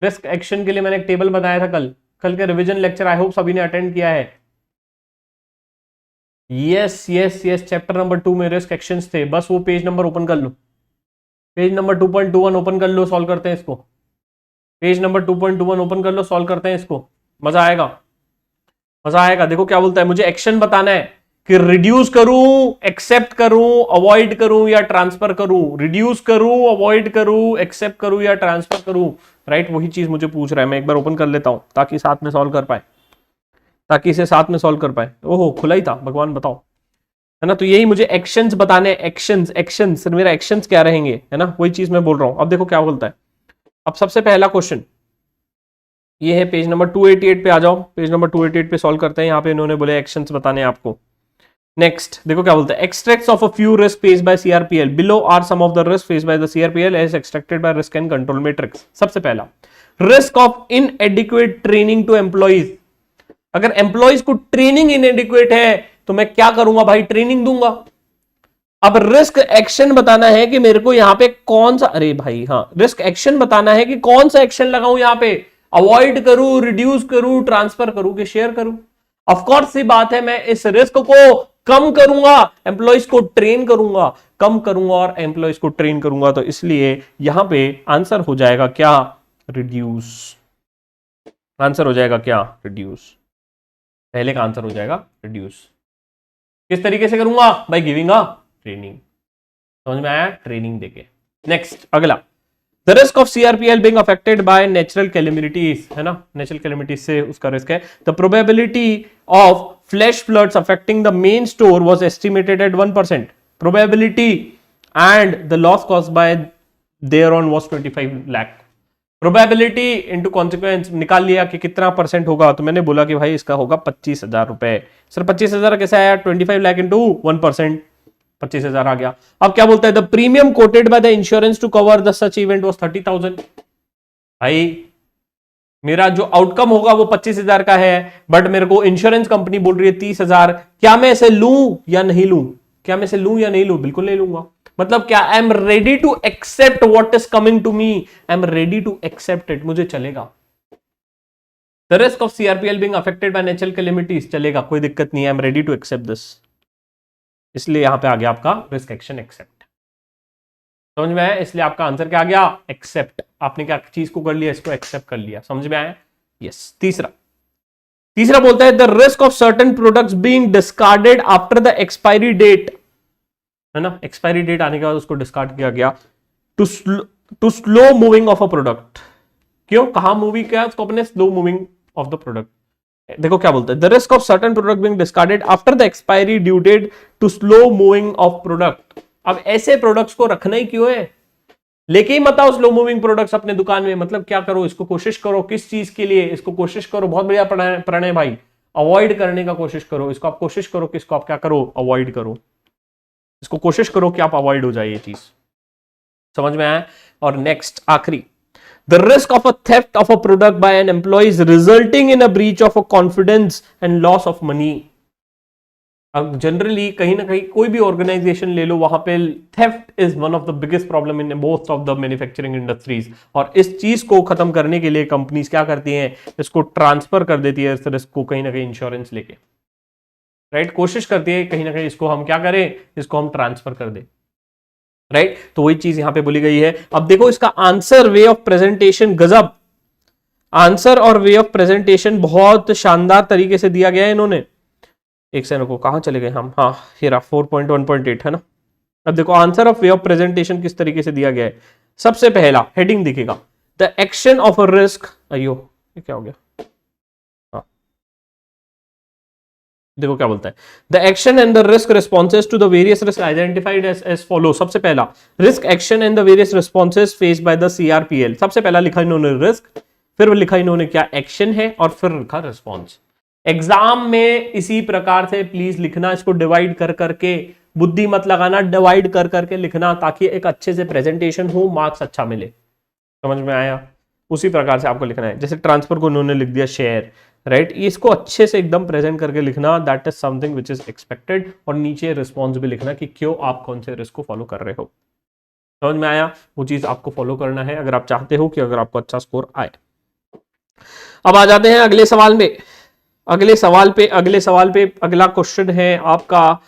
रिस्क एक्शन के लिए मैंने एक टेबल बताया था कल, कल के रिवीजन लेक्चर आई होप सभी ने अटेंड किया है। Yes yes yes, chapter number 2 में रिस्क एक्शंस थे। बस वो पेज नंबर ओपन कर लो, पेज नंबर 2.21 ओपन कर लो, सॉल्व करते हैं इसको। पेज नंबर 2.21 ओपन कर लो, सॉल्व करते हैं इसको। मजा आएगा, मजा आएगा। देखो क्या बोलता है, मुझे एक्शन बताना है कि रिड्यूस करूं, एक्सेप्ट करूं, अवॉइड करूं या ट्रांसफर करूं। रिड्यूस करूं, अवॉइड करूं, एक्सेप्ट करूं या ट्रांसफर करूं। राइट, वही चीज मुझे पूछ रहा है। मैं एक बार ओपन कर लेता हूं ताकि साथ में सॉल्व कर पाए, ताकि इसे साथ में सॉल्व कर पाए। ओहो, खुला ही था, भगवान बताओ, है ना। तो यही मुझे एक्शंस बताने, एक्शंस, एक्शंस, मेरा एक्शंस क्या रहेंगे, है ना, वही चीज मैं बोल रहा हूं। अब देखो क्या बोलता है। अब सबसे पहला क्वेश्चन ये है, पेज नंबर 288 पे आ जाओ। पेज नंबर 288 पे सॉल्व करते हैं। यहाँ पे इन्होंने बोले एक्शंस बताने आपको। नेक्स्ट देखो क्या बोलता है, extracts of a few risk faced by CRPL, below are some of the risk faced by the CRPL as extracted by risk and control matrix. सबसे पहला, risk of inadequate training to employees. अगर employees को training inadequate है तो मैं क्या करूंगा भाई? ट्रेनिंग दूंगा। अब रिस्क एक्शन बताना है कि मेरे को यहां पे कौन सा, अरे भाई हाँ, रिस्क एक्शन बताना है कि कौन सा एक्शन लगाऊं यहां पे। अवॉइड करूं, रिड्यूस करूं, ट्रांसफर करूं कि शेयर करूं? ऑफकोर्स सी बात है, मैं इस रिस्क को कम करूंगा, एम्प्लॉइज को ट्रेन करूंगा, कम करूंगा और एम्प्लॉइज को ट्रेन करूंगा। तो इसलिए यहां पे आंसर हो जाएगा क्या? रिड्यूस। आंसर हो जाएगा क्या? रिड्यूस। पहले का आंसर हो जाएगा रिड्यूस। किस तरीके से करूंगा? Bye giving a training. समझ में आया? ट्रेनिंग देके। नेक्स्ट अगला, the risk of CRPL being affected by natural calamities, है ना, नेचुरल कैलेमिटीज से उसका रिस्क है। The probability of flash floods affecting the main store was estimated at 1%. Probability and the loss caused by thereon was 25 lakh. Probability into consequence निकाल लिया कि कितना percent होगा, तो मैंने बोला कि भाई इसका होगा 25,000 रुपए. सर 25,000 कैसे आया? 25 लाख इंटू 1%, 25,000 आ गया. अब क्या बोलता है? The premium quoted by the insurance to cover the such event was 30,000. भाई मेरा जो आउटकम होगा वो 25,000 का है, बट मेरे को इंश्योरेंस कंपनी बोल रही है 30,000. क्या मैं इसे लूं या नहीं लूं? क्या मैं इसे लूं या नहीं लूं? बिल्कुल नहीं लूंगा. मतलब क्या? I am ready to accept what is coming to me. I am ready to accept it. मुझे चलेगा. The risk of CRPL being affected by natural calamities, चलेगा, कोई दिक्कत नहीं है. I am ready to accept this. इसलिए यहां पे आ गया आपका रिस्क एक्शन एक्सेप्ट. समझ में आया? इसलिए आपका आंसर क्या आ गया? एक्सेप्ट. आपने क्या चीज को कर लिया? इसको एक्सेप्ट कर लिया. समझ में आया? यस. तीसरा बोलता है the risk of certain products being discarded after the expiry date, है ना. एक्सपायरी डेट आने के बाद उसको डिस्कार्ड किया गया. To slow moving of a product. क्यों? कहां मूवी किया उसको? अपने slow moving of the product. देखो क्या बोलते हैं, the risk of certain product being discarded after the expiry due date to slow moving of product. अब ऐसे प्रोडक्ट्स को रखना ही क्यों है? लेके ही मत आओ स्लो मूविंग प्रोडक्ट्स अपने दुकान में. मतलब क्या करो? इसको कोशिश करो. किस चीज के लिए? इसको कोशिश करो. बहुत बढ़िया प्रणय भाई, अवॉइड करने का कोशिश करो. इसको आप कोशिश करो कि इसको आप क्या करो? अवॉइड करो. इसको कोशिश करो कि आप अवॉइड हो जाए ये चीज. समझ में आया? और नेक्स्ट आखिरी, the risk of a theft of a product by an employee resulting in a breach of a confidence and loss of money. अब जनरली कहीं ना कहीं कोई भी ऑर्गेनाइजेशन ले लो, वहां पे theft is one of the biggest problem in most of the manufacturing industries. और इस चीज को खत्म करने के लिए कंपनीज क्या करती हैं? इसको ट्रांसफर कर देती है इस रिस्क को कहीं ना कहीं इंश्योरेंस लेके. राइट. कोशिश करती है कहीं ना कहीं इसको हम क्या करें? इसको हम ट्रांसफर कर दें. राइट. तो वही चीज यहां पे बोली गई है. अब देखो इसका आंसर, वे ऑफ प्रेजेंटेशन गजब. आंसर और वे ऑफ प्रेजेंटेशन बहुत शानदार तरीके से दिया गया है इन्होंने. एक सेकंड को, कहां चले गए हम? हाँ, हेरा 4.1.8 है ना. अब देखो answer of way of presentation किस तरीके से दिया गया है. सबसे पहला हेडिंग दिखेगा, the action of a risk. अयो ये क्या हो गया? देखो क्या बोलता है, the action and the risk responses to the various risk identified as follow. सबसे पहला risk action and the various responses faced by the CRPL. सबसे पहला लिखा इन्होंने रिस्क, फिर लिखा इन्होंने क्या? एक्शन है, और फिर लिखा रिस्पॉन्स. एग्जाम में इसी प्रकार से प्लीज लिखना. इसको डिवाइड कर करके, बुद्धि मत लगाना, डिवाइड कर करके लिखना, ताकि एक अच्छे से प्रेजेंटेशन हो, मार्क्स अच्छा मिले. समझ में आया? उसी प्रकार से आपको लिखना है. जैसे ट्रांसफर को उन्होंने लिख दिया शेयर. राइट. इसको अच्छे से एकदम प्रेजेंट करके लिखना, that is something which is expected. और नीचे रिस्पॉन्स भी लिखना कि क्यों आप कौन से रिस्क को फॉलो कर रहे हो. समझ में आया? वो चीज आपको फॉलो करना है अगर आप चाहते हो कि अगर आपको अच्छा स्कोर आए. अब आ जाते हैं अगले सवाल में. अगले सवाल पे अगला क्वेश्चन है आपका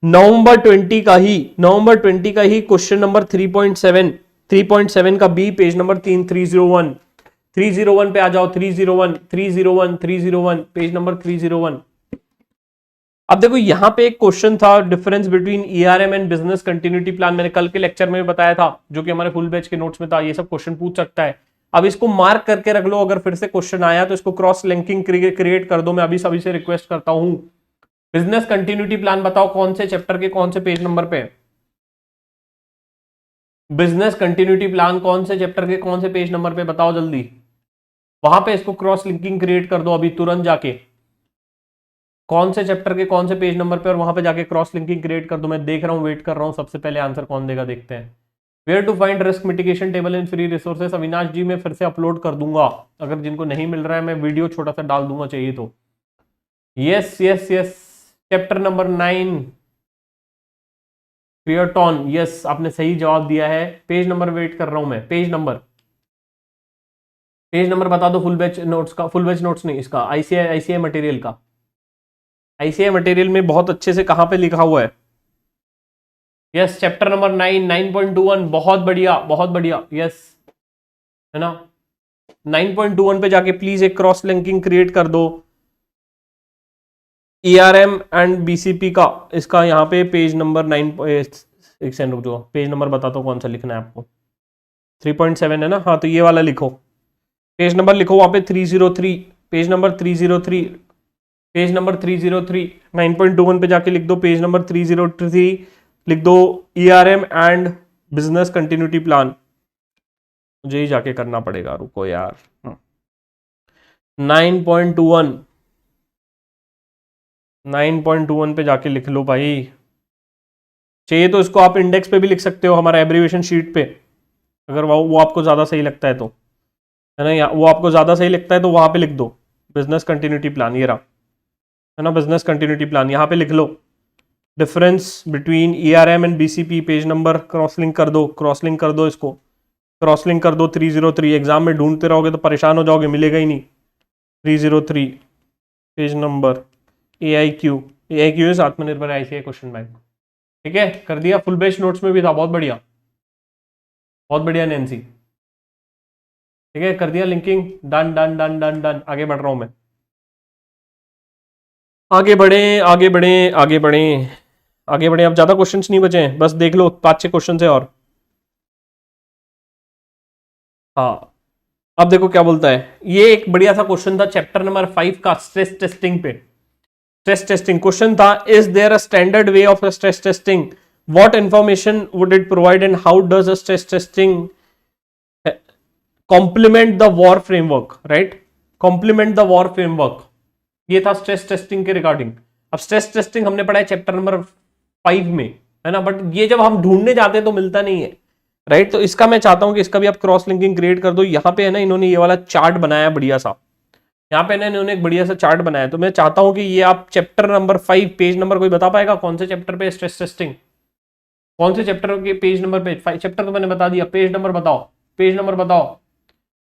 नवंबर 20 का ही क्वेश्चन नंबर 3.7 का बी, पेज नंबर 301 पे आ जाओ. 301 पेज नंबर 301. अब देखो यहां पे एक क्वेश्चन था, difference between ERM and business continuity plan. मैंने कल के लेक्चर में बताया था, जो कि हमारे फुल बैच के नोट्स में था. ये सब क्वेश्चन पूछ सकता है. अब इसको मार्क करके रख लो, अगर फिर से क्वेश्चन आया तो इसको क्रॉस लिंकिंग क्रिएट कर दो. मैं अभी सभी से रिक्वेस्ट करता हूं, बिजनेस कंटिन्यूटी प्लान बताओ कौन से चैप्टर के कौन से पेज नंबर पे. बिजनेस कंटिन्यूटी प्लान कौन से चैप्टर के कौन से पेज नंबर पे बताओ जल्दी. वहां पे इसको क्रॉस लिंकिंग क्रिएट कर दो अभी तुरंत जाके. कौन से चैप्टर के कौन से पेज नंबर पे, और वहां पे जाके क्रॉस लिंकिंग क्रिएट कर दो. मैं देख रहा हूं, वेट कर रहा हूं. सबसे पहले आंसर कौन देगा देखते हैं. Where to find risk mitigation table in free resources. Avinash ji मैं फिर से अपलोड कर दूंगा, अगर जिनको नहीं मिल रहा है मैं वीडियो छोटा सा डाल दूंगा चाहिए तो. Yes chapter number 9 क्रिएटॉन. यस आपने सही जवाब दिया है. पेज नंबर वेट कर रहा हूं मैं. पेज नंबर बता दो. फुल बैच नोट्स नहीं, इसका आईसीआई मटेरियल का. आईसीआई मटेरियल में बहुत अच्छे से कहां पे लिखा हुआ है. Yes chapter number 9.21. बहुत बढ़िया. यस है ना. 9.21 पे जाके प्लीज एक क्रॉस लिंकिंग क्रिएट कर दो. ईआरएम एंड बीसीपी का, इसका यहाँ पे पेज नंबर 9. एक सेकंड रुक जाओ, पेज नंबर बताता हूँ कौन सा लिखना है आपको. 3.7 है ना. हाँ तो ये वाला लिखो, पेज नंबर लिखो वहां पे 303. Page number 303. पेज नंबर 303 9.21 पे जाके लिख दो, पेज नंबर 303 लिख दो, ERM and business continuity plan. मुझे ही जाके करना पड़ेगा, रुको यार। 9.21 9.21 पे जाके लिख लो भाई। चाहिए तो इसको आप इंडेक्स पे भी लिख सकते हो, हमारा एब्रीविएशन शीट पे, अगर वो आपको ज़्यादा सही लगता है तो, है ना। वो आपको ज़्यादा सही लगता है तो वहाँ पे लिख दो बिजनेस कंटिन्यूटी प्लान, ये रहा, है ना, बिजनेस कंटिन्यूटी प्लान, यहाँ पे लिख लो। Difference between ERM and BCP, page number cross link कर दो, क्रॉस लिंक कर दो, इसको क्रॉस लिंक कर दो 303। एग्जाम में ढूंढते रहोगे तो परेशान हो जाओगे, मिलेगा ही नहीं। 303 पेज नंबर AIQ इज आत्मनिर्भर ICI क्वेश्चन बैंक। ठीक है, कर दिया, फुल बेच नोट्स में भी था, बहुत बढ़िया, बहुत बढ़िया नैन्सी। ठीक है, कर दिया linking, done done done done done. आगे बढ़ रहा हूं मैं, आगे बढ़े आगे बढ़े आगे बढ़े आगे बढ़े। अब ज्यादा क्वेश्चंस नहीं बचे हैं, बस देख लो 5-6 क्वेश्चन है और। हाँ, अब देखो क्या बोलता है। ये एक बढ़िया सा क्वेश्चन था चैप्टर नंबर 5 का, स्ट्रेस टेस्टिंग पे। स्ट्रेस टेस्टिंग क्वेश्चन था, is there a standard way of stress testing, what information would it provide and how does a stress testing complement the VaR framework, right, complement the VaR framework. ये था stress testing के regarding. अब stress testing हमने पढ़ा है chapter number 5 में, है ना, बट ये जब हम ढूंढने जाते हैं तो मिलता नहीं है, राइट। तो इसका मैं चाहता हूं कि इसका भी आप क्रॉस लिंकिंग क्रिएट कर दो। यहाँ पे है ना, इन्होंने ये वाला चार्ट बनाया बढ़िया सा, यहाँ पे ना इन्होंने एक बढ़िया सा चार्ट बनाया, तो मैं चाहता हूं कि ये आप चैप्टर नंबर 5 पेज नंबर कोई बता पाएगा कौन से चैप्टर पे स्ट्रेस टेस्टिंग, कौन से चैप्टर के पेज नंबर पे? 5 चैप्टर तो मैंने बता दिया, पेज नंबर बताओ, पेज नंबर बताओ,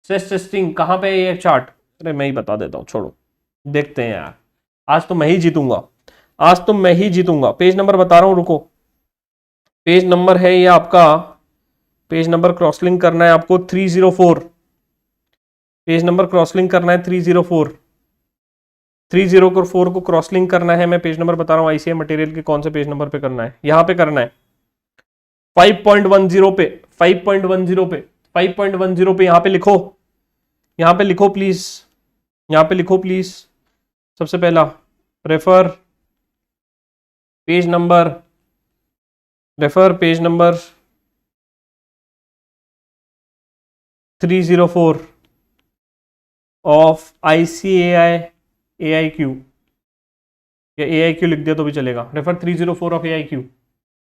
स्ट्रेस टेस्टिंग कहाँ पे है ये चार्ट? अरे मैं ही बता देता हूँ, छोड़ो, देखते हैं यार, आज तो मैं ही जीतूंगा, आज तो मैं ही जीतूंगा। पेज नंबर बता रहा हूं, रुको। पेज नंबर है ये आपका, पेज नंबर क्रॉस लिंक करना है आपको 304, पेज नंबर क्रॉस लिंक करना है 304, 304 को क्रॉस लिंक करना है। मैं पेज नंबर बता रहा हूँ ICI मटेरियल के कौन से पेज नंबर पे करना है, यहाँ पे करना है 5.10 पे, 5.10 पे, 5.10 पे, यहाँ पे लिखो, यहाँ पे लिखो प्लीज, यहाँ पे लिखो प्लीज। सबसे पहला refer page number, refer page number 304 of ICAI AIQ, या AIQ लिख दिया तो भी चलेगा, रेफर 304 ऑफ AIQ।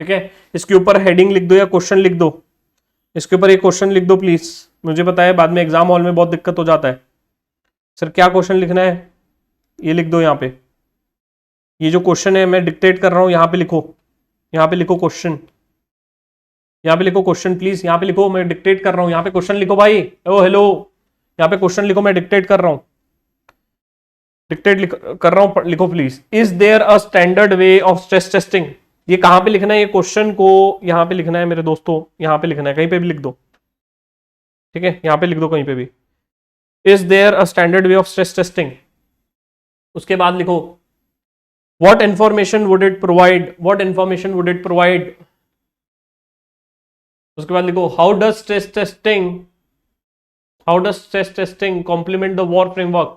ठीक है, इसके ऊपर हेडिंग लिख दो या क्वेश्चन लिख दो, इसके ऊपर एक क्वेश्चन लिख दो प्लीज। मुझे पता है बाद में एग्जाम हॉल में बहुत दिक्कत हो जाता है, सर क्या क्वेश्चन लिखना है, ये लिख दो यहाँ पे। ये जो क्वेश्चन है मैं डिक्टेट कर रहा हूँ, यहाँ पे लिखो, यहाँ पे लिखो क्वेश्चन, यहाँ पे लिखो क्वेश्चन प्लीज, यहाँ पे लिखो, मैं डिक्टेट कर रहा हूँ, यहाँ पे क्वेश्चन लिखो भाई। ओ हेलो, यहाँ पे क्वेश्चन लिखो, मैं डिक्टेट कर रहा हूँ, डिक्टेट कर रहा हूँ, लिखो प्लीज। Is there a standard way of stress testing, ये कहां पे लिखना है, ये क्वेश्चन को यहां पे लिखना है मेरे दोस्तों, यहां पे लिखना है, कहीं पे भी लिख दो, ठीक है, यहां पे लिख दो कहीं पे भी। Is there a standard way of stress testing, उसके बाद लिखो what information would it provide, what information would it provide, उसके बाद लिखो how does stress testing, how does stress testing complement the VaR framework,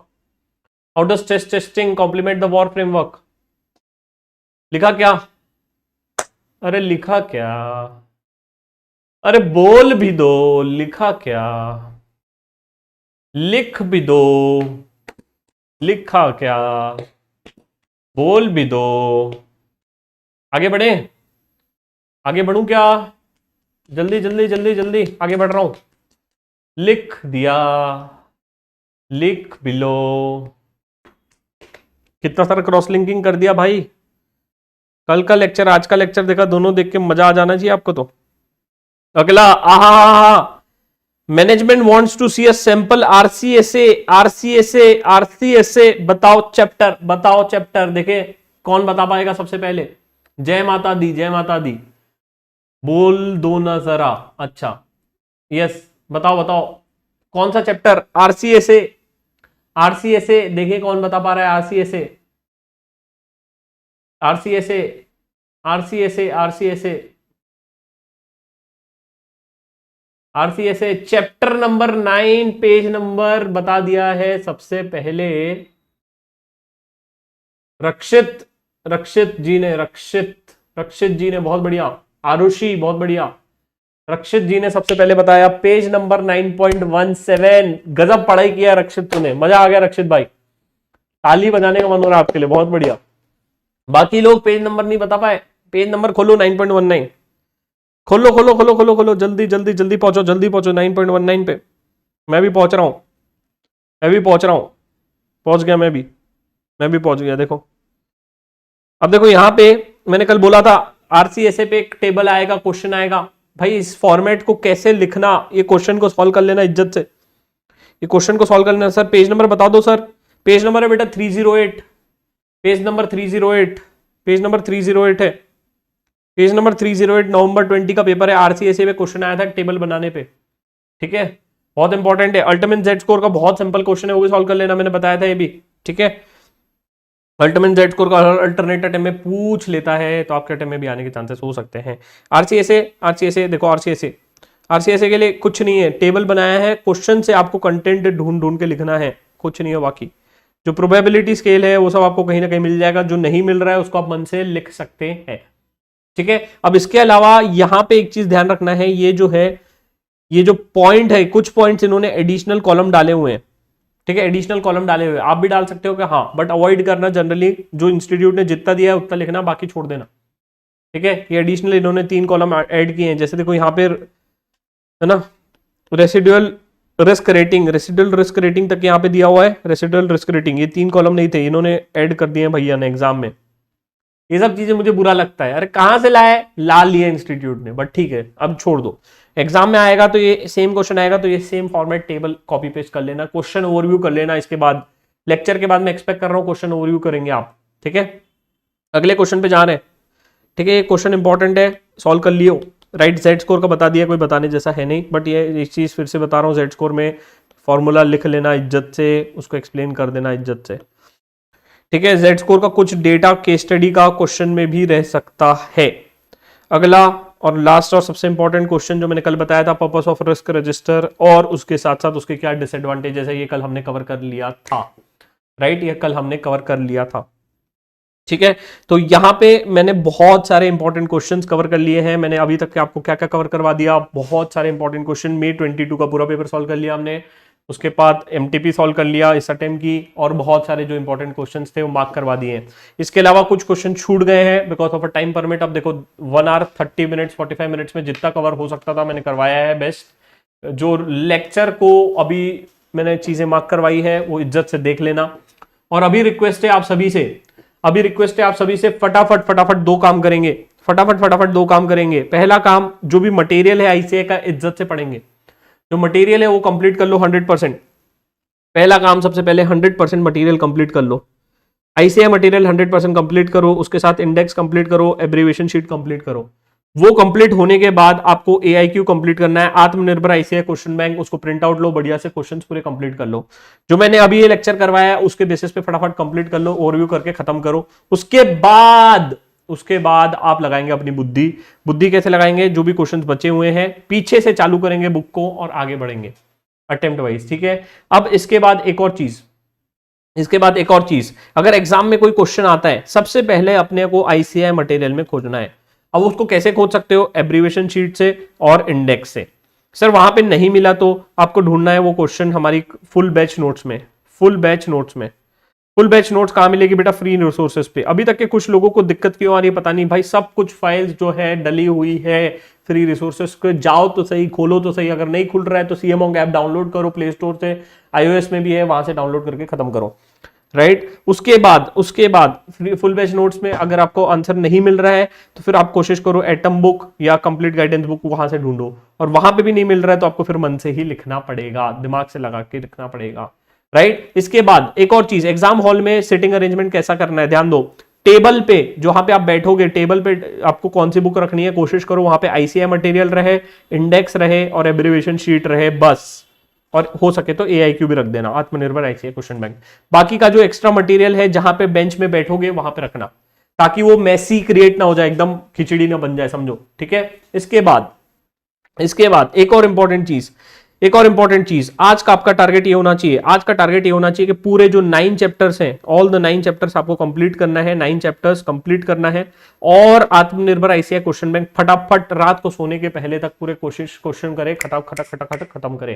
how does stress testing complement the VaR framework. लिखा क्या? अरे लिखा क्या? अरे बोल भी दो, लिखा क्या? लिख भी दो, लिखा क्या? बोल भी दो। आगे बढ़े, आगे बढ़ूं क्या? जल्दी जल्दी जल्दी जल्दी आगे बढ़ रहा हूं। लिख दिया, लिख भी लो। कितना सारा क्रॉस लिंकिंग कर दिया भाई। कल का लेक्चर आज का लेक्चर देखा, दोनों देख के मजा आ जाना चाहिए आपको। तो अगला, आहा, management wants to see a sample RCSA, RCSA, RCSA, बताओ चैप्टर, बताओ चैप्टर। देखे कौन बता पाएगा सबसे पहले? जय माता दी, जय माता दी, बोल दो ना जरा। अच्छा, यस, बताओ बताओ कौन सा चैप्टर? RCSA, RCSA, देखिए कौन बता पा रहा है? RCSA, RCSA, RCSA, RCSA, RCSA chapter number 9 page number बता दिया है सबसे पहले। रक्षित रक्षित जी ने बहुत बढ़िया। आरुषि बहुत बढ़िया। रक्षित जी ने सबसे पहले बताया पेज नंबर 9.17। गजब पढ़ाई किया रक्षित तूने, मजा आ गया रक्षित भाई, ताली बजाने का मन हो रहा है आपके लिए, बहुत बढ़िया। बाकी लोग पेज नंबर नहीं बता पाए, पेज नंबर खोलो 9.19, खोलो खोलो खोलो खोलो खोलो, जल्दी जल्दी जल्दी पहुंचो, जल्दी पहुंचो 9.19 पे। मैं भी पहुंच रहा हूं, पहुंच गया, मैं भी पहुंच गया। देखो अब देखो यहां पे मैंने कल बोला था आरसीएसए पे एक टेबल आएगा, क्वेश्चन आएगा। भाई इस फॉर्मेट को कैसे लिखना, ये क्वेश्चन को सॉल्व कर लेना इज्जत से, ये क्वेश्चन को सॉल्व कर लेना। सर पेज नंबर बता दो सर। पेज नंबर है बेटा 308, पेज नंबर 308, पेज नंबर 308 है, पेज नंबर 308। नवंबर 20 का पेपर है, आरसीएसए पे क्वेश्चन आया था टेबल बनाने पे, ठीक है, बहुत इंपॉर्टेंट है। अल्टीमेट जेड स्कोर का बहुत सिंपल क्वेश्चन है, वो भी सॉल्व कर लेना, मैंने बताया था ये भी, ठीक है। अल्टीमेट जेड स्कोर का अल्टरनेट अटेम्प्ट में पूछ लेता है तो आपके अटेम्प्ट में भी आने के चांसेस हो सकते हैं। आरसीएसए देखो, आरसीएसए के लिए कुछ नहीं है, टेबल बनाया है, क्वेश्चन से आपको कंटेंट ढूंढ के लिखना है, कुछ नहीं है। बाकी जो प्रोबेबिलिटी स्केल है वो सब आपको कहीं ना कहीं मिल जाएगा, जो नहीं मिल रहा है उसको आप मन से लिख सकते हैं, ठीक है। अब इसके अलावा यहां पे एक चीज ध्यान रखना है, ये जो है, ये जो पॉइंट है, कुछ पॉइंट्स इन्होंने एडिशनल कॉलम डाले हुए हैं, ठीक है, एडिशनल कॉलम डाले हुए, आप भी डाल सकते हो कि हाँ, बट अवॉइड करना, जनरली जो इंस्टीट्यूट ने जितना दिया है उतना लिखना, बाकी छोड़ देना, ठीक है। ये एडिशनल इन्होंने 3 कॉलम ऐड किए हैं, जैसे देखो यहाँ पे है ना, रेसिडुअल रिस्क रेटिंग तक यहाँ पे दिया हुआ है, रेसिडुअल रिस्क रेटिंग, ये 3 कॉलम नहीं थे, इन्होंने ऐड कर दिए हैं भैया ने एग्जाम में। ये सब चीजें मुझे बुरा लगता है, अरे कहां से लाए, ला लिया इंस्टीट्यूट ने, बट ठीक है अब छोड़ दो। एग्जाम में आएगा तो ये सेम क्वेश्चन आएगा तो ये same format table copy paste कर लेना, क्वेश्चन ओवरव्यू कर लेना। इसके बाद लेक्चर के बाद मैं एक्सपेक्ट कर रहा हूँ क्वेश्चन ओवरव्यू करेंगे आप, ठीक है। अगले क्वेश्चन पे जा रहे हैं, ठीक है, ये क्वेश्चन इंपॉर्टेंट है, सॉल्व कर लियो। राइट, जेड स्कोर का बता दिया, कोई बताने जैसा है नहीं, बट ये एक चीज फिर से बता रहा हूँ, जेड स्कोर में फॉर्मूला लिख लेना इज्जत से, उसको एक्सप्लेन कर देना इज्जत से, ठीक है। जेड स्कोर का कुछ डेटा केस स्टडी का क्वेश्चन में भी रह सकता है। अगला और लास्ट और सबसे इंपॉर्टेंट क्वेश्चन जो मैंने कल बताया था, पर्पस ऑफ रिस्क रजिस्टर, और उसके साथ साथ उसके क्या डिसएडवांटेजेस है, ये कल हमने कवर कर लिया था, राइट, ये कल हमने कवर कर लिया था, ठीक है। तो यहां पे मैंने बहुत सारे इंपॉर्टेंट क्वेश्चंस कवर कर लिए हैं, मैंने अभी तक आपको क्या क्या कवर करवा दिया, बहुत सारे इंपॉर्टेंट क्वेश्चन। May 22 का पूरा पेपर सॉल्व कर लिया हमने, उसके बाद एमटीपी सॉल्व कर लिया इस अटेम्प्ट की, और बहुत सारे जो इंपॉर्टेंट क्वेश्चंस थे वो मार्क करवा दिए हैं। इसके अलावा कुछ क्वेश्चन छूट गए हैं because of a time permit. अब देखो 1 आवर 30 मिनट्स 45 मिनट्स में जितना कवर हो सकता था मैंने करवाया है बेस्ट। जो लेक्चर को अभी मैंने चीजें मार्क करवाई है वो इज्जत से देख लेना। और अभी रिक्वेस्ट है आप सभी से, फटाफट 2 काम करेंगे, फटाफट 2 काम करेंगे। पहला काम, जो भी मटेरियल है आईसीए का इज्जत से पढ़ेंगे, जो मटेरियल है वो कंप्लीट कर लो 100%। पहला काम सबसे पहले 100% मटेरियल कंप्लीट कर लो, आईसीए मटेरियल 100% कंप्लीट करो, उसके साथ इंडेक्स कंप्लीट करो, एब्रीविएशन शीट कंप्लीट करो। वो कंप्लीट होने के बाद आपको एआईक्यू कंप्लीट करना है, आत्मनिर्भर आईसीए क्वेश्चन बैंक, उसको प्रिंट आउट लो, बढ़िया से क्वेश्चंस पूरे कंप्लीट कर लो। जो मैंने अभी ये लेक्चर करवाया है उसके बेसिस पे फटाफट कंप्लीट कर लो, ओवरव्यू करके खत्म करो। उसके बाद आप लगाएंगे अपनी बुद्धि कैसे लगाएंगे, जो भी क्वेश्चंस बचे हुए हैं पीछे से चालू करेंगे बुक को और आगे बढ़ेंगे अटेम्प्ट वाइज, ठीक है। अब इसके बाद एक और चीज, अगर एग्जाम में कोई क्वेश्चन आता है, सबसे पहले अपने को आईसीआई मटेरियल में खोजना है। अब उसको कैसे खोज सकते हो, एब्रीविएशन शीट से और इंडेक्स से। सर वहां पे नहीं मिला तो आपको ढूंढना है वो क्वेश्चन हमारी फुल बैच नोट्स नोट्स कहां मिलेगी बेटा, फ्री रिसोर्सेज पे। अभी तक के कुछ लोगों को दिक्कत क्यों आ रही है पता नहीं भाई, सब कुछ फाइल्स जो है डली हुई है फ्री रिसोर्सेज को, जाओ तो सही, खोलो तो सही, अगर नहीं खुल रहा है तो सीएमओंग ऐप डाउनलोड करो प्ले स्टोर से, iOS में भी है, वहां से डाउनलोड करके खत्म करो, राइट। उसके बाद फुल बैच नोट्स में अगर आपको आंसर नहीं मिल रहा है तो फिर आप कोशिश करो एटम बुक या कंप्लीट गाइडेंस बुक वहां से ढूंढो, और वहां पे भी नहीं मिल रहा है तो आपको फिर मन से ही लिखना पड़ेगा, दिमाग से लगा के लिखना पड़ेगा, राइट। इसके बाद एक और चीज, एग्जाम हॉल में सिटिंग अरेंजमेंट कैसा करना है, ध्यान दो। टेबल पे जहां पे आप बैठोगे, टेबल पे आपको कौन सी बुक रखनी है, कोशिश करो वहां पे आईसीआई मटेरियल रहे, इंडेक्स रहे और एब्रीविएशन शीट रहे बस, और हो सके तो एआईक्यू भी रख देना, आत्मनिर्भर आईसीआई क्वेश्चन बैंक। बाकी का जो एक्स्ट्रा मटेरियल है जहां पे बेंच में बैठोगे वहां पे रखना, ताकि वो मैसी क्रिएट ना हो जाए, एकदम खिचड़ी ना बन जाए, समझो, ठीक है। इसके बाद एक और इंपॉर्टेंट चीज, एक और इंपॉर्टेंट चीज, आज का आपका टारगेट ये होना चाहिए, आज का टारगेट ये होना चाहिए कि पूरे जो 9 चैप्टर्स हैं, ऑल द 9 चैप्टर्स आपको कंप्लीट करना है, 9 चैप्टर्स कंप्लीट करना है। और आत्मनिर्भर आईसीआई क्वेश्चन बैंक फटाफट रात को सोने के पहले तक पूरे कोशिश क्वेश्चन करे, खटक खटक खटक खटक खत्म करे,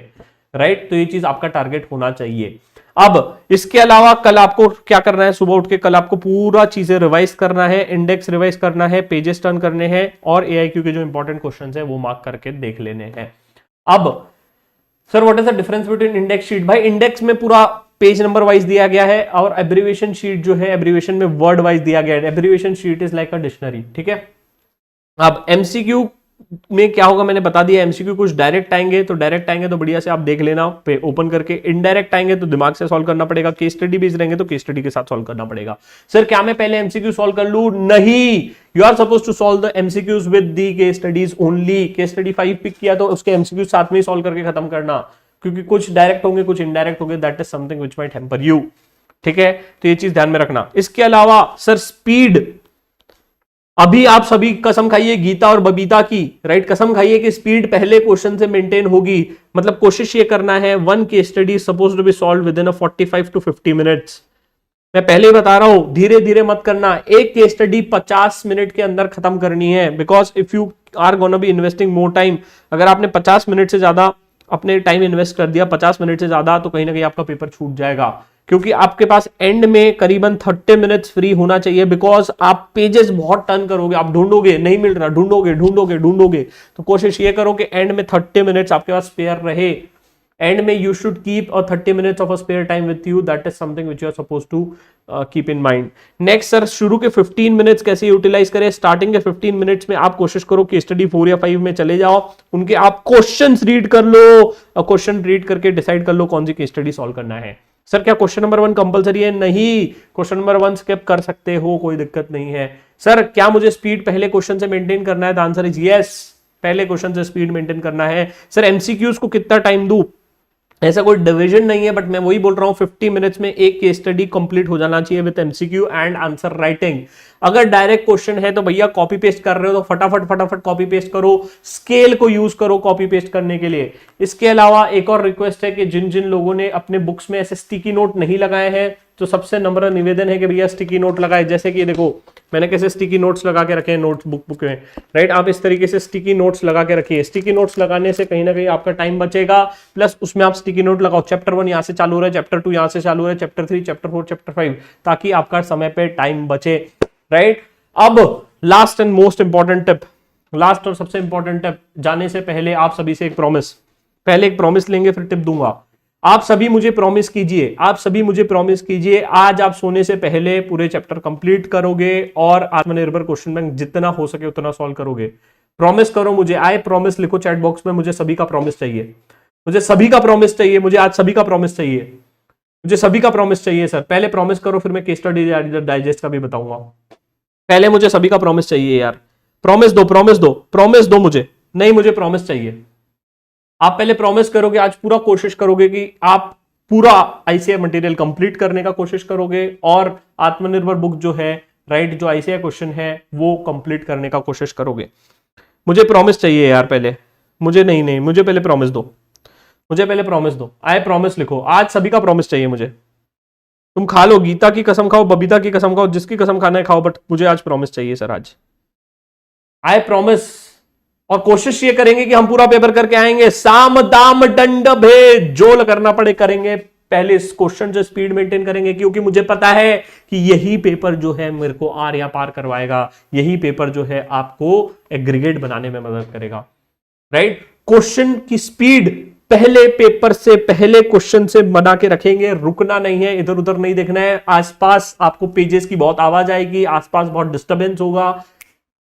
राइट। तो ये चीज आपका टारगेट होना चाहिए। अब इसके अलावा कल आपको क्या करना है, सुबह उठ के कल आपको पूरा चीजें रिवाइज करना है, इंडेक्स रिवाइज करना है, पेजेस टर्न करने हैं और एआईक्यू के जो इंपॉर्टेंट क्वेश्चंस है वो मार्क करके देख लेने हैं। अब sir what is the difference between index sheet? भाई इंडेक्स में पूरा पेज नंबर वाइज दिया गया है और एब्रिविएशन शीट जो है एब्रिविएशन में वर्ड वाइज दिया गया है। Abbreviation sheet is like a dictionary, ठीक है। अब एमसीक्यू में क्या होगा मैंने बता दिया, एमसीक्यू कुछ डायरेक्ट आएंगे तो बढ़िया से आप देख लेना पे ओपन करके, इनडायरेक्ट आएंगे तो दिमाग से सॉल्व करना पड़ेगा, केस स्टडी बेस्ड रहेंगे तो केस स्टडी के साथ सॉल्व करना पड़ेगा। सर क्या मैं पहले एमसीक्यू सॉल्व कर लूं? नहीं, you are suppose to solve the MCQs with the case studies only. Case study 5 pick किया तो उसके एमसीक्यू साथ में ही सॉल्व करके खत्म करना, क्योंकि कुछ डायरेक्ट होंगे कुछ इनडायरेक्ट होंगे, that is something which might hamper you, ठीक है। तो ये चीज ध्यान में रखना। इसके अलावा सर स्पीड, अभी आप सभी कसम खाइए गीता और बबीता की, राइट, कसम खाइए कि स्पीड पहले क्वेश्चन से मेंटेन होगी। मतलब कोशिश ये करना है, one case study suppose to be solve within 45 to 50 minutes. मैं पहले ही बता रहा हूं, धीरे धीरे मत करना, एक केस स्टडी 50 मिनट के अंदर खत्म करनी है, because if you are gonna be investing more time, अगर आपने 50 मिनट से ज्यादा अपने टाइम इन्वेस्ट कर दिया, 50 मिनट से ज्यादा, तो कहीं ना कहीं आपका पेपर छूट जाएगा, क्योंकि आपके पास एंड में करीबन 30 मिनट्स फ्री होना चाहिए। बिकॉज आप पेजेस बहुत टर्न करोगे, आप ढूंढोगे नहीं मिल रहा, ढूंढोगे, तो कोशिश ये करो कि एंड में 30 मिनट्स आपके पास स्पेयर रहे। एंड में you should keep a 30 minutes of a spare time with you, that is something which you are suppose to keep in mind. Next sir, शुरू के 15 मिनट्स कैसे यूटिलाइज करें? स्टार्टिंग के 15 मिनट्स में आप कोशिश करो कि स्टडी 4 या 5 में चले जाओ, उनके आप क्वेश्चंस रीड कर लो, और क्वेश्चन रीड करके डिसाइड कर लो कौन सी केस स्टडी सॉल्व करना है। सर क्या क्वेश्चन नंबर 1 कंपलसरी है? नहीं, क्वेश्चन नंबर 1 स्किप कर सकते हो, कोई दिक्कत नहीं है। सर क्या मुझे स्पीड पहले क्वेश्चन से मेंटेन करना है? द आंसर इज यस, पहले क्वेश्चन से स्पीड मेंटेन करना है। सर एमसीक्यूज को कितना टाइम दूं? ऐसा कोई डिवीजन नहीं है, बट मैं वही बोल रहा हूं 50 मिनट्स में एक केस स्टडी कंप्लीट हो जाना चाहिए with MCQ and answer writing. अगर डायरेक्ट क्वेश्चन है तो भैया कॉपी पेस्ट कर रहे हो तो फटाफट कॉपी पेस्ट करो, स्केल को यूज करो कॉपी पेस्ट करने के लिए। इसके अलावा एक और रिक्वेस्ट है कि जिन जिन लोगों ने अपने बुक्स में ऐसे स्टिकी नोट नहीं लगाए हैं, तो सबसे नंबर निवेदन है कि भैया स्टिकी नोट लगाए। जैसे कि देखो मैंने कैसे स्टिकी नोट्स लगा के रखे हैं नोट्स बुक में, राइट, आप इस तरीके से स्टिकी नोट्स लगा के रखिए। स्टिकी नोट्स लगाने से कहीं ना कहीं आपका टाइम बचेगा, प्लस उसमें आप स्टिकी नोट लगाओ, चैप्टर 1 यहाँ से चालू हो रहा है, चैप्टर 2 यहाँ से चालू हो रहा है, चैप्टर 3, चैप्टर 4, चैप्टर 5, ताकि आपका समय पे टाइम बचे, राइट। अब last and most important tip, last और सबसे इंपॉर्टेंट टिप, जाने से पहले आप सभी से एक प्रॉमिस, पहले एक प्रॉमिस लेंगे फिर टिप दूंगा। आप सभी मुझे प्रॉमिस कीजिए, आज आप सोने से पहले पूरे चैप्टर कंप्लीट करोगे और आत्मनिर्भर क्वेश्चन बैंक जितना हो सके उतना सॉल्व करोगे। प्रॉमिस करो मुझे, आई प्रॉमिस लिखो चैट बॉक्स में, मुझे सभी का प्रॉमिस चाहिए, मुझे सभी का प्रॉमिस चाहिए, मुझे आज सभी का प्रॉमिस चाहिए, मुझे सभी का प्रॉमिस चाहिए। सर पहले प्रॉमिस करो, फिर मैं केस स्टडी डाइजेस्ट का भी बताऊंगा। पहले मुझे सभी का प्रॉमिस चाहिए यार, प्रॉमिस दो मुझे, नहीं मुझे प्रॉमिस चाहिए। आप पहले प्रॉमिस करोगे, आज पूरा कोशिश करोगे कि आप पूरा आईसीआई मटेरियल कंप्लीट करने का कोशिश करोगे और आत्मनिर्भर बुक जो है, राइट, जो आईसीआई क्वेश्चन है वो कंप्लीट करने का कोशिश करोगे। मुझे प्रॉमिस चाहिए यार पहले, मुझे नहीं, मुझे पहले प्रॉमिस दो, आई प्रॉमिस लिखो, आज सभी का प्रॉमिस चाहिए मुझे। तुम खा लो, गीता की कसम खाओ, बबीता की कसम खाओ, जिसकी कसम खाना है खाओ, बट मुझे आज प्रॉमिस चाहिए सर, आज आई प्रॉमिस। और कोशिश ये करेंगे कि हम पूरा पेपर करके आएंगे, साम दाम दंड भेद जो करना पड़े करेंगे, पहले इस क्वेश्चन से स्पीड मेंटेन करेंगे, क्योंकि मुझे पता है कि यही पेपर जो है मेरे को आर या पार करवाएगा, यही पेपर जो है आपको एग्रीगेट बनाने में मदद करेगा, राइट। क्वेश्चन की स्पीड पहले पेपर से, पहले क्वेश्चन से बना के रखेंगे, रुकना नहीं है, इधर उधर नहीं देखना है। आसपास आपको पेजेस की बहुत आवाज आएगी, आसपास बहुत डिस्टर्बेंस होगा,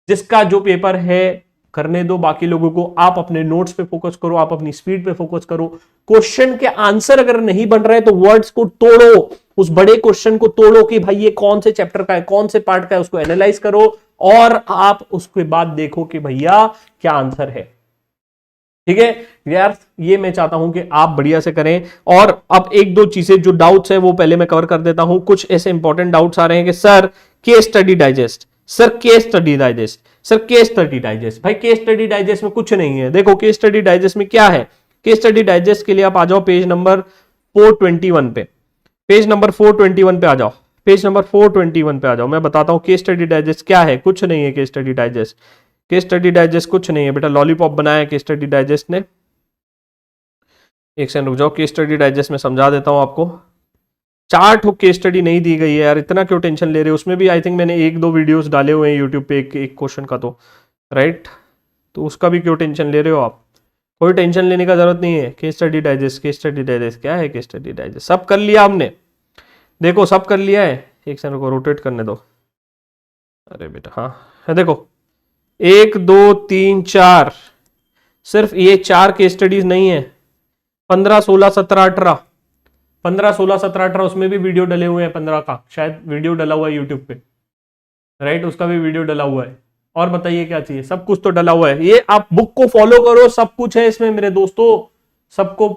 जिसका जो पेपर है करने दो, बाकी लोगों को आप अपने नोट्स पे फोकस करो, आप अपनी स्पीड पे फोकस करो। क्वेश्चन के आंसर अगर नहीं बन रहे तो वर्ड्स को तोड़ो, उस बड़े क्वेश्चन को तोड़ो कि भाई ये कौन से चैप्टर का है, कौन से पार्ट का है, उसको एनालाइज करो और आप उसके बाद देखो कि भैया क्या आंसर है, ठीक है यार। ये मैं चाहता हूं कि आप बढ़िया से करें। और अब एक दो चीजें जो डाउट्स है वो पहले मैं कवर कर देता हूं। कुछ ऐसे इंपॉर्टेंट डाउट्स आ रहे हैं कि सर केस स्टडी डाइजेस्ट, भाई केस स्टडी डाइजेस्ट में कुछ नहीं है। देखो केस स्टडी डाइजेस्ट में क्या है, केस स्टडी डाइजेस्ट के लिए आप आ जाओ पेज नंबर 421 पे, पेज नंबर 421 पे आ जाओ, पेज नंबर 421 पे आ जाओ। मैं बताता हूँ केस स्टडी डाइजेस्ट क्या है। कुछ नहीं है case study digest, case study digest कुछ नहीं है बेटा, लॉलीपॉप बनाया है केस स्टडी डाइजेस्ट ने। एक सेकंड रुक जाओ, केस स्टडी डाइजेस्ट में समझा देता हूँ आपको। 4 ठो केस स्टडी नहीं दी गई है यार, इतना क्यों टेंशन ले रहे हो। उसमें भी आई थिंक मैंने 1-2 वीडियोस डाले हुए हैं यूट्यूब पे एक क्वेश्चन का, तो राइट, तो उसका भी क्यों टेंशन ले रहे हो आप। कोई टेंशन लेने का जरूरत नहीं है। Case study digest, case study digest क्या है, केस स्टडी डाइजेस्ट सब कर लिया हमने, देखो सब कर लिया है। एक सेकंड को रोटेट करने दो, अरे बेटा हाँ है, देखो 1 2 3 4, सिर्फ ये 4 केस स्टडीज नहीं है, 15 16 17 18, 15 16 17 18 उसमें भी वीडियो डले हुए हैं, 15 का शायद वीडियो डला हुआ है यूट्यूब पे, राइट, उसका भी वीडियो डला हुआ है। और बताइए क्या चाहिए, सब कुछ तो डला हुआ है। ये आप बुक को फॉलो करो, सब कुछ है इसमें मेरे दोस्तों, सबको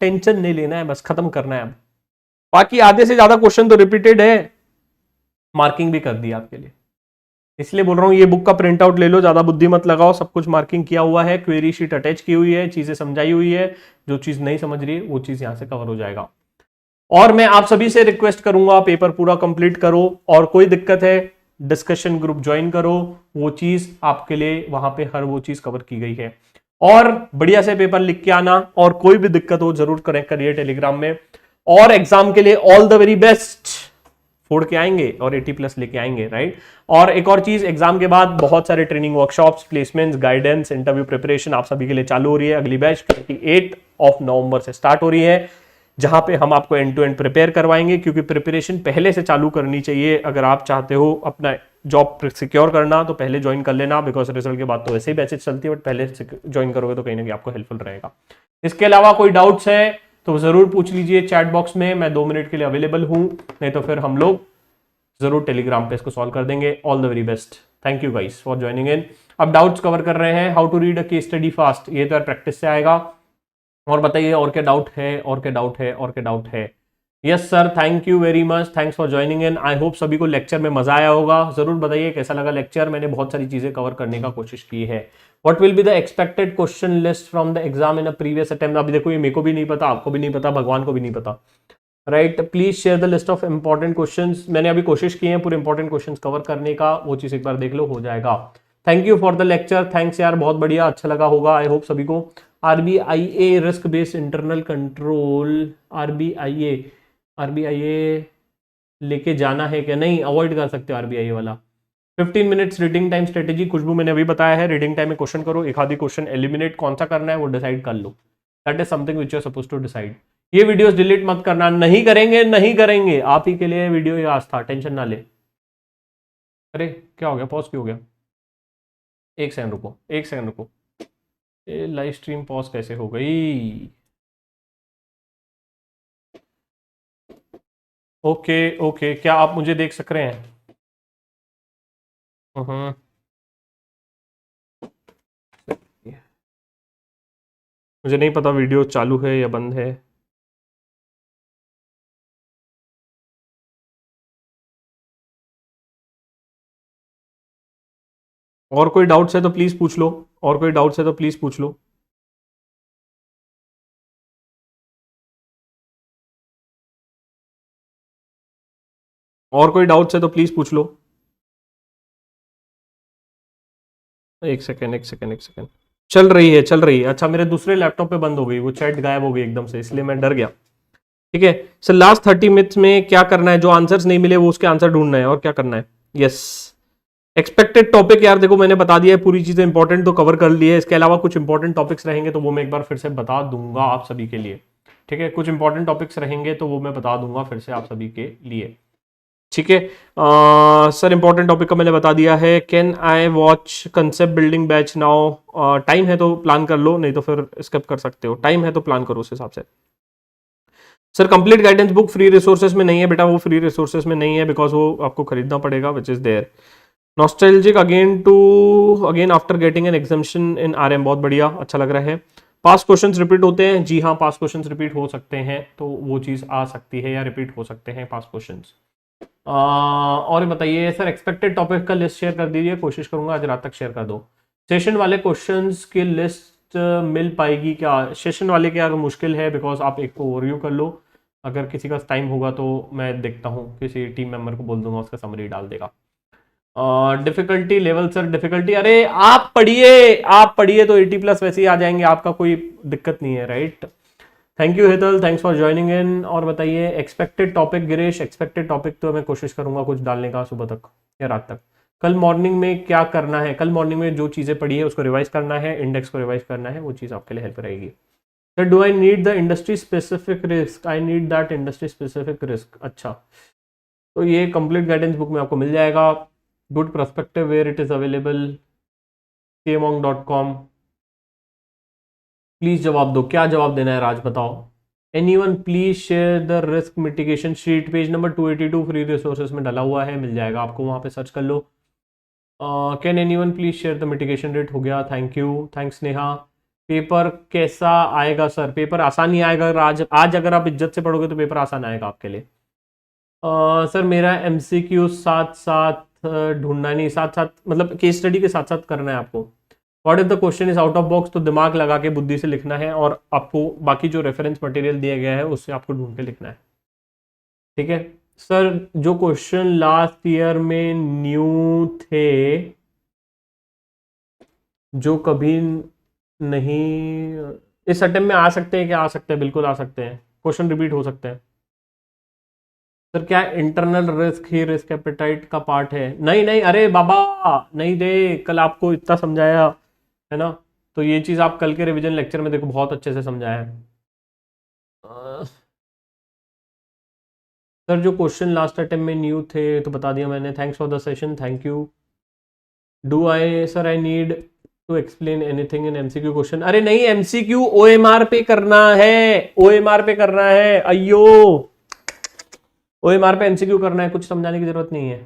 टेंशन नहीं लेना है, बस खत्म करना है अब। बाकी आधे से ज्यादा क्वेश्चन तो रिपीटेड है, मार्किंग भी कर दी आपके लिए, इसलिए बोल रहा हूं ये बुक का प्रिंट आउट ले लो, ज्यादा बुद्धि मत लगाओ, सब कुछ मार्किंग किया हुआ है, क्वेरी शीट अटैच की हुई है, चीजें समझाई हुई है, जो चीज नहीं समझ रही है वो चीज यहां से कवर हो जाएगा। और मैं आप सभी से रिक्वेस्ट करूंगा पेपर पूरा कंप्लीट करो, और कोई दिक्कत है डिस्कशन ग्रुप ज्वाइन करो, वो चीज आपके लिए वहां पे हर वो चीज कवर की गई है। और बढ़िया से पेपर लिख के आना, और कोई भी दिक्कत हो जरूर कनेक्ट करिए टेलीग्राम में। और एग्जाम के लिए ऑल द वेरी बेस्ट, फोड़ के आएंगे और 80+ लेके आएंगे, राइट। और एक और चीज, एग्जाम के बाद बहुत सारे training workshops, placements, guidance, interview preparation आप सभी के लिए चालू हो रही है। अगली बैच 28 नवंबर से स्टार्ट हो रही है, जहां पे हम आपको एंड टू एंड प्रिपेयर करवाएंगे, क्योंकि प्रिपरेशन पहले से चालू करनी चाहिए। अगर आप चाहते हो अपना जॉब सिक्योर करना तो पहले ज्वाइन कर लेना, बिकॉज रिजल्ट के बाद तो वैसे ही बैचेस चलती है, बट पहले ज्वाइन करोगे तो कहीं ना कहीं आपको हेल्पफुल रहेगा। इसके अलावा कोई डाउट्स है तो जरूर पूछ लीजिए चैट बॉक्स में, मैं 2 मिनट के लिए अवेलेबल हूं, नहीं तो फिर हम लोग जरूर टेलीग्राम पे इसको सॉल्व कर देंगे। All the very best, thank you guys for joining in. अब डाउट्स कवर कर रहे हैं, how to read a case study fast, ये तो प्रैक्टिस से आएगा। और बताइए और क्या डाउट है, और क्या डाउट है, और क्या डाउट है। यस सर, थैंक यू वेरी much, thanks for joining in. I hope सभी को लेक्चर में मजा आया होगा। जरूर बताइए कैसा लगा लेक्चर, मैंने बहुत सारी चीजें कवर करने का कोशिश की है। What will be the expected question list from the exam in a previous attempt. अभी देखो ये मेरे को भी नहीं पता, आपको भी नहीं पता, भगवान को भी नहीं पता, right. Please share the list of important questions. मैंने अभी कोशिश की है पूरे इंपॉर्टेंट क्वेश्चंस कवर करने का, वो चीज एक बार देख लो, हो जाएगा। Thank you for the lecture, thanks यार, बहुत बढ़िया, अच्छा लगा होगा आई होप सभी को। आरबीआईए रिस्क बेस्ड इंटरनल कंट्रोल, आरबीआईए लेके जाना है क्या, नहीं अवॉइड कर सकते हो आरबीआईए वाला। 15 मिनट्स रीडिंग टाइम स्ट्रेटेजी, खुशबू मैंने अभी बताया है, रीडिंग टाइम में क्वेश्चन करो, एक आधी क्वेश्चन एलिमिनेट, कौन सा करना है वो डिसाइड कर लो, that is something which you are supposed to decide. ये वीडियोस डिलीट मत करना, नहीं करेंगे, नहीं करेंगे, आप ही के लिए वीडियो ये आज था, टेंशन ना ले। अरे क्या हो गया, पॉज क्यों हो गया, एक सेकंड रुको, एक सेकंड रुको, ये लाइव स्ट्रीम पॉज कैसे हो गई। ओके ओके, क्या आप मुझे देख सक रहे हैं। मुझे नहीं पता वीडियो चालू है या बंद है। और कोई डाउट्स है तो प्लीज पूछ लो, और कोई डाउट्स है तो प्लीज पूछ लो। और कोई डाउट्स है तो प्लीज पूछ लो। एक सेकेंड, एक सेकेंड, एक सेकेंड, चल रही है, चल रही है। अच्छा मेरे दूसरे लैपटॉप पे बंद हो गई, वो चैट गायब हो गई एकदम से, इसलिए मैं डर गया। ठीक है सर, लास्ट 30 मिनट्स में क्या करना है, जो आंसर्स नहीं मिले वो उसके आंसर ढूंढना है, और क्या करना है। यस, एक्सपेक्टेड टॉपिक यार देखो मैंने बता दिया है, पूरी चीजें इंपॉर्टेंट तो कवर कर ली है। इसके अलावा कुछ इंपॉर्टेंट टॉपिक्स रहेंगे तो वो मैं एक बार फिर से बता दूंगा आप सभी के लिए। ठीक है, कुछ इंपॉर्टेंट टॉपिक्स रहेंगे तो वो मैं बता दूंगा फिर से आप सभी के लिए। ठीक है सर, इंपॉर्टेंट टॉपिक का मैंने बता दिया है। Can I watch concept building batch now, time है तो प्लान कर लो, नहीं तो फिर स्किप कर सकते हो, टाइम है तो प्लान करो उस हिसाब से। Sir complete guidance book free resources में नहीं है बेटा, वो फ्री रिसोर्सेज में नहीं है, बिकॉज वो आपको खरीदना पड़ेगा, which is there. Nostalgic again after getting an examination in RM, बहुत बढ़िया, अच्छा लग रहा है। पास क्वेश्चंस रिपीट होते हैं, जी हाँ पास क्वेश्चंस रिपीट हो सकते हैं, तो वो चीज़ आ सकती है, या रिपीट हो सकते हैं पास क्वेश्चंस। और बताइए सर, एक्सपेक्टेड टॉपिक का लिस्ट शेयर कर दीजिए, कोशिश करूंगा आज रात तक शेयर कर दो। सेशन वाले क्वेश्चंस की लिस्ट मिल पाएगी क्या? सेशन वाले के अगर मुश्किल है, बिकॉज आप एक को ओवरव्यू कर लो, अगर किसी का टाइम होगा तो मैं देखता हूँ, किसी टीम मेंबर को बोल दूंगा, उसका समरी डाल देगा। डिफिकल्टी लेवल सर, डिफिकल्टी अरे आप पढ़िए तो 80+ वैसे ही आ जाएंगे, आपका कोई दिक्कत नहीं है, right. Thank you Hetal, thanks for joining इन। और बताइए expected topic Girish. Expected topic तो मैं कोशिश करूंगा कुछ डालने का सुबह तक या रात तक। कल मॉर्निंग में क्या करना है? कल मॉर्निंग में जो चीज़ें पढ़ी है उसको रिवाइज करना है, इंडेक्स को रिवाइज करना है, वो चीज़ आपके लिए हेल्प रहेगी। Sir do I need the industry specific risk? I need that industry specific risk. अच्छा, तो ये कंप्लीट गाइडेंस बुक में आपको मिल जाएगा। Good perspective where it is available, cmonk.com। Please जवाब दो, क्या जवाब देना है राज, बताओ। Anyone please share the risk mitigation sheet, page number 282 free resources में डाला हुआ है, मिल जाएगा आपको, वहां पे सर्च कर लो। Can anyone please share the mitigation rate, हो गया, thank you, thanks Neha. Paper कैसा आएगा सर? पेपर आसान ही आएगा आज अगर आप इज्जत से पढ़ोगे तो पेपर आसान आएगा आपके लिए। सर मेरा MCQ साथ साथ ढूंढना नहीं, साथ साथ मतलब केस स्टडी के साथ साथ करना है आपको। What if the question is out of box, तो दिमाग लगा के बुद्धि से लिखना है, और आपको बाकी जो रेफरेंस मटेरियल दिया गया है उससे आपको ढूंढ के लिखना है, ठीक है। सर जो क्वेश्चन लास्ट ईयर में न्यू थे, जो कभी नहीं इस अटेम्प्ट में आ सकते हैं क्या? आ सकते हैं, बिल्कुल आ सकते हैं, क्वेश्चन रिपीट हो सकते हैं। सर क्या इंटरनल रिस्क ही रिस्क एपेटाइट का पार्ट है? नहीं नहीं, अरे बाबा नहीं दे, कल आपको इतना समझाया है ना, तो ये चीज़ आप कल के रिवीजन लेक्चर में देखो, बहुत अच्छे से समझाया है। सर जो क्वेश्चन लास्ट अटेम्प्ट में न्यू थे तो बता दिया मैंने, thanks for the session, thank you. Do I sir I need to explain anything in MCQ question? अरे नहीं, MCQ OMR पे करना है, OMR पे करना है, अयो OMR पे MCQ करना है, कुछ समझाने की जरूरत नहीं है।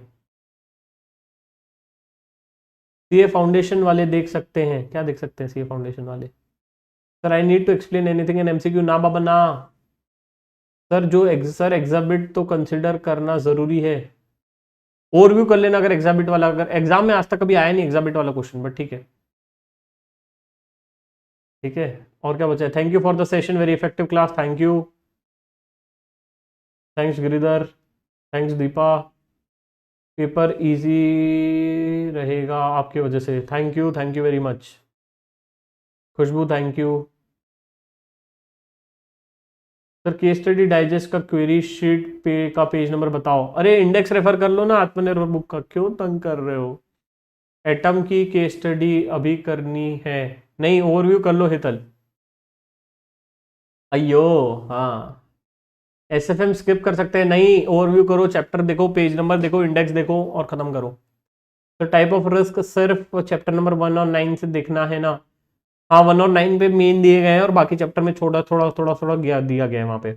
CA फाउंडेशन वाले देख सकते हैं, क्या देख सकते हैं CA फाउंडेशन वाले? Sir I need to explain anything in MCQ, ना बाबा ना। सर सर एग्जाबिट तो कंसिडर करना जरूरी है, ओवरव्यू कर लेना अगर एग्जाबिट वाला, अगर एग्जाम में आज तक कभी आया नहीं एग्जाबिट वाला क्वेश्चन, बट ठीक है, ठीक है। और क्या बचा है? Thank you for the session, very effective class, thank you, thanks Giridhar, thanks Deepa. Paper easy रहेगा आपकी वजह से, थैंक यू वेरी मच। Khushboo thank you. Sir case study digest का क्वेरी शीट पे का पेज नंबर बताओ। अरे इंडेक्स रेफर कर लो ना आत्मनिर्भर बुक का, क्यों तंग कर रहे हो? एटम की केस स्टडी अभी करनी है? नहीं, ओवरव्यू कर लो हितल। अयो हाँ, SFM स्किप कर सकते हैं? नहीं, ओवरव्यू करो, चैप्टर देखो, पेज नंबर देखो, इंडेक्स देखो और खत्म करो। तो टाइप ऑफ रिस्क सिर्फ चैप्टर नंबर 1 और 9 से देखना है ना? हाँ, 1 और 9 पे मेन दिए गए हैं और बाकी चैप्टर में थोड़ा थोड़ा थोड़ा थोड़ा दिया गया है वहां पे।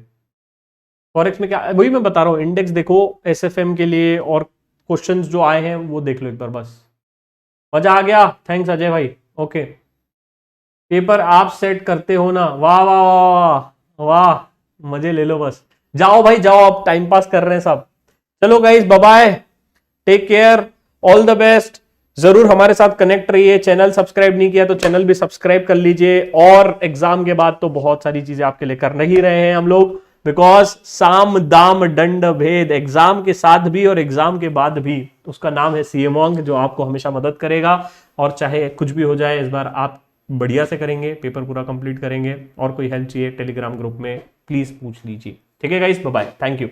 फॉरेक्स में क्या, वही मैं बता रहा हूँ, इंडेक्स देखो SFM के लिए, और क्वेश्चंस जो आए हैं वो देख लो एक बार बस। मजा आ गया, थैंक्स अजय भाई, ओके। पेपर आप सेट करते हो ना? वाह वाह वाह वाह वाह, मजे ले लो बस, जाओ भाई जाओ, अब टाइम पास कर रहे हैं सब। चलो guys, bye bye, take care, all the best. जरूर हमारे साथ कनेक्ट रहिए, चैनल सब्सक्राइब नहीं किया तो चैनल भी सब्सक्राइब कर लीजिए, और एग्जाम के बाद तो बहुत सारी चीजें आपके लिए कर नहीं रहे हैं हम लोग, बिकॉज साम दाम दंड भेद, एग्जाम के साथ भी और एग्जाम के बाद भी, उसका नाम है CMONK, जो आपको हमेशा मदद करेगा। और चाहे कुछ भी हो जाए, इस बार आप बढ़िया से करेंगे, पेपर पूरा कंप्लीट करेंगे, और कोई हेल्प चाहिए टेलीग्राम ग्रुप में प्लीज पूछ लीजिए, ठीक है guys, bye bye, thank you.